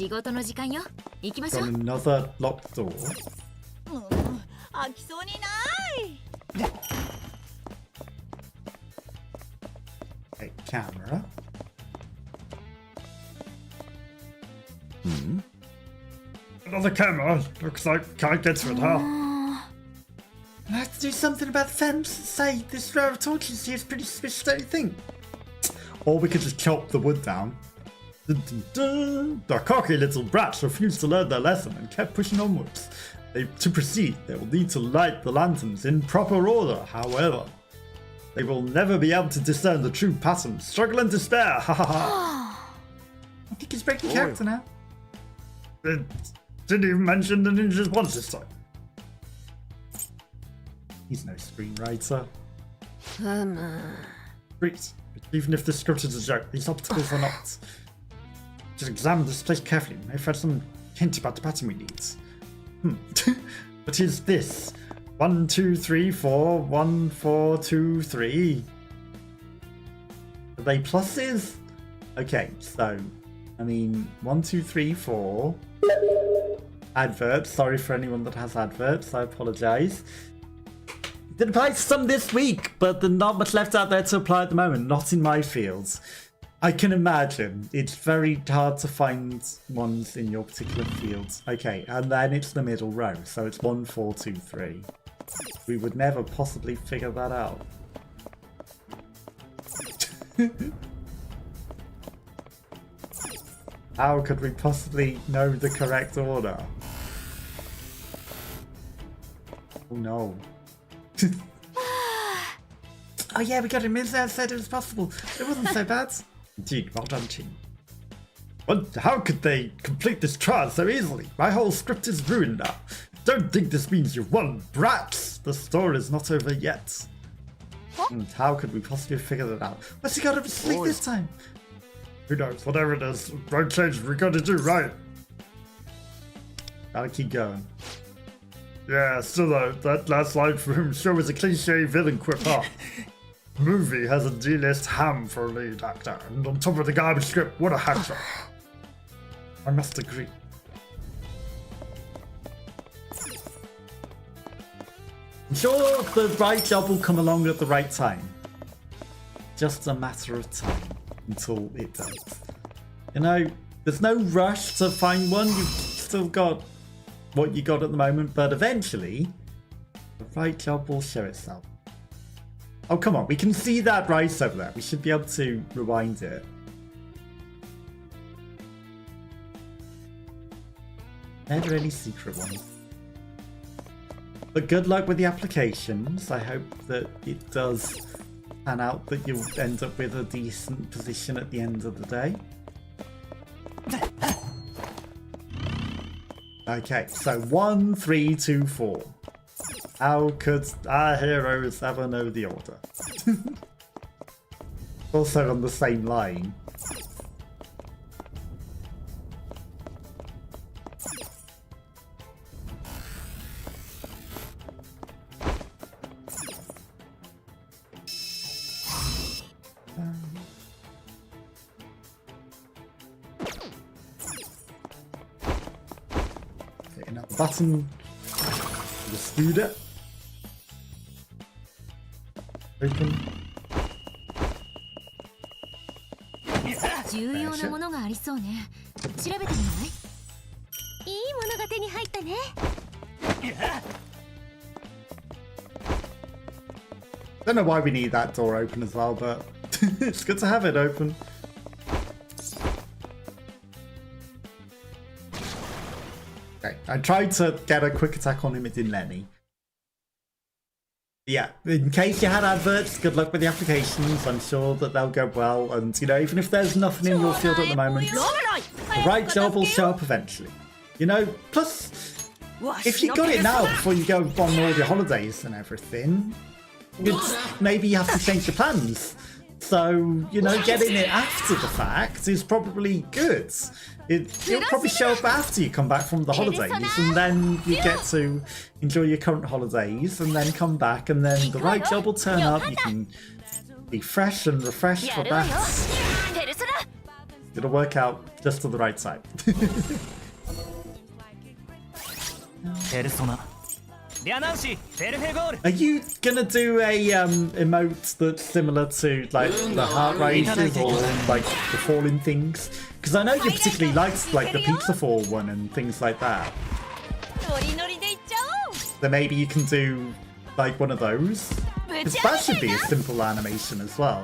Got another locked door. camera. Another camera. Looks like can't get to it, huh? I have to do something about the fence. Say this row of torches here is pretty suspicious, don't you think? Or we could just chop the wood down. Dun, dun, dun. The cocky little brats refused to learn their lesson and kept pushing onwards. To proceed, they will need to light the lanterns in proper order, however. They will never be able to discern the true pattern. Struggle and despair, ha ha ha. I think he's breaking character now. It didn't even mention the ninjas once this time. He's no screenwriter. Great. Even if the script is a joke, these obstacles are not. Just examine this place carefully. May find some hint about the pattern we need. What is this? 1, 2, 3, 4, 1, 4, 2, 3. Are they pluses? Okay, so I mean 1, 2, 3, 4. Adverts. Sorry for anyone that has adverts. I apologise. Did apply some this week, but there's not much left out there to apply at the moment. Not in my fields. I can imagine it's very hard to find ones in your particular fields. Okay, and then it's the middle row, so it's 1, 4, 2, 3. We would never possibly figure that out. How could we possibly know the correct order? Oh no. Oh yeah, we got him in there, said it was possible. It wasn't so bad. Indeed, well done, team. But how could they complete this trial so easily? My whole script is ruined now. Don't think this means you've won, brats! The story is not over yet. And how could we possibly figure that out? What's he got up his sleeve this time? Who knows, whatever it is, right change we gotta do, right? Gotta keep going. Yeah, still though, that last line from him sure was a cliche villain quip, huh? Movie has a D-list ham for a lead actor, and on top of the garbage script, what a hack job. I must agree. I'm sure the right job will come along at the right time. Just a matter of time until it does. You know, there's no rush to find one. You've still got what you got at the moment, but eventually the right job will show itself. Oh, come on, we can see that rice over there. We should be able to rewind it. Are there any secret ones? But good luck with the applications. I hope that it does pan out, that you'll end up with a decent position at the end of the day. Okay, so 1, 3, 2, 4. How could our heroes ever know the order? Also on the same line. Okay, now the button. Dispute it. Open. 重要なものがありそうね。調べてみない？いいものが手に入ったね。Don't know why we need that door open as well, but it's good to have it open. Okay, I tried to get a quick attack on him, it didn't let me. Yeah, in case you had adverts, good luck with the applications. I'm sure that they'll go well, and you know, even if there's nothing in your field at the moment, the right job will show up eventually. You know, plus, if you got it now before you go on all your holidays and everything, maybe you have to change your plans. So, you know, getting it after the fact is probably good. It'll probably show up after you come back from the holidays, and then you get to enjoy your current holidays, and then come back, and then the right job will turn up. You can be fresh and refreshed for that. It'll work out just to the right side. 両南市ベルフェゴール Are you gonna do a emote that's similar to like the heart races or like the falling things? Because I know you particularly liked like the pizza fall one and things like that. ノリノリでいっちゃおう So maybe you can do like one of those. ぶ Because ち上 that げ should て be a simple animation as well.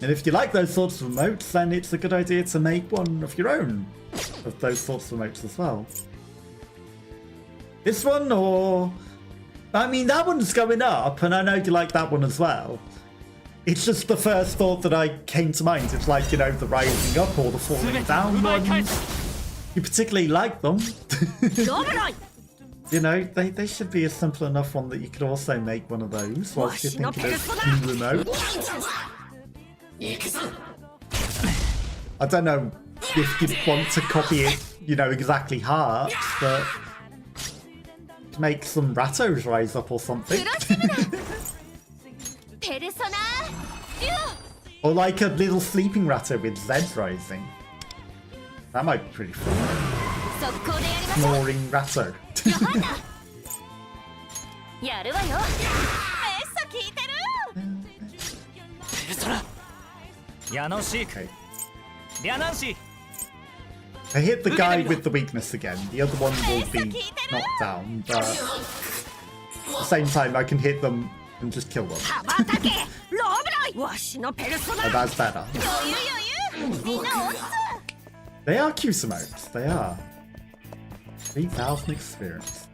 And if you like those sorts of emotes, then it's a good idea to make one of your own of those sorts of emotes as well. This one, or... I mean, that one's going up, and I know you like that one as well. It's just the first thought that I came to mind. It's like, you know, the rising up or the falling down ones. You particularly like them. You know, they should be a simple enough one that you could also make one of those whilst you're thinking of new remote. I don't know if you'd want to copy it, you know, exactly hearts, but make some Rattos rise up or something. ペルソナデュ Or like a little sleeping Ratto with Zeds rising. That might be pretty fun. 速攻でやりましょう Snoring Ratto. やるわよめっさ効いてるペルソナ矢野市 Okay. 両南市 I hit the guy with the weakness again. The other one will be knocked down, but at the same time I can hit them and just kill them. 羽ばたけローブロイわしのペルソナ And that's better. 余裕余裕みんなオッズ They are cute emotes, they are. 3,000 experience.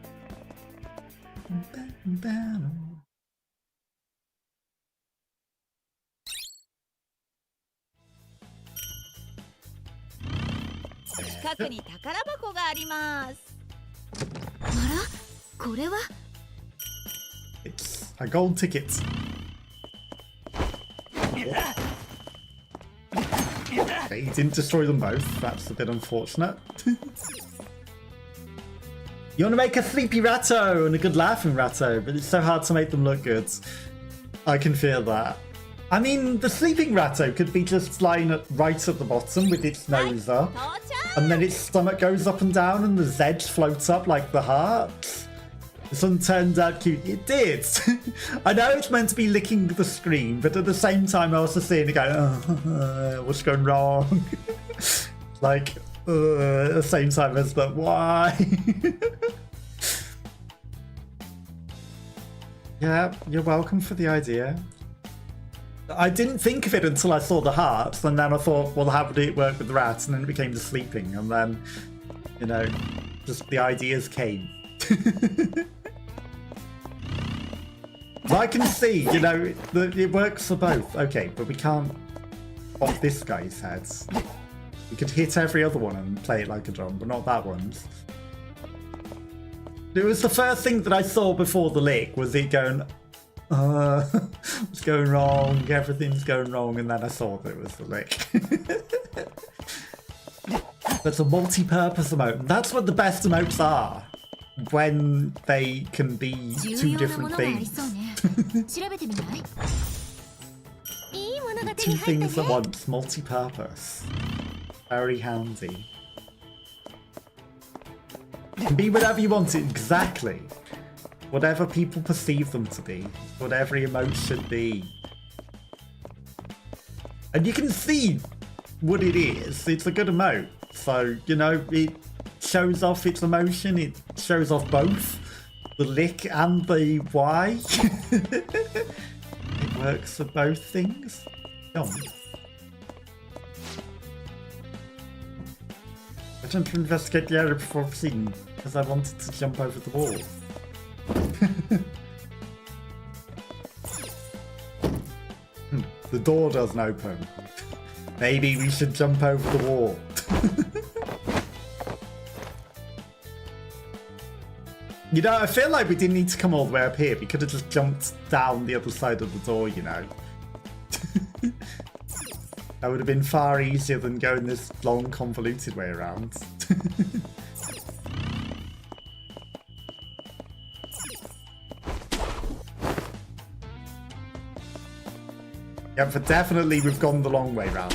近くに宝箱がありますあらこれは It's a gold ticket. Okay, you didn't destroy them both. That's a bit unfortunate. You want to make a sleepy Ratto and a good laughing Ratto, but it's so hard to make them look good. I can feel that. I mean, the sleeping Ratto could be just lying right at the bottom with its nose up, 到着 and then its stomach goes up and down and the Zeds floats up like the hearts. This one turned out cute. It did. I know it's meant to be licking the screen, but at the same time I was just seeing it going, what's going wrong? Like, at the same time as the, why? Yeah, you're welcome for the idea. I didn't think of it until I saw the hearts, and then I thought, well, how would it work with the rats? And then it became the sleeping, and then, you know, just the ideas came. But I can see, you know, that it works for both. Okay, but we can't pop this guy's head. We could hit every other one and play it like a drum, but not that one's. It was the first thing that I saw before the lick, was it going, what's going wrong? Everything's going wrong, and then I saw that it was the lick. That's a multi-purpose emote. And that's what the best emotes are. When they can be two different things. 調べてみないいいものが手 Two に入った things at ね once, multi-purpose. Very handy. You can be whatever you want it, exactly. Whatever people perceive them to be. What every emote should be. And you can see what it is. It's a good emote. So, you know, it shows off its emotion. It shows off both. The lick and the why. It works for both things. Come on. I tend to investigate the area before proceeding, because I wanted to jump over the wall. The door doesn't open. Maybe we should jump over the wall. You know, I feel like we didn't need to come all the way up here. We could have just jumped down the other side of the door, you know. That would have been far easier than going this long, convoluted way around. Yeah, but definitely we've gone the long way round.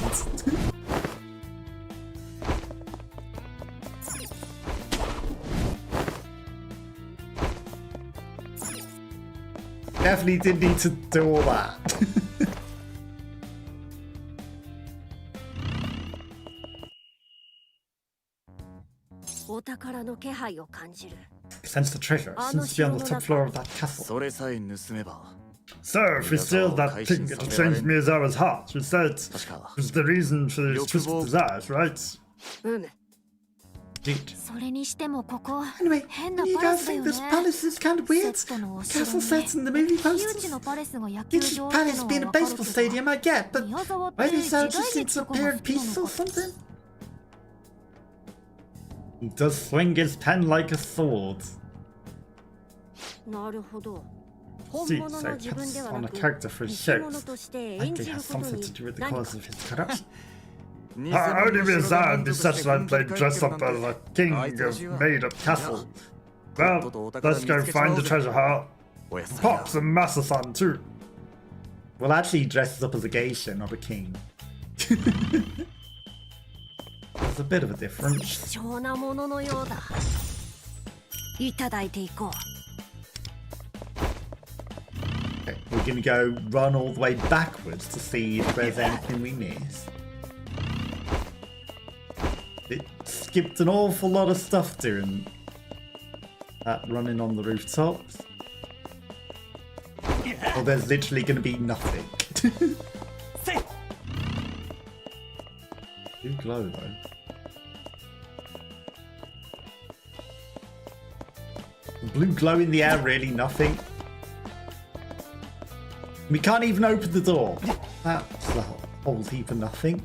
definitely did need to do all that. お宝の気配を感じる。 Sense the treasure. Seems to be on the top floor of that castle. それさえ盗めば So, if we steal that thing, it'll change Miyazawa's heart. You said it 確か was the reason for his twisted desires, right? うむ。 Indeed. それにしてもここ Anyway, 変 do な you パレ guys スだよ think ね this palace is kind of weird? セットのお城 Castle に sets in the movie 旧 posters. 知のパレスが野球 This 場って palace の being a は分かる baseball けど stadium, I get, but 宮沢って why 時 these 代 just seem 劇 to とか appear が in 好きな pieces の or か something? He does swing his pen like a sword. なるほど。本 See, 物 so の it 自分で puts は on な a く character for his 偽物 shows. として演 Likely じる has こと something に to do with the 何か cause of his corruption. Only Miyazawa would be such that I'd play dress up as a king of made-up castle. Well, let's go find the treasure heart. おやすみ Pop some Masa-san too. Well, actually, he dresses up as a geisha, not a king. There's a bit of a difference. 貴重なもののようだ。いただいていこう。 Okay, we're gonna go run all the way backwards to see if there's anything we missed. It skipped an awful lot of stuff doing that running on the rooftops. Well, there's literally gonna be nothing. Do glow though. The blue glow in the air, really nothing. We can't even open the door. That's a whole heap of nothing.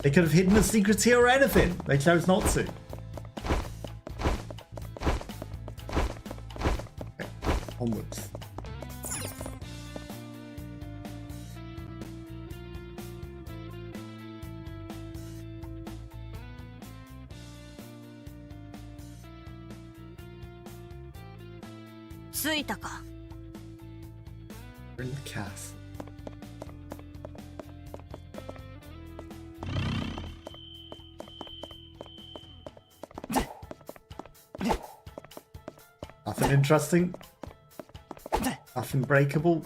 They could have hidden a secret here or anything. They chose not to. Okay, onwards. We're 着いたか。 We're in the castle. Nothing interesting. Nothing breakable.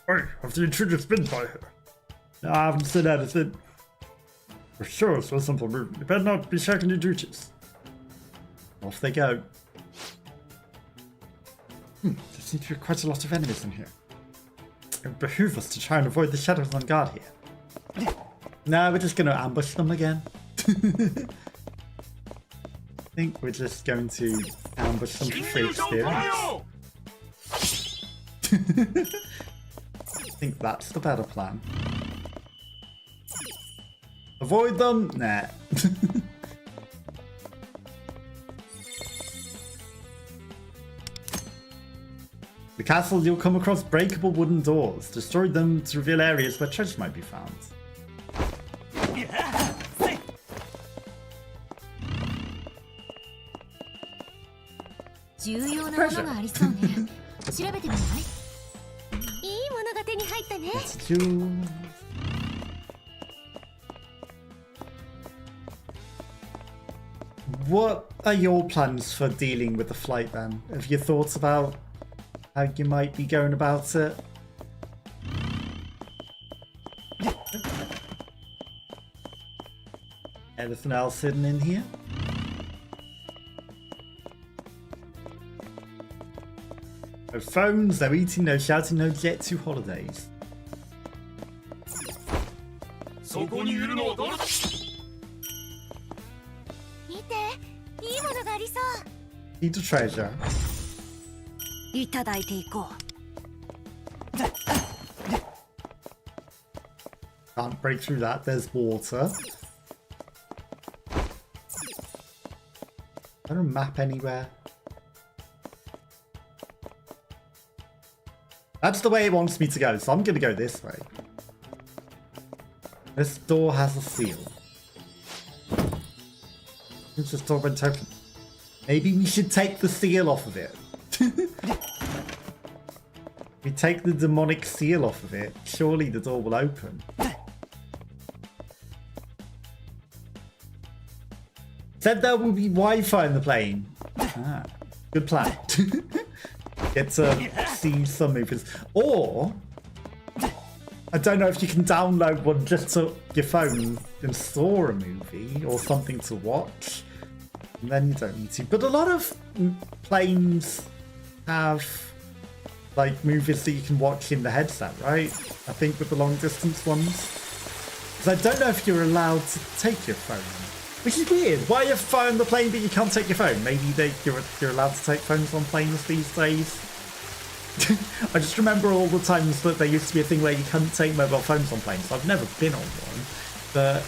Hey, have the intruders been by here? No, I haven't said anything. For sure, so simple move. You better not be shirking your duties. Off they go. There seem to be quite a lot of enemies in here. It would behoove us to try and avoid the shadows on guard here. No, we're just going to ambush them again. I think we're just going to ambush them for free experience. I think that's the better plan. Avoid them? Nah. The castle, you'll come across breakable wooden doors. Destroy them to reveal areas where treasure might be found. 重要なものがありそうね調べてみないいいものが手に入ったね It's jewels. What are your plans for dealing with the flight then? Have you thought about how you might be going about it? Anything else hidden in here? No phones, no eating, no shouting, no jet to holidays. そこにいるのは誰だ。見ていいものがありそう Need a treasure. いただいていこう。 Can't break through that, there's water. I don't map anywhere. That's the way it wants me to go, so I'm gonna go this way. This door has a seal. It's just door went open. Maybe we should take the seal off of it. We take the demonic seal off of it, surely the door will open. Said there will be Wi-Fi in the plane. Ah, good plan. Get to see some movies. Or, I don't know if you can download one just to your phone and store a movie or something to watch. And then you don't need to. But a lot of planes have like movies that you can watch in the headset, right? I think with the long distance ones. Because I don't know if you're allowed to take your phone. Which is weird. Why you have a phone on the plane but you can't take your phone? Maybe you're allowed to take phones on planes these days. I just remember all the times that there used to be a thing where you couldn't take mobile phones on planes. I've never been on one, but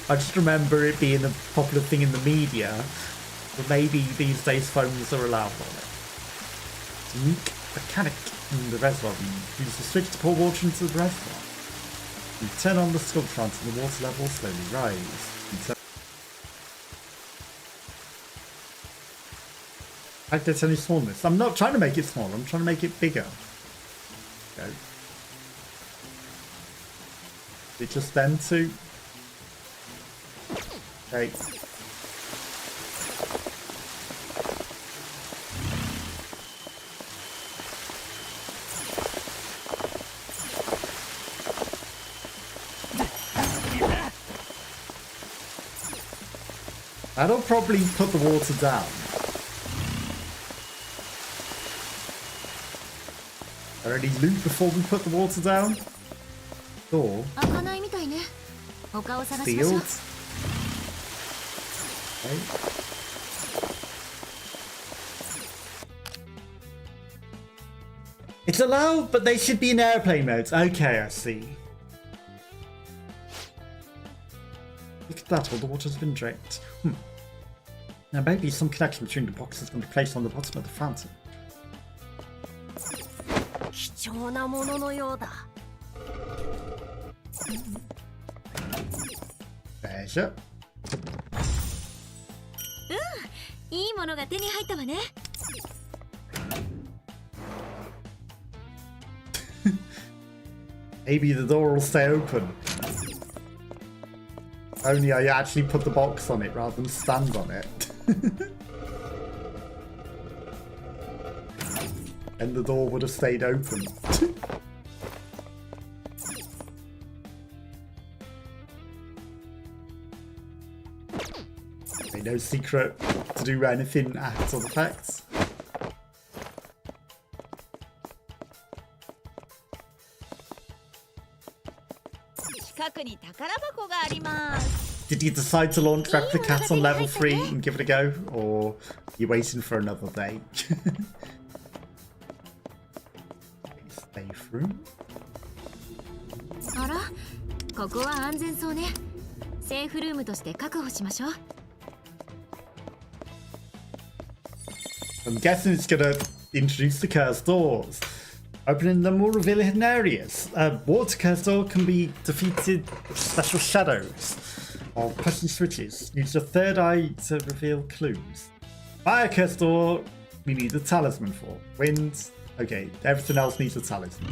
I just remember it being a popular thing in the media. But maybe these days phones are allowed on it. Unique mechanic in the reservoir. We use the switch to pour water into the reservoir. You turn on the sculpture until the water level slowly rises. I get any smallness. I'm not trying to make it smaller, I'm trying to make it bigger. Go. Is it just them two? Okay. That'll probably put the water down. Are any loot before we put the water down? Door. Sealed. Okay. It's allowed, but they should be in airplane mode. Okay, I see. Look at that, all the water's been drained. Now maybe some connection between the boxes can be placed on the bottom of the fountain. Treasure. Maybe the door will stay open. Only I actually put the box on it rather than stand on it. And the door would have stayed open. Okay, no secret to do anything acts or effects. Did you decide to launch Replicat on level 3 and give it a go? Or are you waiting for another day? Safe room? I'm guessing it's gonna introduce the cursed doors. Opening them will reveal hidden areas. Water cursed door can be defeated with special shadows or pressing switches. Use your third eye to reveal clues. Fire cursed door, we need a talisman for. Wind, okay, everything else needs a talisman.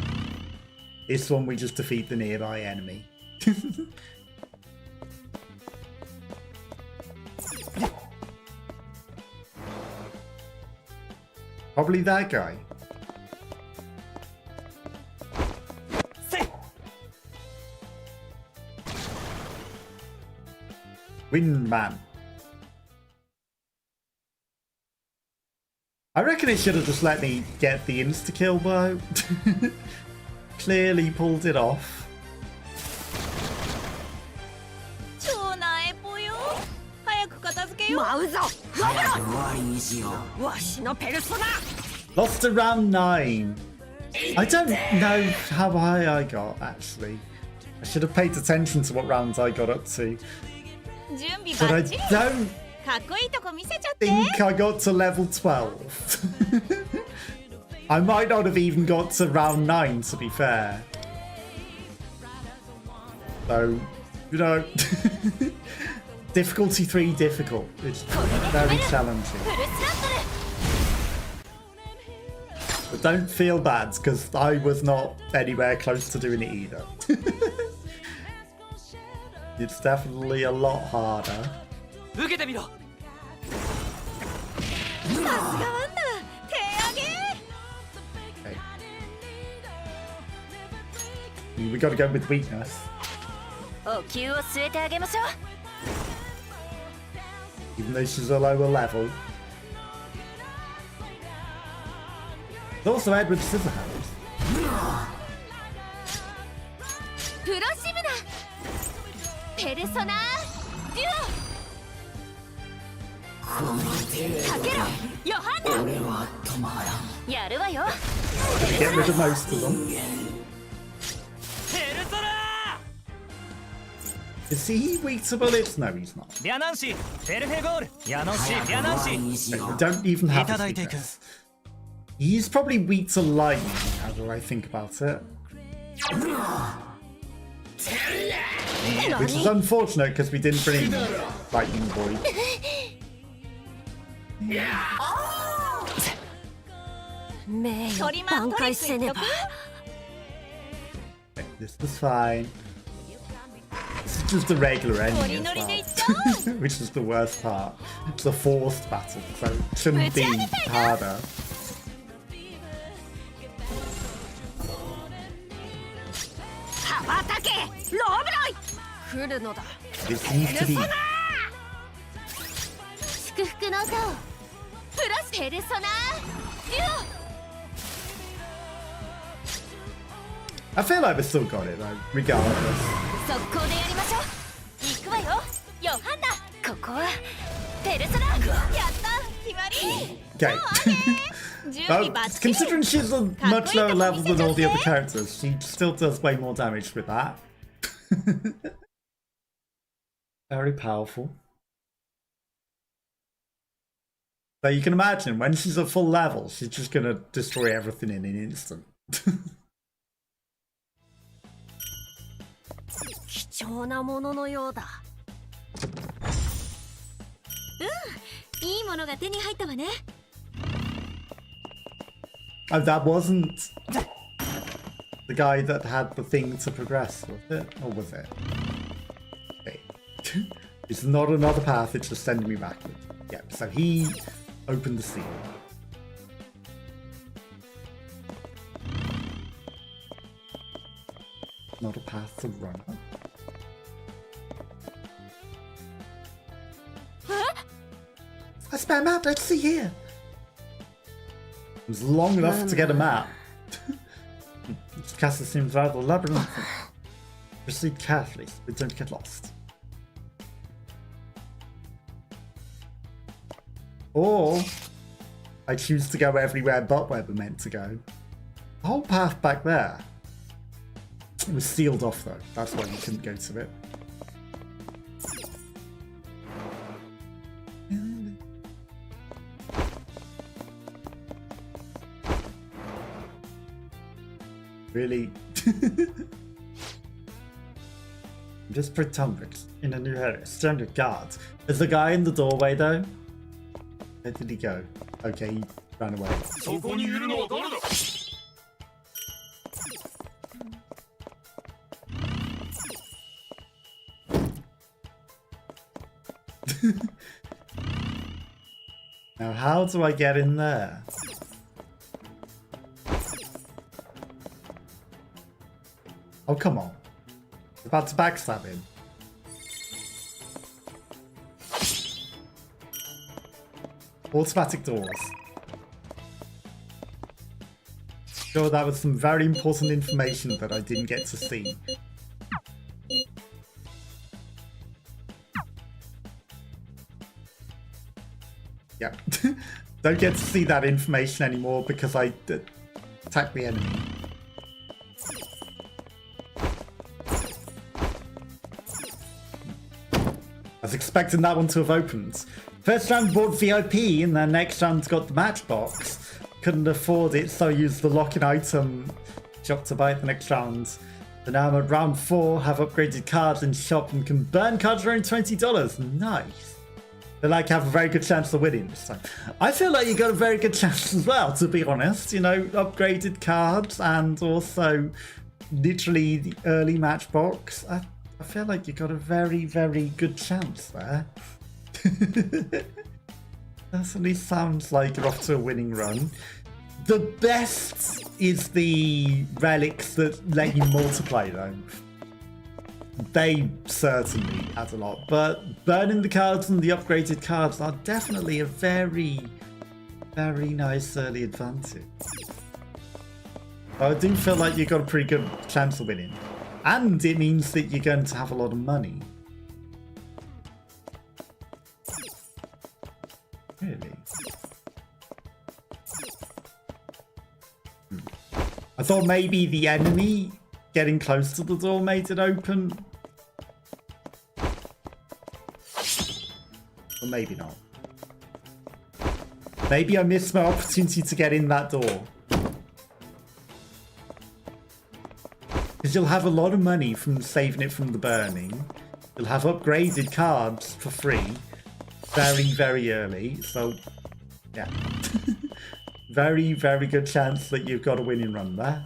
This one we just defeat the nearby enemy. Probably that guy. Windman. I reckon it should have just let me get the insta-kill though. Clearly pulled it off. Lost to round 9. I don't know how high I got actually. I should have paid attention to what rounds I got up to. But I don't think I got to level 12. I might not have even got to round 9 to be fair. So, you know, difficulty 3 difficult. It's very challenging. But don't feel bad because I was not anywhere close to doing it either. It's definitely a lot harder. 受けてみろ。さすがワンダ手上げ We gotta go with weakness. お灸を据えてあげましょう Even though she's a lower level. There's also Edward Scissorhands. プロシムナペルソナデュオかけろヨハンナやるわよ Get rid of most of them. ペルソナ Is he weak to bullets? No, he's not. リャナンシペルフェゴールヤノシリャナンシ We don't even haveいた his だいていく weakness. He's probably weak to lightning, how do I think about it? Which is unfortunate because we didn't bring Lightning Boy. 名誉挽回せねば Okay, this was fine. This is just a regular enemy as well. Which is the worst part. It's a forced battle, so it shouldn't be harder. 羽ばたけローブロイ来るのだ This needs to be 祝福の歌をプラスペルソナデュ I feel like we still got it though, regardless. 速攻でやりましょう行くわよヨハンナここはペルソナやった決まり Okay. Well, considering she's a much lower level than all the other characters, she still does way more damage with that. Very powerful. So you can imagine when she's at full level, she's just gonna destroy everything in an instant. 貴重なもののようだいいものが手に入ったわね Oh, that wasn't the guy that had the thing to progress, was it? Or was it? Okay. It's not another path, it's just sending me backwards. Yeah, so he opened the seal. Not a path to run up. I spare map, let's see here. It was long enough to get a map. This castle seems rather labyrinthine. Proceed carefully, but don't get lost. Or I choose to go everywhere but where we're meant to go. The whole path back there. It was sealed off though, that's why you couldn't go to it. Really? Just pretend it's in a new area. Stand your guard. There's a guy in the doorway though. Where did he go? Okay, he ran away. そこにいるのは誰だ Now how do I get in there? Oh, come on. I'm about to backstab him. Automatic doors. Sure, that was some very important information that I didn't get to see. Yeah. Don't get to see that information anymore because I attacked the enemy. I was expecting that one to have opened. First round bought VIP and then next round got the matchbox. Couldn't afford it, so I used the lock-in item shop to buy it the next round. But now I'm at round 4, have upgraded cards in shop and can burn cards for only $20. Nice. Feel like I have a very good chance of winning this time. I feel like you got a very good chance as well, to be honest. You know, upgraded cards and also literally the early matchbox. I feel like you got a very, very good chance there. Definitely sounds like you're off to a winning run. The best is the relics that let you multiply though. They certainly add a lot, but burning the cards and the upgraded cards are definitely a very, very nice early advantage. I do feel like you've got a pretty good chance of winning. And it means that you're going to have a lot of money. Really? I thought maybe the enemy getting close to the door made it open. Or maybe not. Maybe I missed my opportunity to get in that door. Because you'll have a lot of money from saving it from the burning. You'll have upgraded cards for free. Very, very early. So, yeah. Very, very good chance that you've got a winning run there.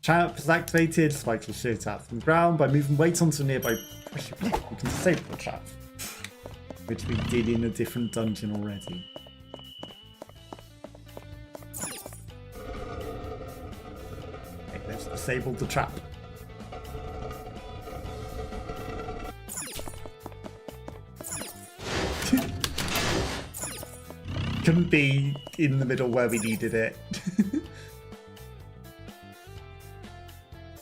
Trap is activated. Spikes will shoot out from the ground. By moving weight onto a nearby pressure plate, you can disable the trap. Which we did in a different dungeon already. Okay, let's disable the trap. Couldn't be in the middle where we needed it.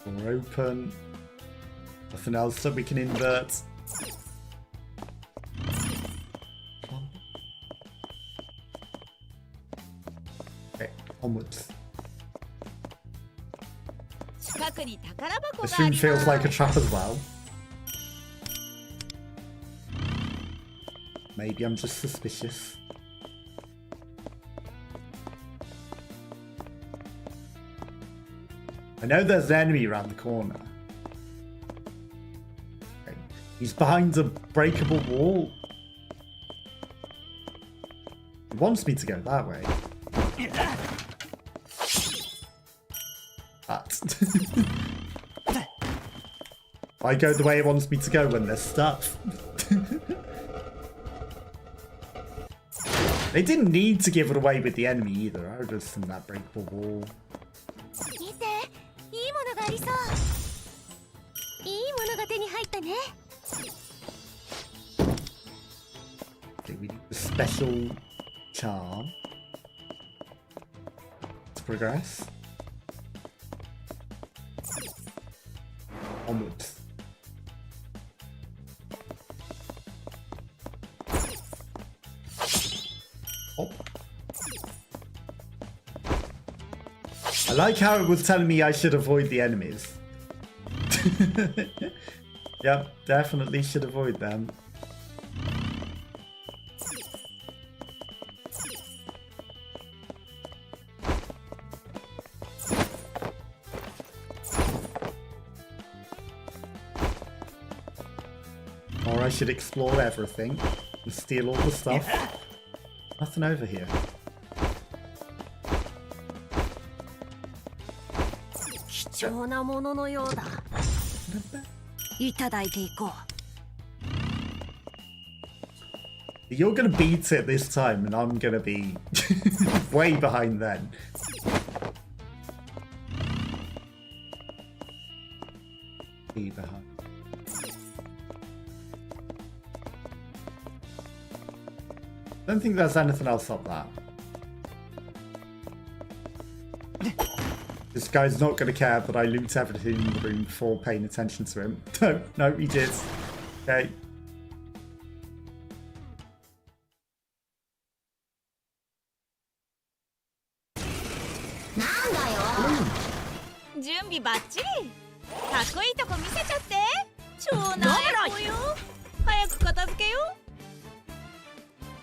Door open. Nothing else that we can invert. Okay, onwards. This room feels like a trap as well. Maybe I'm just suspicious. I know there's an enemy around the corner. Okay. He's behind a breakable wall. He wants me to go that way. But I go the way it wants me to go when there's stuff. They didn't need to give it away with the enemy either. I would just in that breakable wall. Okay, we need the special charm to progress. Onwards. Oh. I like how it was telling me I should avoid the enemies. Yep, definitely should avoid them. Or I should explore everything and steal all the stuff. Nothing over here. You're gonna beat it this time, and I'm gonna be way behind then. Be behind. Don't think there's anything else up that. This guy's not going to care that I loot everything in the room before paying attention to him. No, no, he did. Okay.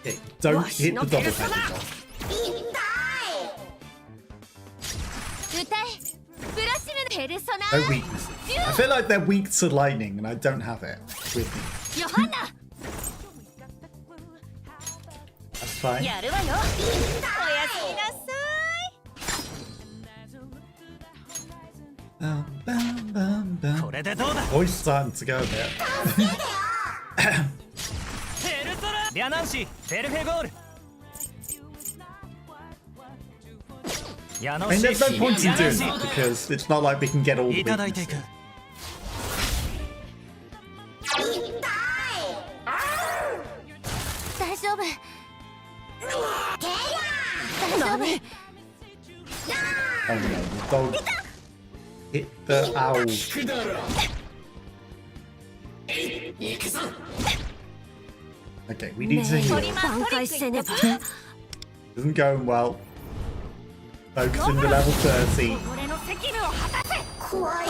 Okay, don't hit the double headed. No weaknesses. I feel like they're weak to lightning and I don't have it with me. That's fine. これでどうだ Voice starting to go a bit. ペルソラリャナンシーベルフェゴール I mean, there's no point in doing that because it's not like we can get all the いただいていく weaknesses. 大丈夫大丈夫 Oh no, the dog hit the owl. Okay, we need to heal. 挽回せねば Isn't going well. Focusing the level 30. 俺の責務を果たせ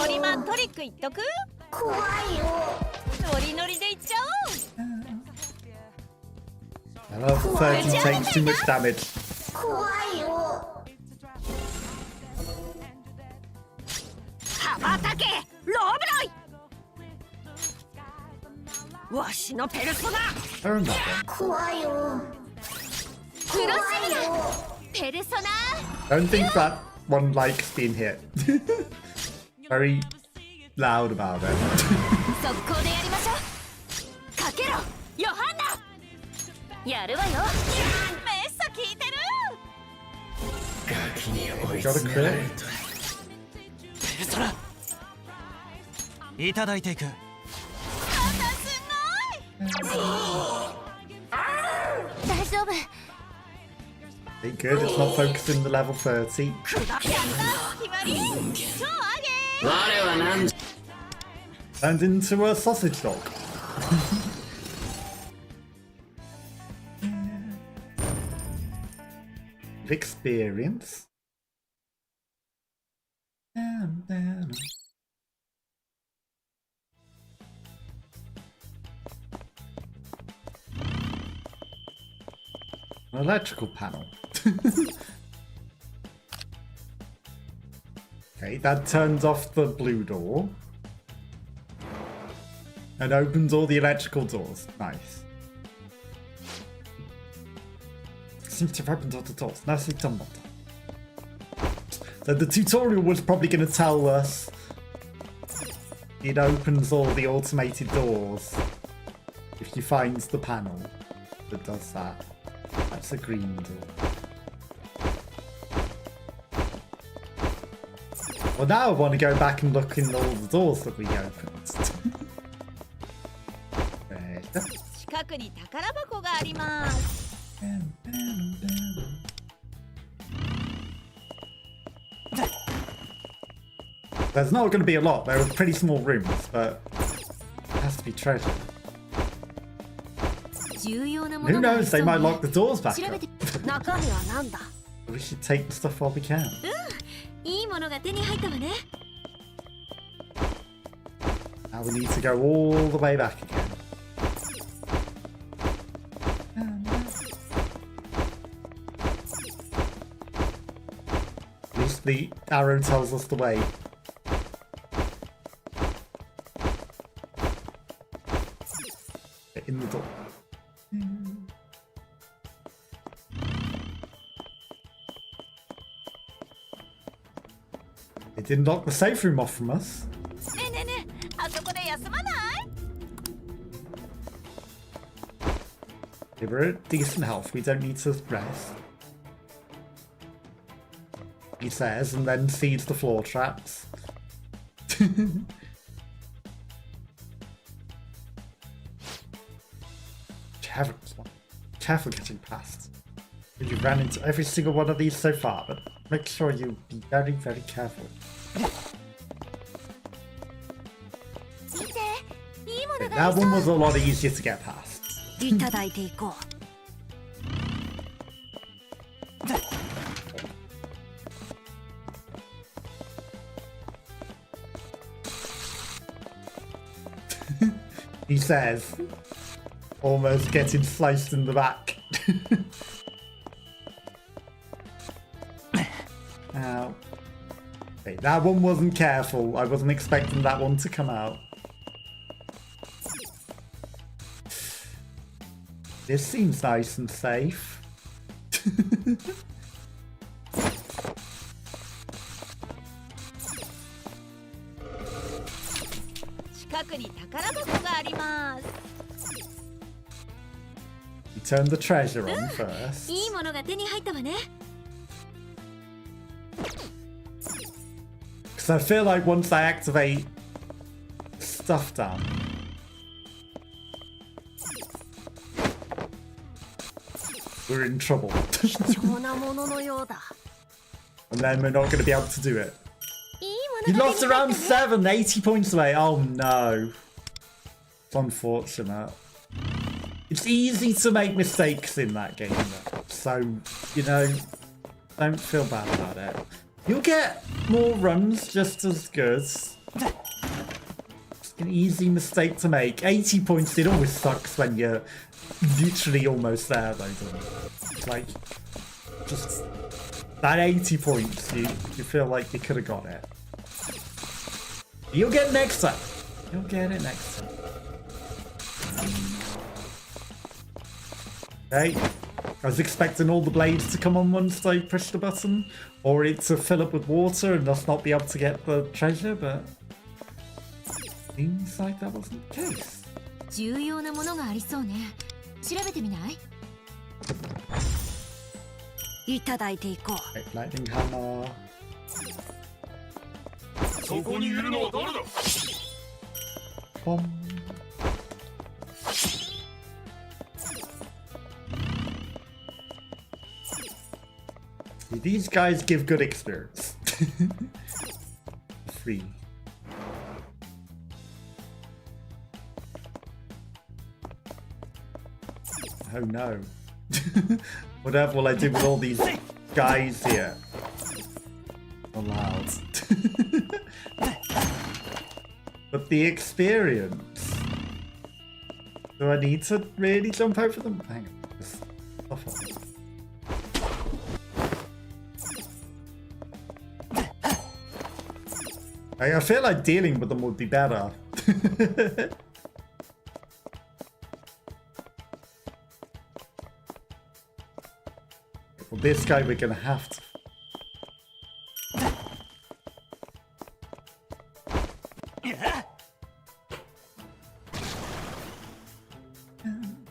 トリマントリック言っとく怖いよノリノリでいっちゃおう Level 30 takes too much damage. 怖いよ羽ばたけローブロイわしのペルソナ I remember that. 怖いよ苦しみだペルソナ Don't think that one likes being hit. Very loud about it. 速攻でやりましょうかけろヨハンナやるわよメッサ効いてる Got a crit? ペルソラいただいていく 大丈夫 Ain't good, it's not focusing the level 30. 決まり超上げ Turned into a sausage dog. Experience. An electrical panel. Okay, that turns off the blue door. And opens all the electrical doors. Nice. Seems to have opened all the doors. Nicely done. So the tutorial was probably going to tell us it opens all the automated doors if you find the panel that does that. That's a green door. Well, now I want to go back and look in all the doors that we opened. There. 近くに宝箱があります There's not going to be a lot. They're pretty small rooms, but it has to be treasure. 重要なも Who のがあり knows? そう They ね might lock the doors back 調べ up. て中身はなんだ We should take the stuff while we can. いいものが手に入ったわね Now we need to go all the way back again. At least the arrow tells us the way. Get in the door. It didn't lock the safe room off from us. ねえねえねえあそこで休まない Okay, we're at decent health. We don't need to rest. He says, and then sees the floor traps. Careful getting past. You ran into every single one of these so far, but make sure you be very, very careful. 見ていいものが That あり one そう was a lot easier to get past. いただいていこう He says, almost getting sliced in the back. Ow. Okay, that one wasn't careful. I wasn't expecting that one to come out. This seems nice and safe. 近くに宝箱があります。 You turn the treasure on first. いいものが手に入ったわね。 Because I feel like once I activate stuff down, we're in trouble. 貴重なもののようだ。 And then we're not going to be able to do it. いい You ものが lost 手に入 around ったね。 7, 80 points away. Oh no. It's unfortunate. It's easy to make mistakes in that game, though. So, you know, don't feel bad about it. You'll get more runs just as good. It's an easy mistake to make. 80 points, it always sucks when you're literally almost there, though, doesn't it? It's like, just that 80 points, you feel like you could have got it. You'll get it next time. You'll get it next time. Okay. I was expecting all the blades to come on once I pushed the button, or it to fill up with water and thus not be able to get the treasure, but seems like that wasn't the case. 重要なものがありそうね。調べてみない？いただいていこう。 Okay, lightning hammer. そこにいるのは誰だ。 Bomb. These guys give good experience. Free. Oh no. Whatever will I do with all these guys here? Allowed. But the experience. Do I need to really jump over them? Hang on. Just off on. I feel like dealing with them would be better. Well, this guy we're gonna have to.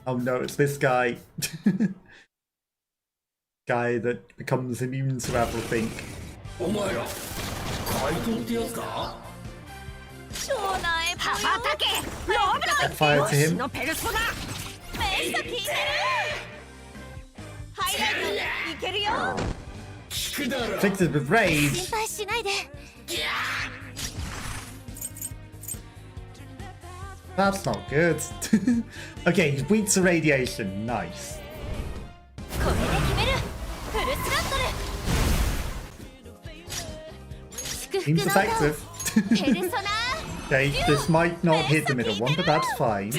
Oh no, it's this guy. Guy that becomes immune to everything. お前ら怪盗ってやつか。湘南へ羽ばたけローブロ Fire to イ him. のペルソナ。メッソ聞いてる。ハイライトいけるよ。聞くだろ。 Afflicted with rage. 心配しないで。 That's not good. Okay, he's weak to radiation. Nice. これで決める。フルスラットル。祝 Seems 福の音。 effective. ペルソナ。 Okay, this might not hit the middle one, but that's fine.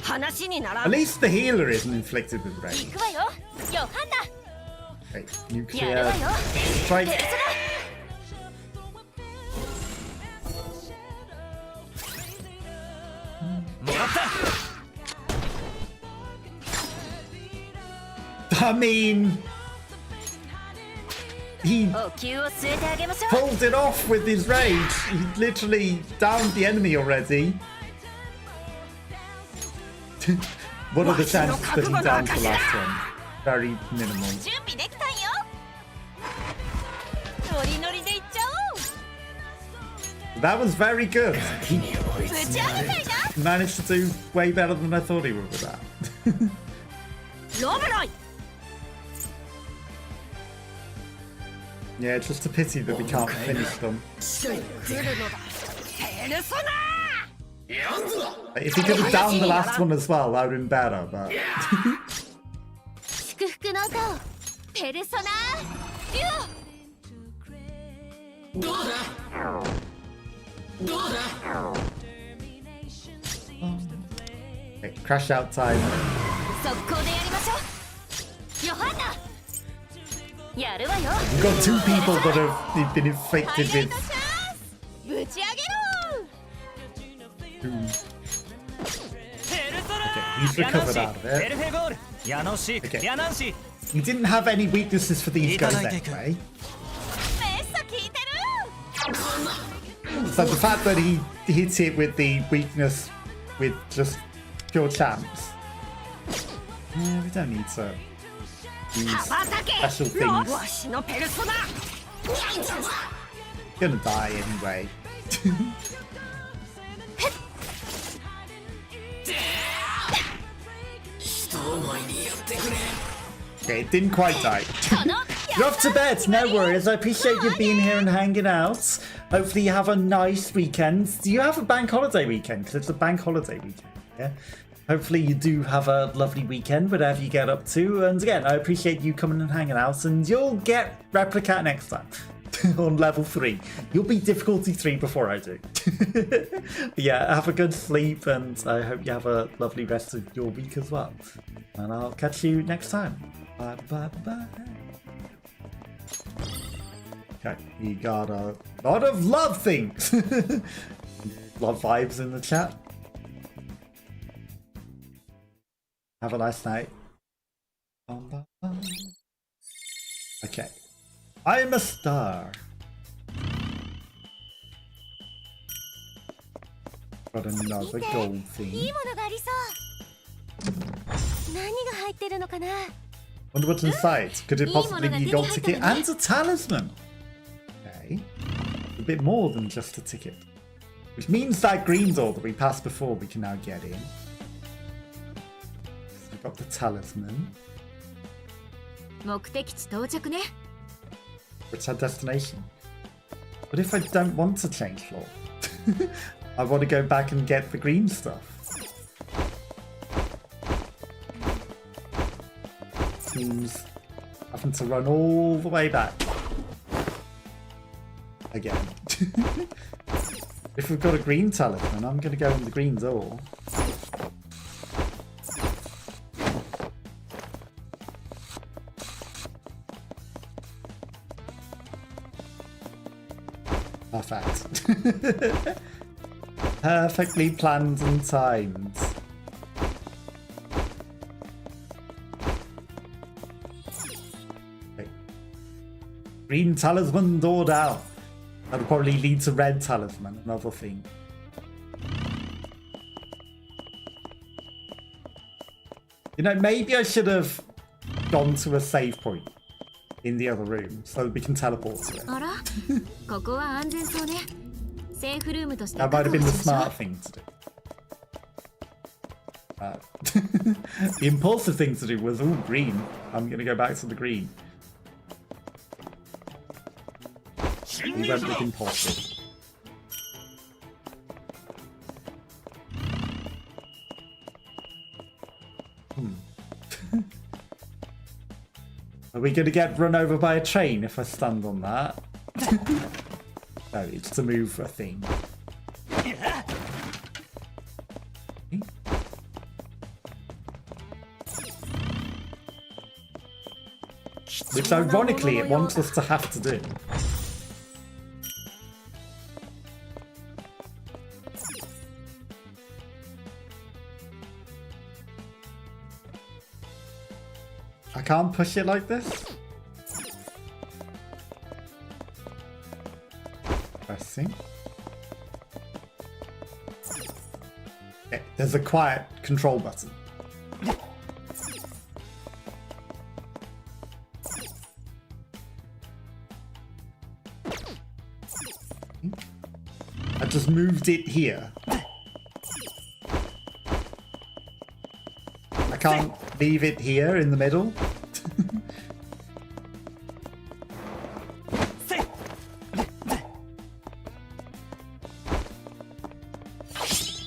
話になら At ん。 least the healer isn't inflicted with 行 rage. くわよ。ヨハン Okay, ナ。やる nuclear わよ。 strike. ペルソナ。 もらった。 I mean, he お灸を据えてあげましょう。 pulled it off with his rage. He literally downed the enemy already. What are the chances that he downed the last one? Very minimal. 準備できたんよ。ノリノリでいっちゃおう。 That was very good. ぶち上げたいな。 He managed to do way better than I thought he would with that. ローブロイ。 Yeah, it's just a pity that we can't finish them. 来るのだ。ペルソナ。 If he could have downed the last one as well, that would have been better, but... 祝福の歌を。ペルソナ。デュオ。どうだ。どうだ。 Okay, crash out time. 速攻でやりましょう。ヨハンナ。やるわよ。 We've got two people that have been inflicted ハイライ with... トチャンス。ぶち上げろ。 ペルソナ。 He's recovered out of ベ it. ルフェゴール。ヤノシ。 Okay. ヤナンシ。 He didn't have any weaknesses for these guys anyway. メッソ聞いてる。So the fact that he hits it with the weakness with just pure champs. Yeah, we don't need to use special things. わしのペルソナ Gonna die anyway. Okay, it didn't quite die. You're off to bed, no worries. I appreciate you being here and hanging out. Hopefully you have a nice weekend. Do you have a bank holiday weekend? Because it's a bank holiday weekend, yeah? Hopefully you do have a lovely weekend, whatever you get up to. And again, I appreciate you coming and hanging out. And you'll get Replica next time on level 3. You'll be difficulty 3 before I do. But yeah, have a good sleep. And I hope you have a lovely rest of your week as well. And I'll catch you next time. Bye, bye, bye. Okay, you got a lot of love things. Love vibes in the chat. Have a nice night. Okay. I'm a star. Got another gold thing. いいものがありそう。何が入ってるのかな。 Wonder what's inside. Could it possibly be a gold ticket and a talisman? Okay. A bit more than just a ticket. Which means that green door that we passed before we can now get in. So we've got the talisman. 目的地到着ね。 What's our destination? What if I don't want to change floor? I want to go back and get the green stuff. Seems having to run all the way back. Again. If we've got a green talisman, I'm going to go in the green door. Perfect. Perfectly planned and timed. Okay. Green talisman door down. That'll probably lead to red talisman, another thing. You know, maybe I should have gone to a save point in the other room so that we can teleport to it. あら、ここは安全そうね。セーフルームとして That might have been the smart thing to do. The impulsive thing to do was, ooh, green. I'm going to go back to the green. We went with impulsive. Are we going to get run over by a train if I stand on that? No, it's to move a thing. Which ironically it wants us to have to do. I can't push it like this? Pressing. Okay, there's a quiet control button. I just moved it here. I can't leave it here in the middle.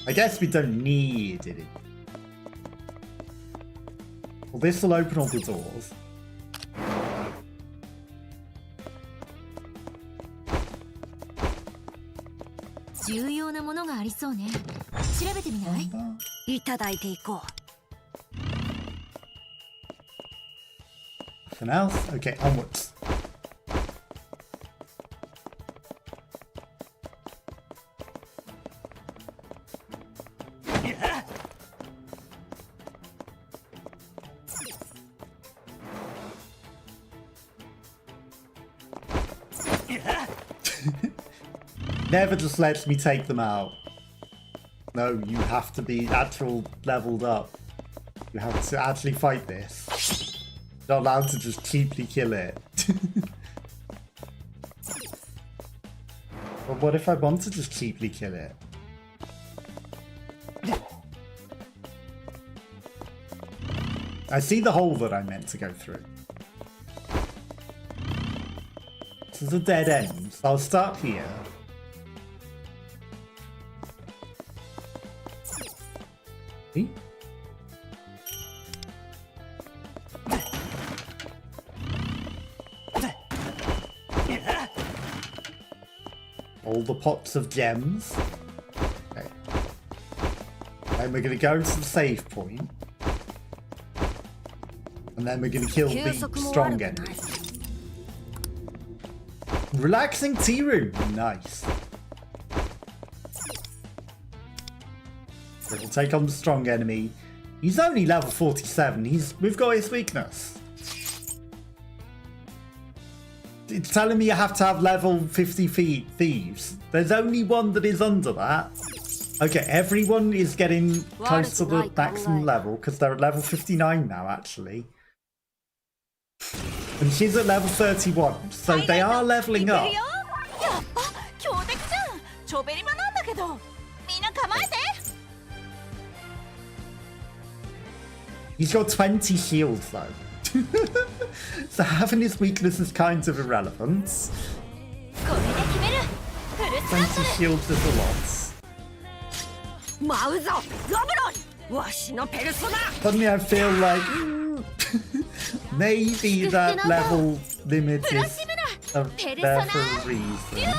I guess we don't need it. Well, this will open all the doors. Nothing else? Okay, onwards. Never just lets me take them out. No, you have to be actual leveled up. You have to actually fight this. You're not allowed to just cheaply kill it. But what if I want to just cheaply kill it? I see the hole that I meant to go through. This is a dead end, so I'll start here. See? All the pots of gems. Okay. Then we're going to go to the save point. And then we're going to kill the strong enemy. Relaxing tea room. Nice. So we'll take on the strong enemy. He's only level 47. We've got his weakness. It's telling me I have to have level 50 thieves. There's only one that is under that. Okay, everyone is getting close to the maximum level because they're at level 59 now, actually. And she's at level 31, so they are leveling up. He's got 20 shields though. So having his weakness is kind of irrelevant. 20 shields is a lot. Suddenly I feel like maybe that level limit is there for a reason.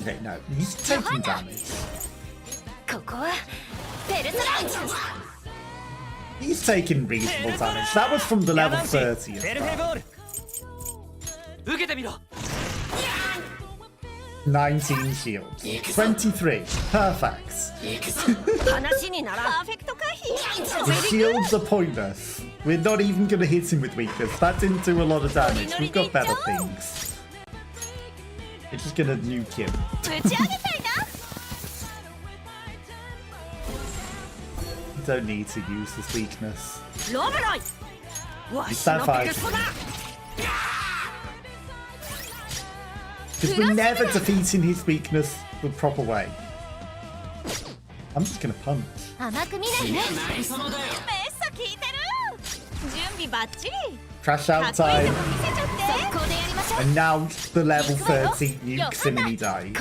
Okay, no, he's taking damage. He's taking reasonable damage. That was from the level 30 as well. 19 shields. 23. Perfect. The shields are pointless. We're not even going to hit him with weakness. That didn't do a lot of damage. We've got better things. We're just going to nuke him. Don't need to use this weakness. He's that fighting. Because we're never defeating his weakness the proper way. I'm just gonna punch. Crash out time. And now the level 30 nukes him and he dies.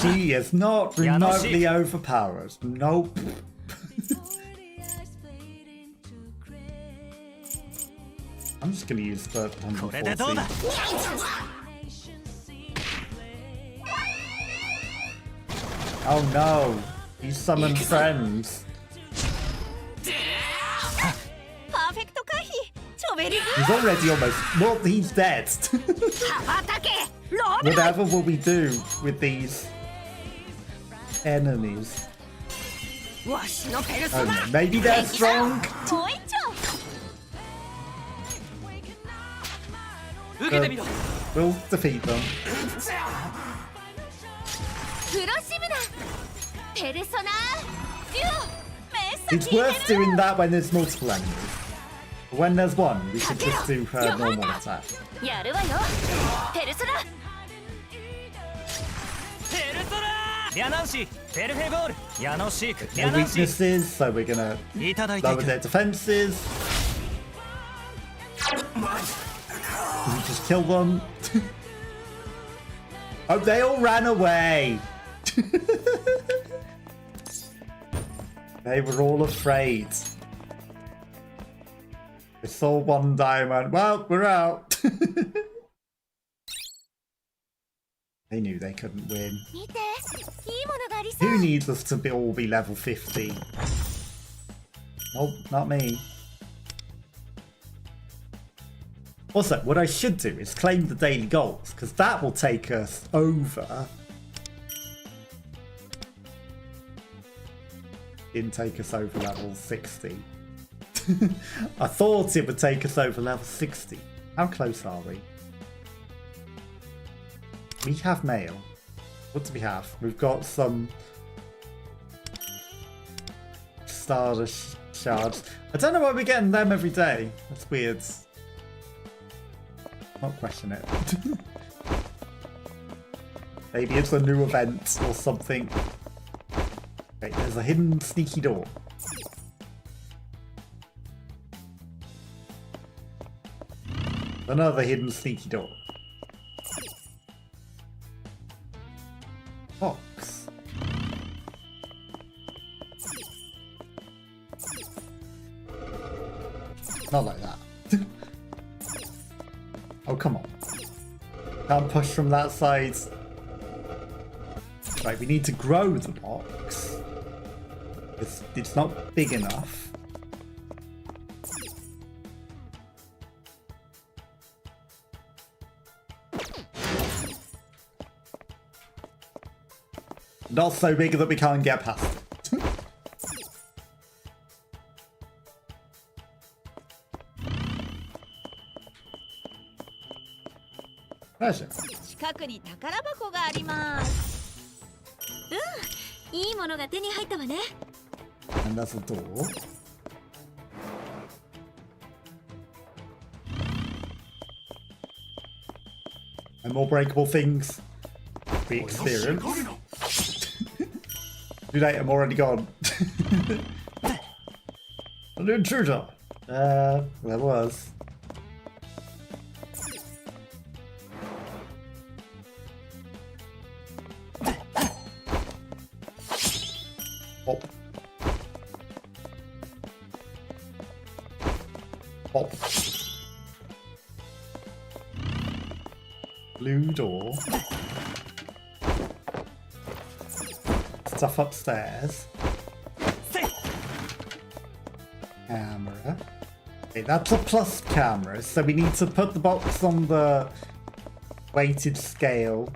She is not remotely overpowered. Nope. I'm just gonna use the 140. Oh no! He summoned friends. He's already almost. Well, he's dead. Whatever will we do with these enemies? Oh no, maybe they're strong. We'll defeat them. It's worth doing that when there's multiple enemies. When there's one, we should just do her normal attack. Their weaknesses, so we're gonna lower their defenses. We just kill them. Oh, they all ran away. They were all afraid. They saw one die and went, well, we're out. They knew they couldn't win. Who needs us to all be level 50? Oh, not me. Also, what I should do is claim the daily goals, because that will take us over. Didn't take us over level 60. I thought it would take us over level 60. How close are we? We have mail. What do we have? We've got some Stardust shards. I don't know why we're getting them every day. That's weird. Not question it. Maybe it's a new event or something. Wait, there's a hidden sneaky door. Another hidden sneaky door. Box. Not like that. Oh, come on. Can't push from that side. Right, we need to grow the box. It's not big enough. Not so big that we can't get past it. Pleasure. 近くに宝箱があります。うん、いいものが手に入ったわね。And that's a door. And more breakable things we experience. Too late, I'm already gone. An intruder. There was. Pop. Pop. Blue door. Stuff upstairs. Camera. Okay, that's a plus camera, so we need to put the box on the weighted scale,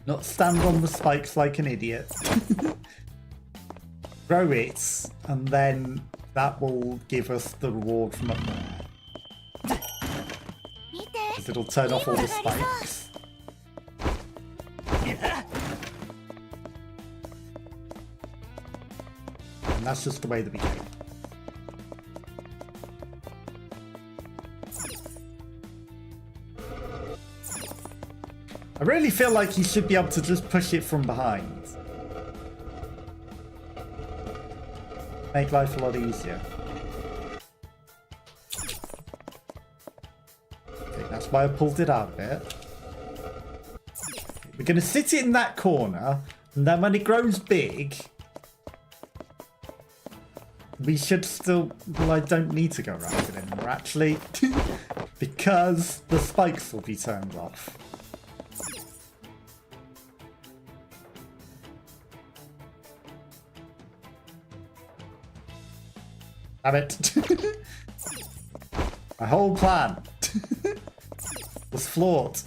not stand on the spikes like an idiot. Throw it, and then that will give us the reward from up there. Because it'll turn off all the spikes. And that's just the way that we go. I really feel like you should be able to just push it from behind. Make life a lot easier. Okay, that's why I pulled it out a bit. We're going to sit it in that corner, and then when it grows big, we should still... Well, I don't need to go around it anymore, actually, because the spikes will be turned off. Damn it. My whole plan was flawed.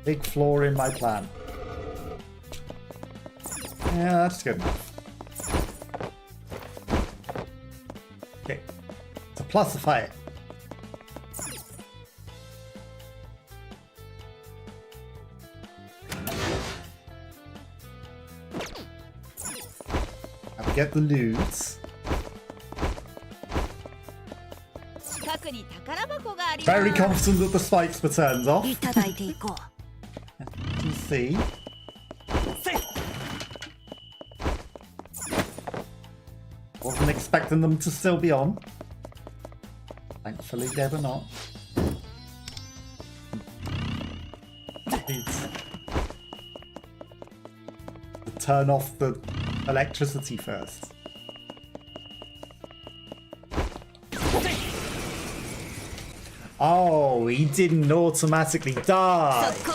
Big flaw in my plan. Yeah, that's good enough. Okay, to plusify it. Get the loot. Very confident that the spikes were turned off. You see. Wasn't expecting them to still be on. Thankfully, they were not. Turn off the electricity first. Oh, he didn't automatically die. That's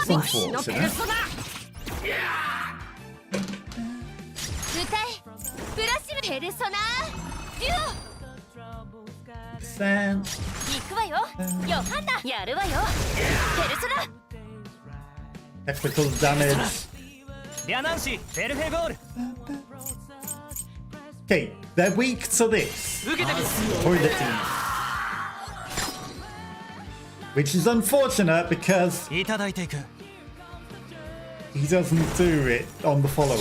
unfortunate. ペルソナデュPercent. オ行くわよヨハンナやるわよペルソナ Technical damage. リャナンシベルフェゴール Okay, they're weak to this. 受けてみ Toileting. Which is unfortunate because いただいていく he doesn't do it on the follow-up.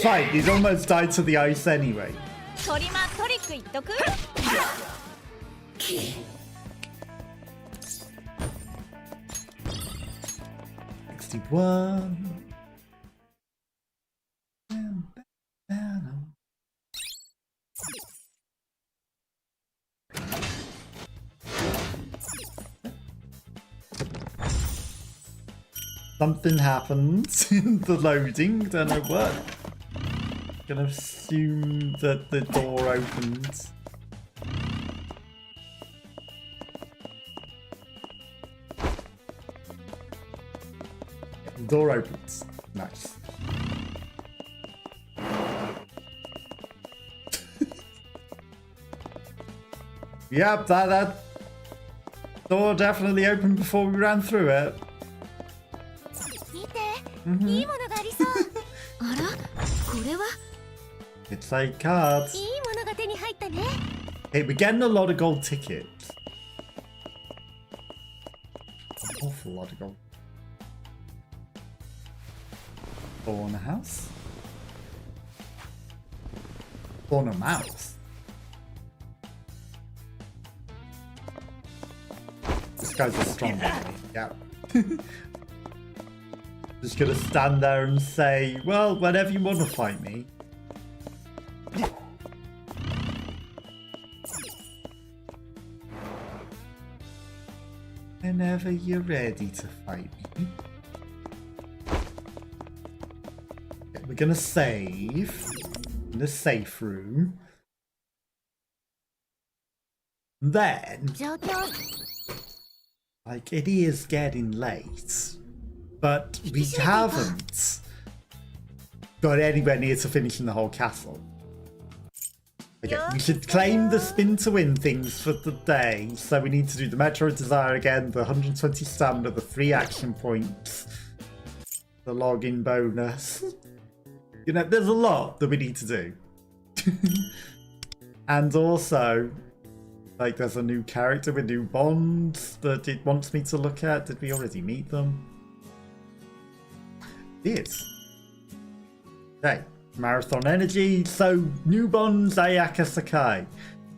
Fine, he's almost died to the ice anyway. トリマトリック言っとく 61. Something happens in the loading, don't know what. Gonna assume that the door opens. The door opens. Nice. Yep, that door definitely opened before we ran through it. 見て、いいものがありそうあらこれは It's like cards. いいものが手に入ったね Hey, we're getting a lot of gold tickets. An awful lot of gold. Fauna house? Fauna mouse? This guy's a strong guy. Yeah. Just gonna stand there and say, well, whenever you want to fight me. Whenever you're ready to fight me. Okay, we're gonna save in the safe room. Then, 状況 like, it is getting late, but we haven't got anywhere near to finishing the whole castle. Okay, we should claim the spin to win things for the day, so we need to do the Metro Desire again, the 120 stamina, the 3 action points, the login bonus. You know, there's a lot that we need to do. And also, like, there's a new character with new bonds that it wants me to look at. Did we already meet them? Yes. Okay. Marathon Energy. So, new bonds, Ayaka Sakai.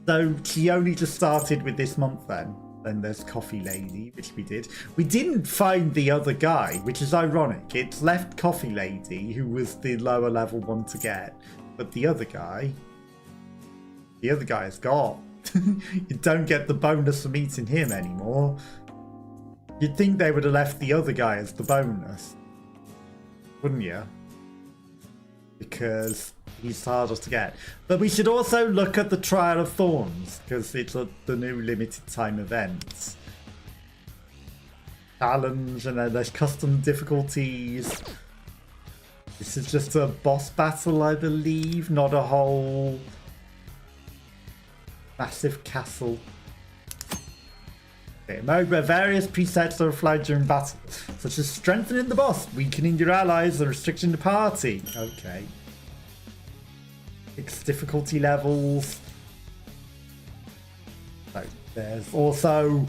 So, she only just started with this month then. Then there's Coffee Lady, which we did. We didn't find the other guy, which is ironic. It's left Coffee Lady, who was the lower level one to get. But the other guy is gone. You don't get the bonus for meeting him anymore. You'd think they would have left the other guy as the bonus, wouldn't you? Because he's harder to get. But we should also look at the Trial of Thorns, because it's the new limited time event. Challenge, and then there's custom difficulties. This is just a boss battle, I believe, not a whole massive castle. Okay, mode where various presets are applied during battle, such as strengthening the boss, weakening your allies, or restricting the party. Okay. 6 difficulty levels. So there's also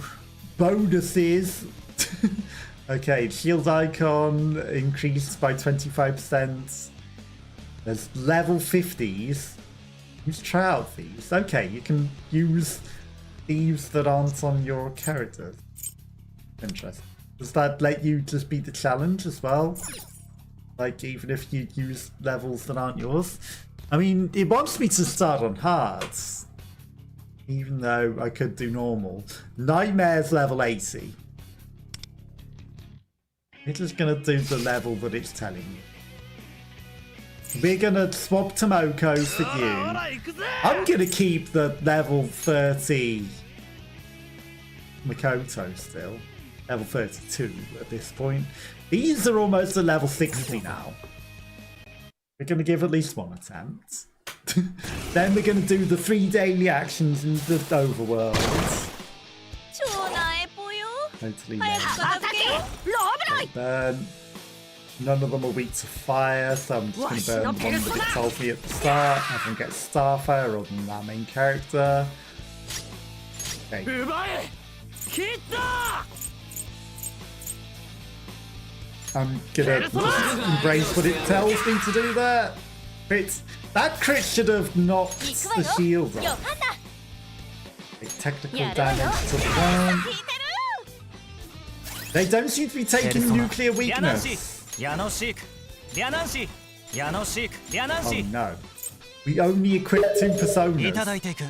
bonuses. Okay, shield icon increased by 25%. There's level 50s. Let's try out these. Okay, you can use thieves that aren't on your characters. Interesting. Does that let you just beat the challenge as well? Like, even if you use levels that aren't yours? I mean, it wants me to start on hards, even though I could do normal. Nightmare's level 80. We're just gonna do the level that it's telling you. We're gonna swap to Moko for you. I'm gonna keep the level 30 Makoto still. Level 32 at this point. These are almost at level 60 now. We're going to give at least one attempt. Then we're going to do the 3 daily actions in the overworld. 超なエポよ Totally 早く yeah. 片付けよローブライ Burn. None of them are weak to fire, so I'm just going to burn the one that it tells me at the start. Everyone gets Starfire other than that main character. Okay. 奪え切った I'm gonna just embrace what it tells me to do there. That crit should have knocked the shield ヨ off. ハンだ Like, technical やるわよ damage to the 効 one. いてる They don't seem to be taking nuclear リャナンシ weakness. ヤノシークリャナンシヤノシークリャナン Oh シ no. We only equipped 2いただ personas. いていく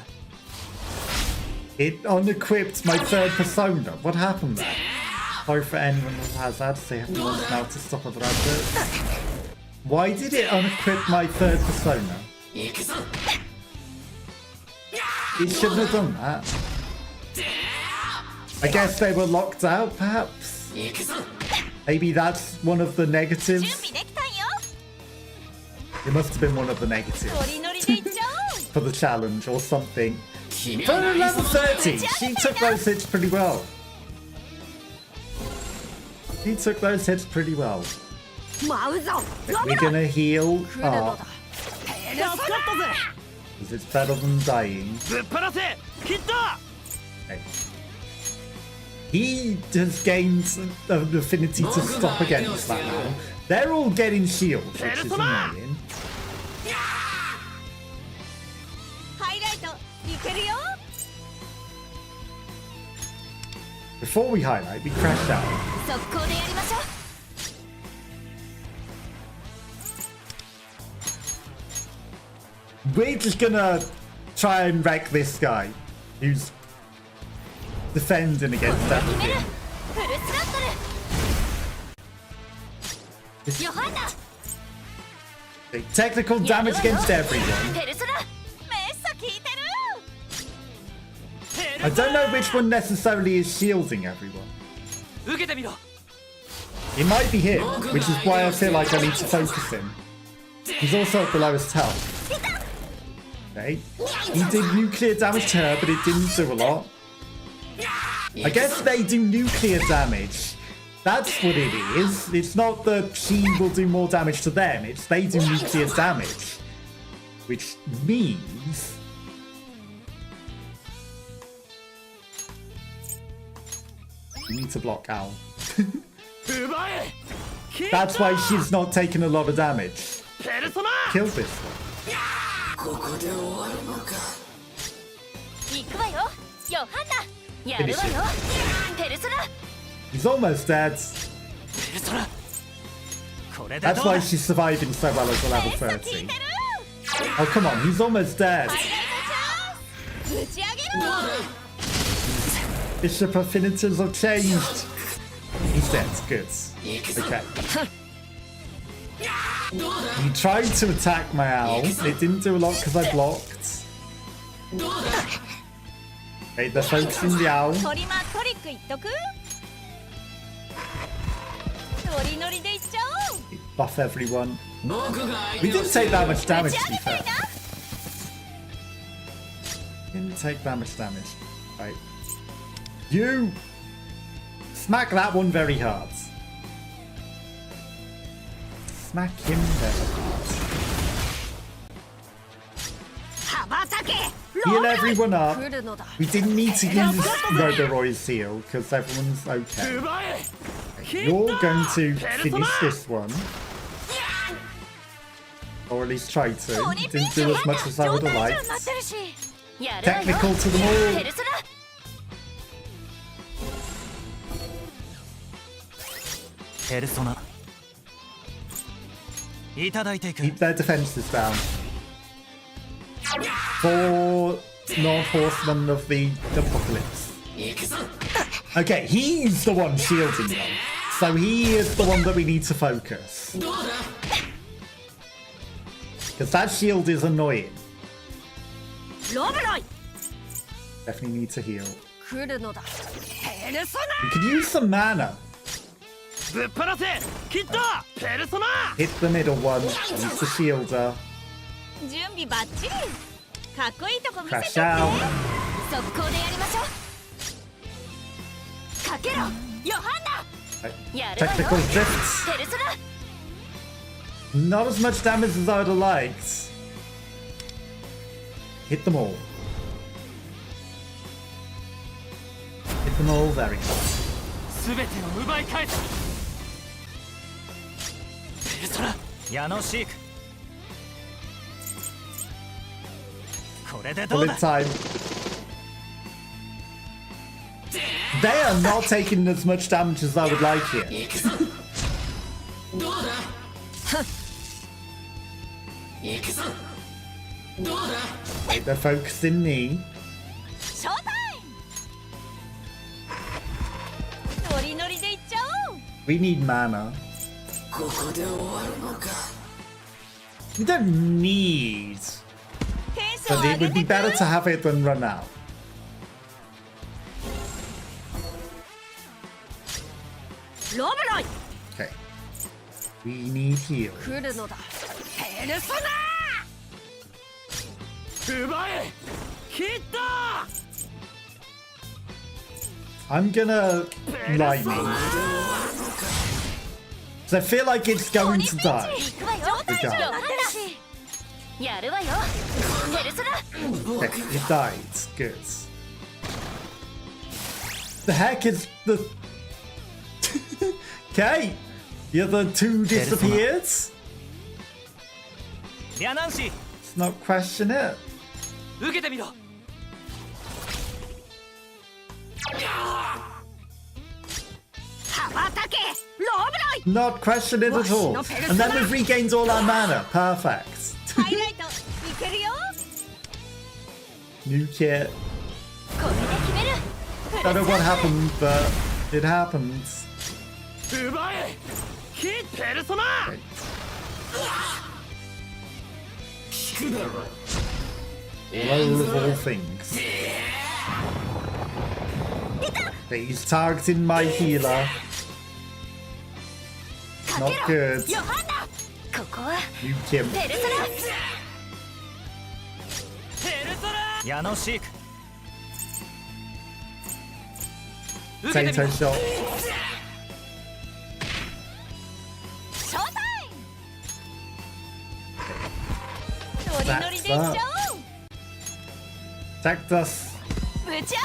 It unequipped my third persona. What happened there? Sorry for anyone who has ads. They have to launch now to stop other adverts. Why did it unequip my third persona? It shouldn't have done that. I guess they were locked out, perhaps? Maybe that's one of the 準 negatives? 備できたんよ It must have been one of the negatives ノリノリでいっちゃおう for the challenge or something. For level 30, she took those hits pretty well. She took those hits pretty well. 舞うぞ We're gonna heal 来るの up だ 助かったぜ because it's better than dying. ぶっ放せ切った Okay. He has gained an affinity to stop against that now. They're all getting shields, which is annoying. ハイライトいけるよ Before we highlight, we crash out. 速攻でやりましょう We're just gonna try and wreck this guy who's defending against 決める everything. フルスラットル This- ヨハンだ Technical damage against everyone. ペルソナメッサ効いてる I don't know which one necessarily is shielding everyone. 受けてみろ It might be him, which is why I feel like I need to focus him. He's also at the lowest health. Okay. He did nuclear damage to her, but it didn't do a lot. I guess they do nuclear damage. That's what it is. It's not that she will do more damage to them, it's they do nuclear damage. Which means... You need to block Al. 奪え切った That's why she's not taking a lot of damage. ペルソナ Kill this one. 行くわよヨハンだやるわよペルソナ He's almost dead. ペルソナこれで That's どうだ why she's surviving so well as a level メッサ効いて 30. る Oh, come on, he's almost dead. ハイライトチャンス打ち上げろ Bishop affinities have changed. He's dead. Good. Okay. He tried to attack my owl. It didn't do a lot because I blocked. Okay, they're focusing the owl. トリマトリック言っとくノリノリでいっちゃおう Buff everyone. We didn't take that much 打 damage ち to 上 be げた fair. いな Didn't take that much damage. Right. You smack that one very hard. Smack him very hard. 羽ばたけ Heal everyone up. 来るのだ We didn't need to use Roboroy's heal because everyone's okay. 奪え You're going to finish this one. Or at least try to. Didn't do as much as I would have 状態 liked. 上になってるしやるわよ Technical to them all. ペルソナペルソナいただいていく Keep their defenses down. 4 North Horsemen of the Apocalypse. Okay, he's the one shielding them. So he is the one that we need to focus. Because that shield is annoying. ロブロイ Definitely need to heal. 来るのだペルソナ We could use some mana. ぶっ放せキッドペルソナ Hit the middle one. Use the shielder. 準備バッチリ。かっこいいとこ見せ Crash てって。 out. 速攻でやりましょう。かけろヨハンナ。やるわよ。 Technical drifts. ペルソナ。 Not as much damage as I would have liked. Hit them all. Hit them all very hard. 全てを奪い返すペルソナ矢野シークこれでどう Bullet だ time. They are not taking as much damage as I would like here. Wait, they're focusing me. ショータイム。ノリノリでいっちゃおう。 We need mana. ここで終わるのか We don't need. テンション But 上 it げ would て be く。 better to have it than run out. ロブロイ Okay. We need heal. 来るのだ。ペルソナ。奪えキッド I'm gonna lightning. So I feel like it's going to die. 行くわよ。じゃあヨハンナ。やるわよ。ペルソナ。 Okay, it died. Good. The heck is the... Okay. The other two disappeared. リャナンシ Let's not question it. 受けてみろ羽ばたけロブロイ。 Not question it at all. And then we've regained all our mana. Perfect. ハイライトいけるよ。 New kit. これで決める。 Don't know what happened, but it happened. 奪えキッペルソナ Low of all things. He's targeting my healer. Not good. ヨハンナ。ここは You Kim. ペルソナ。ペルソナ矢野シーク受けてみ Potato ろ shot. ショータイム。ノリノリでいっちゃおう。 Attacked us. ぶち上げちゃい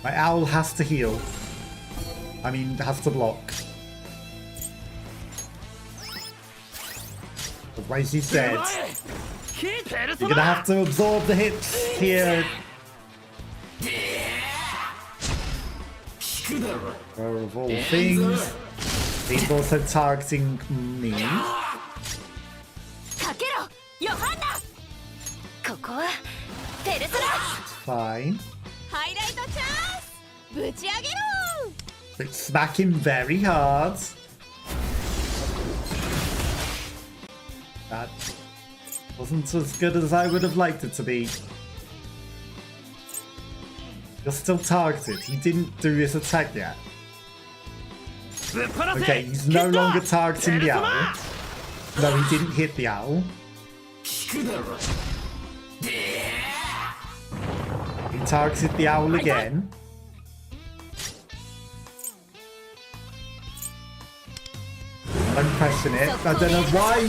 な。 My owl has to heal. I mean, has to block. Otherwise he's dead. 奪えキッペルソ You're gonna ナ have to absorb the hits here. Well, of all things, he's also targeting me. かけろヨハンナ。ここはペルソナ。 Fine. ハイライトチャンス。ぶち上げろ。 But smack him very hard. That wasn't as good as I would have liked it to be. You're still targeted. He didn't do his attack yet. ぶっ放せ Okay, he's キ no ッド longer targeting ペ the ルソナ owl. No, he didn't hit the owl. He targeted the owl again. Don't question it. I don't know why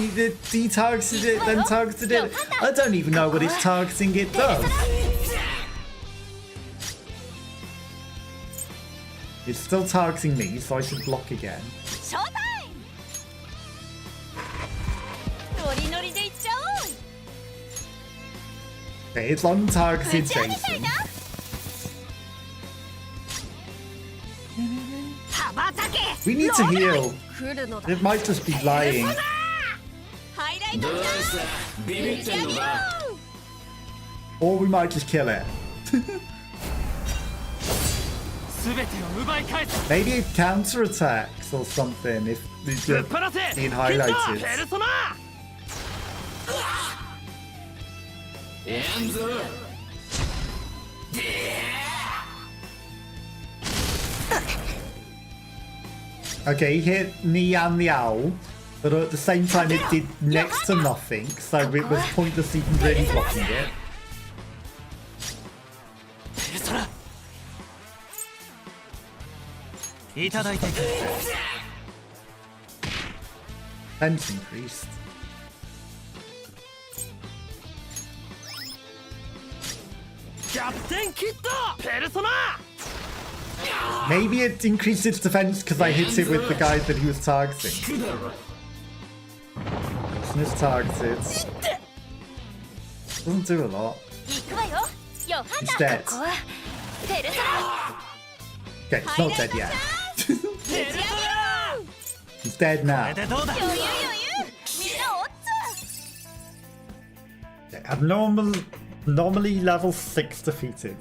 he targeted it, then targeted it. I don't even know what it's targeting it does. It's still targeting me, so I should block again. ショータイム。ノリノリでいっちゃおう。 Okay, it's on ぶ targeted ち上げちゃい Jason. な。羽ばたけ。 We need to heal. 来るのだ。 It might just be lying. ハイライトチャンス。ぶち上げろ。 Or we might just kill it. 全てを奪い返す Maybe it counterattacks or something if ぶっ you're 放せ being キッド highlighted. ペルソナやんぞ ペ Okay, he hit me and the owl, but at the same time it did next to nothing, so it was pointless even really blocking it. いただいてくれ Defense increased. Maybe it increased its defense because I hit it with the guy that he was targeting. It's targeted. Doesn't do a lot. 行くわよヨハ He's ナ dead. ここはペルソナ Okay, it's not dead yet. 打ち上げろ He's dead now. 余裕余裕みんなおっつ Okay, normally level 6 defeated.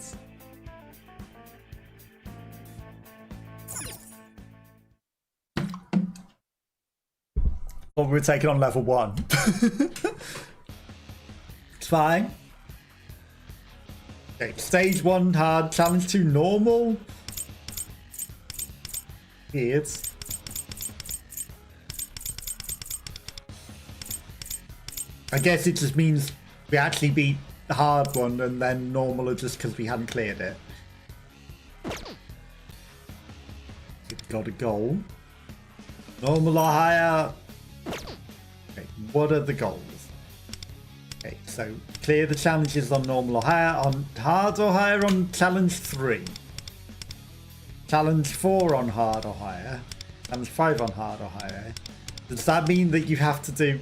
Well, we're taking on level 1. It's fine. Okay, stage 1 hard, challenge 2 normal. Weird. I guess it just means we actually beat the hard one and then normal just because we hadn't cleared it. We've got a goal. Normal or higher. Okay, what are the goals? Okay, so clear the challenges on normal or higher, on hard or higher on challenge 3. Challenge 4 on hard or higher. Challenge 5 on hard or higher. Does that mean that you have to do...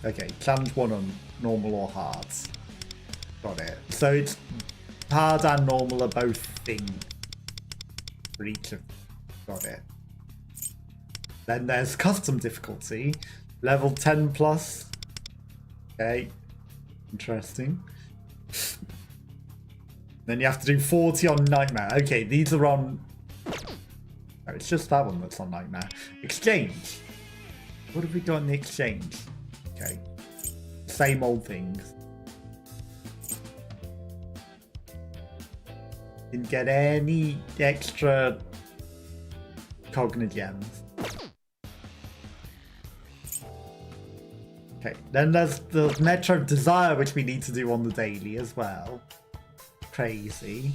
Okay, challenge 1 on normal or hard. Got it. So it's hard and normal are both thing for each of... Got it. Then there's custom difficulty. Level 10 plus. Okay. Interesting. Then you have to do 40 on Nightmare. Okay, these are on... Oh, it's just that one that's on Nightmare. Exchange. What have we got in the exchange? Okay. Same old things. Didn't get any extra Cognigems. Okay, then there's the Metro Desire, which we need to do on the daily as well. Crazy.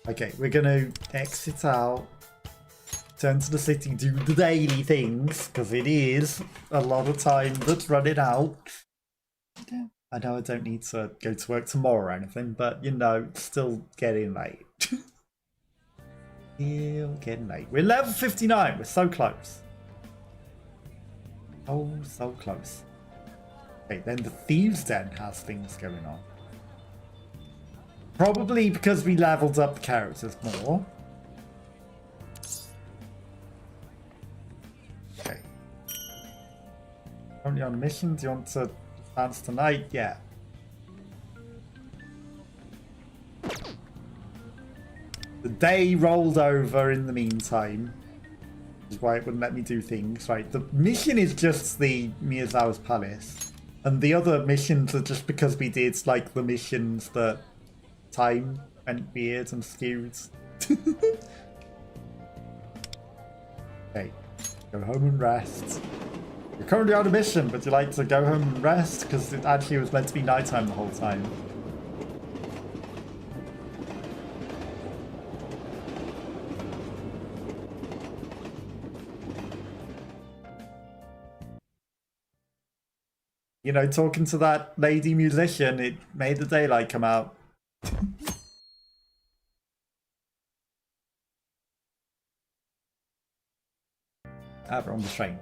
Okay, we're gonna exit out, turn to the city, do the daily things, because it is a lot of time that's running out. I know I don't need to go to work tomorrow or anything, but you know, it's still getting late. Still getting late. We're level 59, we're so close. Oh, so close. Okay, then the Thieves' Den has things going on. Probably because we leveled up the characters more. Okay. Currently on a mission. Do you want to advance tonight? Yeah. The day rolled over in the meantime. Which is why it wouldn't let me do things. Right, the mission is just the Miyazawa's Palace. And the other missions are just because we did like the missions that time went weird and skewed. Okay, go home and rest. You're currently on a mission, but you like to go home and rest because it actually was meant to be nighttime the whole time. You know, talking to that lady musician, it made the daylight come out. We're on the train.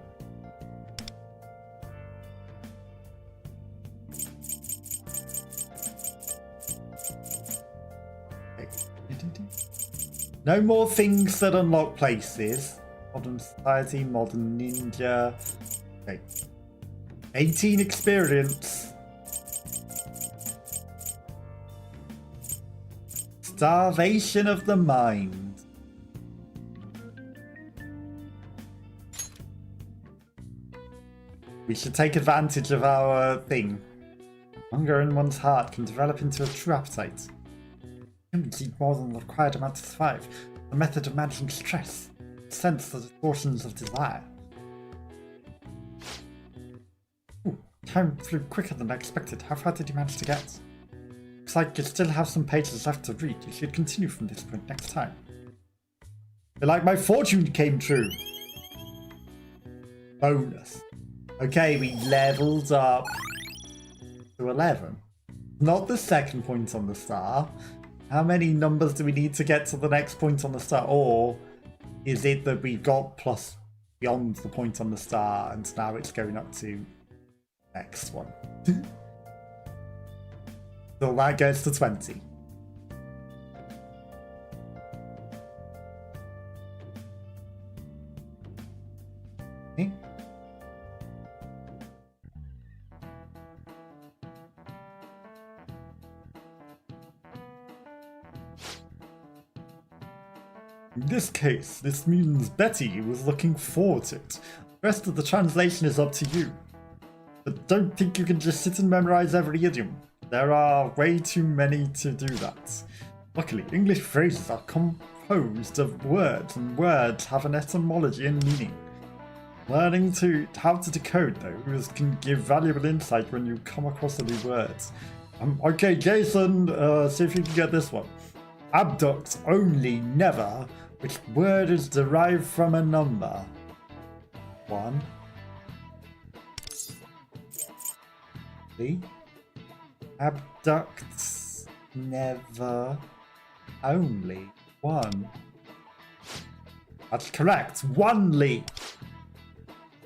No more things that unlock places. Modern Society, Modern Ninja. Okay. 18 experience. Starvation of the mind. We should take advantage of our thing. Hunger in one's heart can develop into a true appetite. Humans eat more than the required amount to survive. The method of managing stress. sense the distortions of desire. Ooh, time flew quicker than I expected. How far did you manage to get? Looks like you still have some pages left to read. You should continue from this point next time. Feel like my fortune came true. Bonus. Okay, we leveled up to 11. Not the second point on the star. How many numbers do we need to get to the next point on the star? Or is it that we got plus beyond the point on the star and now it's going up to the next one? So that goes to 20. Okay. In this case, this means Betty was looking forward to it. The rest of the translation is up to you. But don't think you can just sit and memorize every idiom. There are way too many to do that. Luckily, English phrases are composed of words, and words have an etymology and meaning. Learning how to decode those can give valuable insight when you come across a new words. Okay, Jason, see if you can get this one. Abduct only, never, which word is derived from a number? 1. See? Abducts, never, only, 1. That's correct, onely.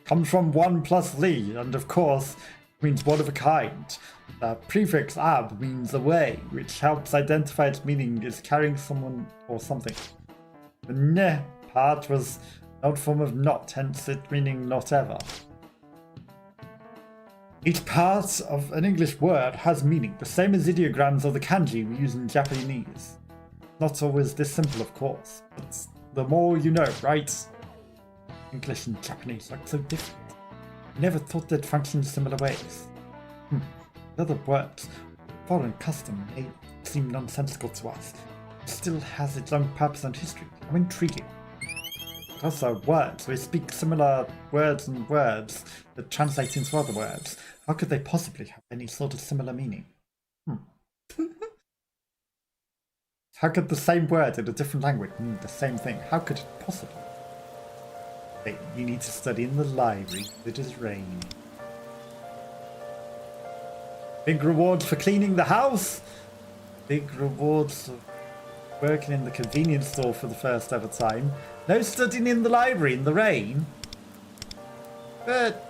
Comes from 1 plus li, and of course, means one of a kind. The prefix ab means away, which helps identify its meaning as carrying someone or something. The ne part was an odd form of not, hence it meaning not ever. Each part of an English word has meaning, the same as ideograms or the kanji we use in Japanese. Not always this simple, of course, but the more you know, right? English and Japanese are so different. I never thought they'd function in similar ways. In other words, foreign custom may seem nonsensical to us. It still has its own purpose and history. How intriguing. But also, words. We speak similar words and words that translate into other words. How could they possibly have any sort of similar meaning? How could the same word in a different language mean the same thing? How could it possibly? You need to study in the library. It is raining. Big rewards for cleaning the house. Big rewards for working in the convenience store for the first ever time. No studying in the library in the rain. But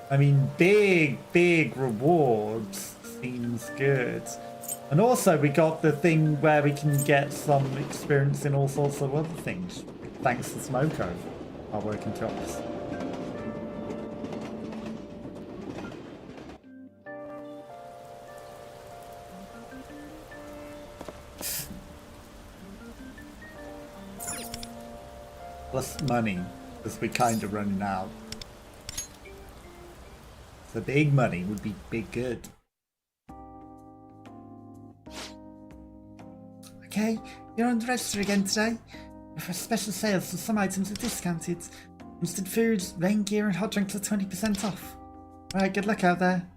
I mean, big rewards seems good. And also we got the thing where we can get some experience in all sorts of other things. Thanks to Smoko, our working jobs. Plus money, because we're kind of running out. So big money would be big good. Okay, you're on the register again today. For special sales, so some items are discounted. Instant foods, rain gear and hot drinks are 20% off. Alright, good luck out there.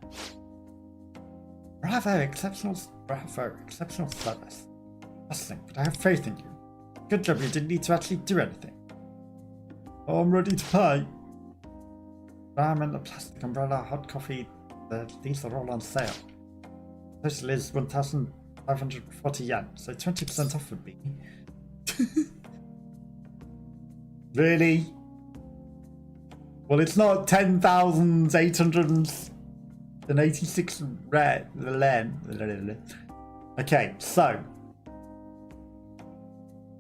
Bravo, exceptional service. Bustling, but I have faith in you. Good job you didn't need to actually do anything. Oh, I'm ready to pay. Ramen, the plastic umbrella, hot coffee, these are all on sale. Total is 1,540 yen, so 20% off would be. Really? Well, it's not 10,886 yen. Okay, so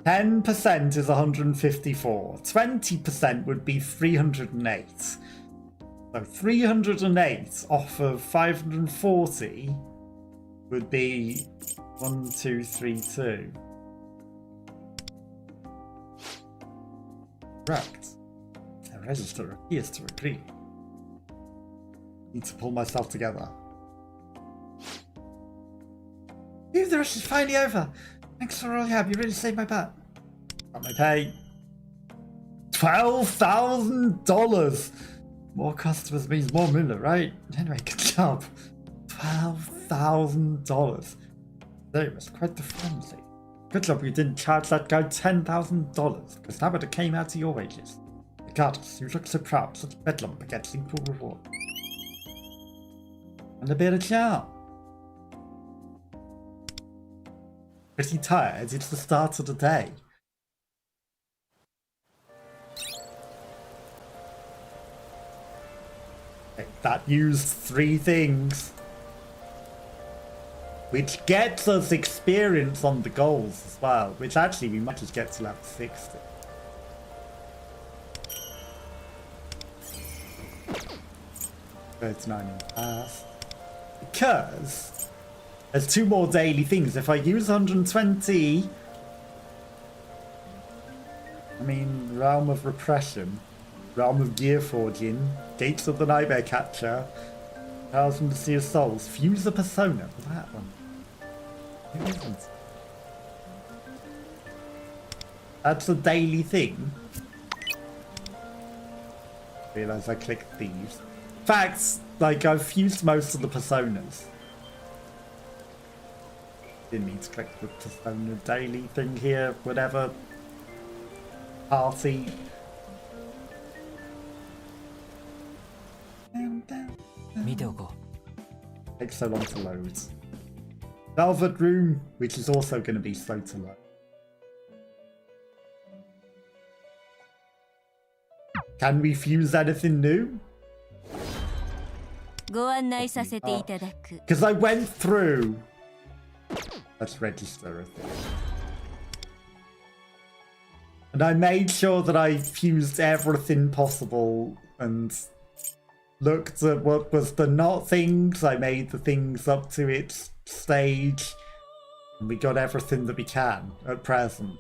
10% is 154. 20% would be 308. So 308 off of 540 would be 1232. Correct. The register appears to agree. Need to pull myself together. Phew, the rush is finally over. Thanks for all your help. You really saved my butt. Got my pay. $12,000. More customers means more moolah, right? Anyway, good job. $12,000. There was quite the frenzy. Good job you didn't charge that guy $10,000, because that would have came out of your wages. Regardless, you look so proud, such bedlam against equal reward. And a bit of charm. Pretty tired, it's the start of the day. Okay, that used 3 things. Which gets us experience on the goals as well, which actually we might just get to level 60. It's 9 in the past. Because there's 2 more daily things. If I use 120, I mean, Realm of Repression, Realm of Gear Forging, Gates of the Nightmare Catcher, Thousand of Sea of Souls, Fuse the Persona for that one. Who isn't? That's a daily thing. Realise I clicked these. Facts, like I've fused most of the personas. Didn't need to click the persona daily thing here, whatever. Party. Takes so long to load. Velvet Room, which is also going to be slow to load. Can we fuse anything new? Because I went through. Let's register a thing. And I made sure that I fused everything possible and looked at what was the not things. I made the things up to its stage. And we got everything that we can at present.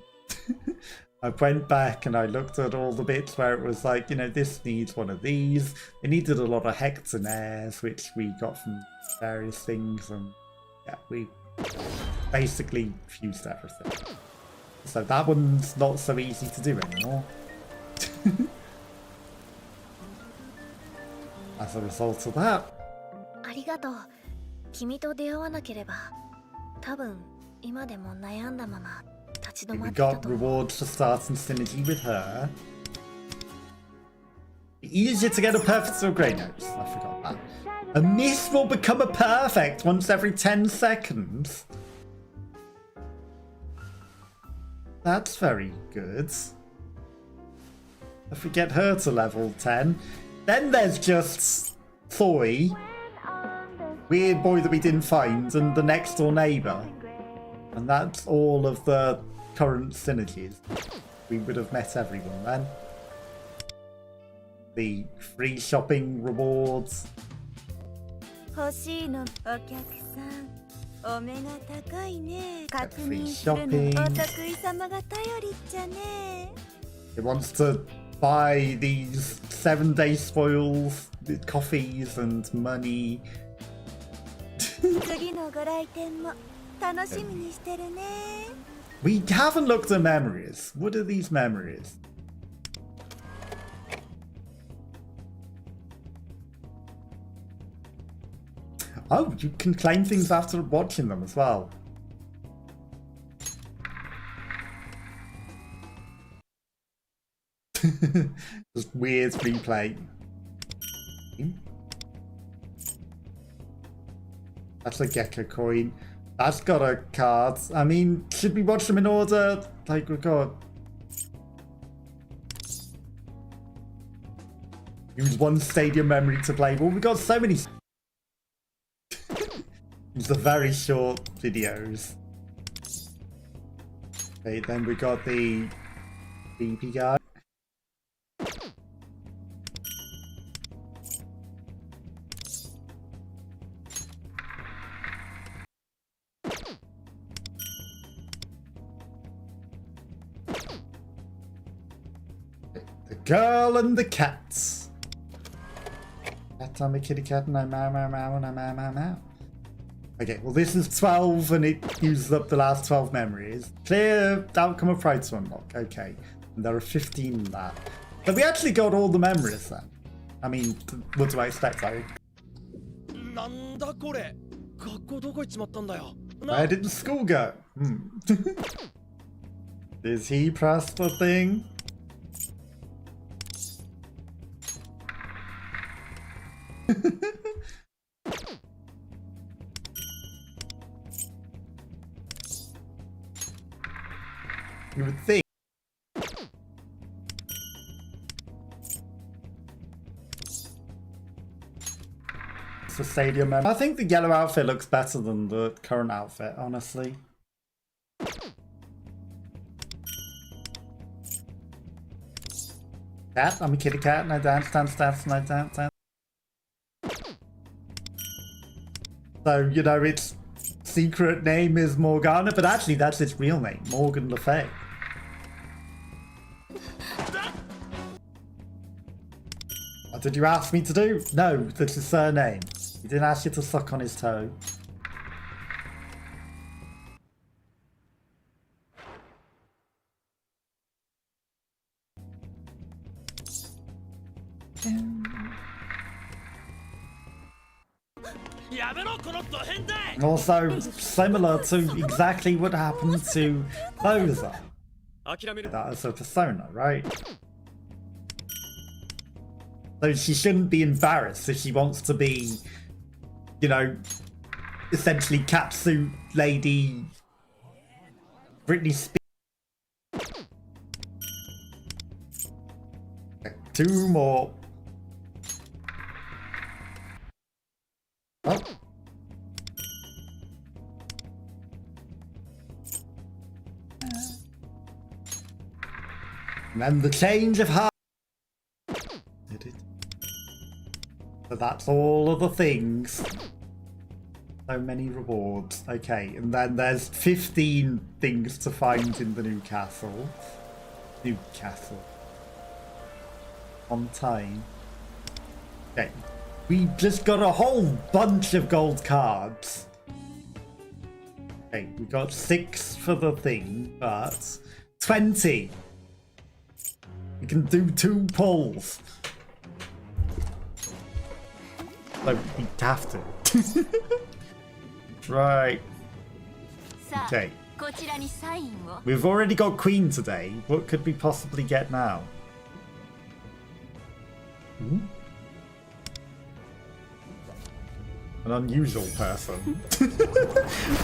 I went back and I looked at all the bits where it was like, you know, this needs one of these. It needed a lot of hexagons, which we got from various things. And yeah, we basically fused everything. So that one's not so easy to do anymore. As a result of that. We got rewards for starting synergy with her. Easier to get a perfect or great notes. I forgot that. A miss will become a perfect once every 10 seconds. That's very good. If we get her to level 10, then there's just Soy, weird boy that we didn't find, and the next door neighbour. And that's all of the current synergies. We would have met everyone then. The free shopping rewards. Free shopping. It wants to buy these 7-day spoils, coffees and money. We haven't looked at memories. What are these memories? Oh, you can claim things after watching them as well. Just weird replay. That's a Gecko coin. That's got a card. I mean, should we watch them in order? Like, we've got... Use one stadium memory to play. Well, we've got so many... These are very short videos. Okay, then we got the BP guy. The girl and the cats. Cat on the kitty cat and I meow meow meow and I meow meow meow. Okay, well this is 12 and it uses up the last 12 memories. Clear outcome of Pride to unlock. Okay, and there are 15 in that. So we actually got all the memories then. I mean, what do I expect? Where did the school go? Is he press the thing? You would think. It's the stadium. I think the yellow outfit looks better than the current outfit, honestly. Cat? I'm a kitty cat and I dance, dance, dance, and I dance, dance. So, you know, its secret name is Morgana, but actually that's its real name, Morgan Le Fay. What did you ask me to do? No, that's his surname. He didn't ask you to suck on his toe. Also, similar to exactly what happened to Boza. That is a persona, right? So she shouldn't be embarrassed if she wants to be, you know, essentially catsuit lady Britney Spears. Two more. Oh. And then the change of heart. Did it? So that's all of the things. So many rewards. Okay, and then there's 15 things to find in the new castle. New castle. On time. Okay. We just got a whole bunch of gold cards. Okay, we got 6 for the thing, but 20. We can do 2 pulls. So we have to. Right. Okay. We've already got Queen today. What could we possibly get now? Ooh. An unusual person.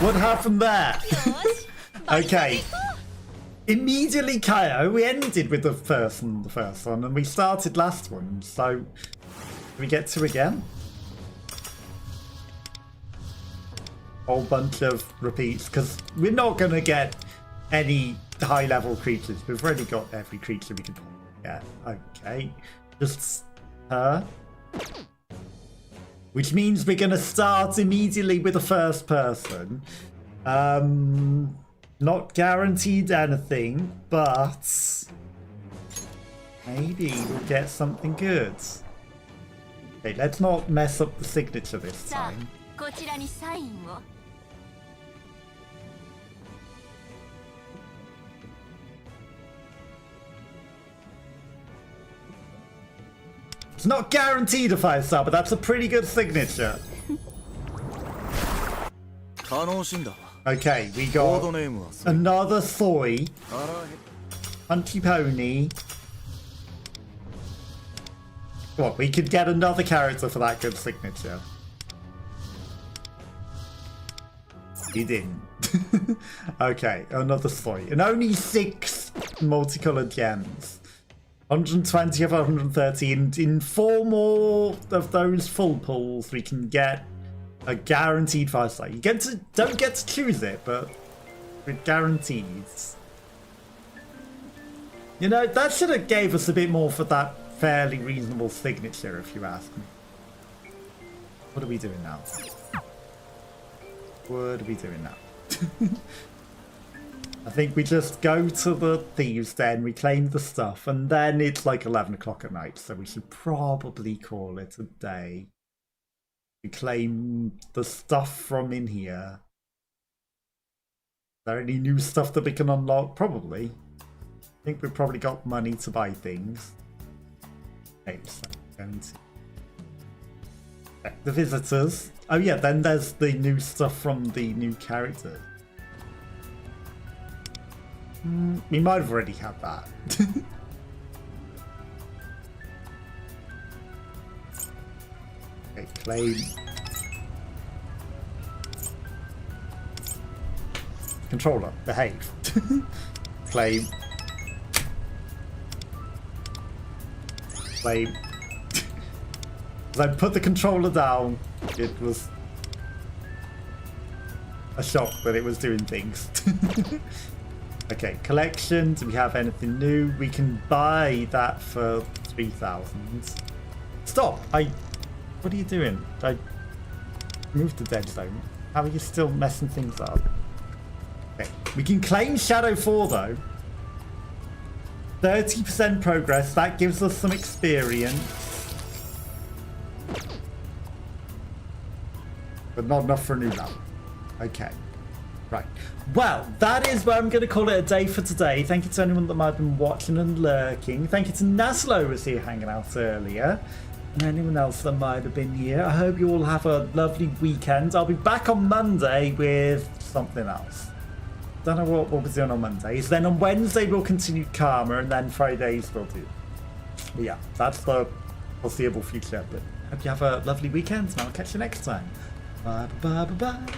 What happened there? Okay. Immediately KO. We ended with the first one, and we started last one. So, can we get 2 again? Whole bunch of repeats, because we're not going to get any high-level creatures. We've already got every creature we can get. Okay. Just her. Which means we're going to start immediately with the first person. Not guaranteed anything, but maybe we'll get something good. Okay, let's not mess up the signature this time. It's not guaranteed a 5-star, but that's a pretty good signature. Okay, we got another Soy, Punchy Pony. What, we could get another character for that good signature. He didn't. Okay, another Soy. And only 6 multicolored gems. 120 of 130. In 4 more of those full pulls, we can get a guaranteed 5-star. You don't get to choose it, but with guarantees. You know, that should have gave us a bit more for that fairly reasonable signature, if you ask me. What are we doing now? What are we doing now? I think we just go to the thieves den, reclaim the stuff, and then it's like 11 o'clock at night, so we should probably call it a day. Reclaim the stuff from in here. Is there any new stuff that we can unlock? Probably. I think we've probably got money to buy things. Okay, so going to check the visitors. Oh yeah, then there's the new stuff from the new character. We might have already had that. Okay, claim. Controller, behave. Claim. Claim. As I put the controller down, it was a shock that it was doing things. Okay, collection. Do we have anything new? We can buy that for 3,000. Stop! What are you doing? I moved the dead zone. How are you still messing things up? Okay, we can claim Shadow 4 though. 30% progress. That gives us some experience. But not enough for a new level. Okay. Right. Well, that is where I'm going to call it a day for today. Thank you to anyone that might have been watching and lurking. Thank you to Naslo who was here hanging out earlier. And anyone else that might have been here. I hope you all have a lovely weekend. I'll be back on Monday with something else. Don't know what we're doing on Mondays. Then on Wednesday we'll continue Karma, and then Fridays we'll do. But yeah, that's the foreseeable future. But hope you have a lovely weekend, and I'll catch you next time. Bye bye bye bye.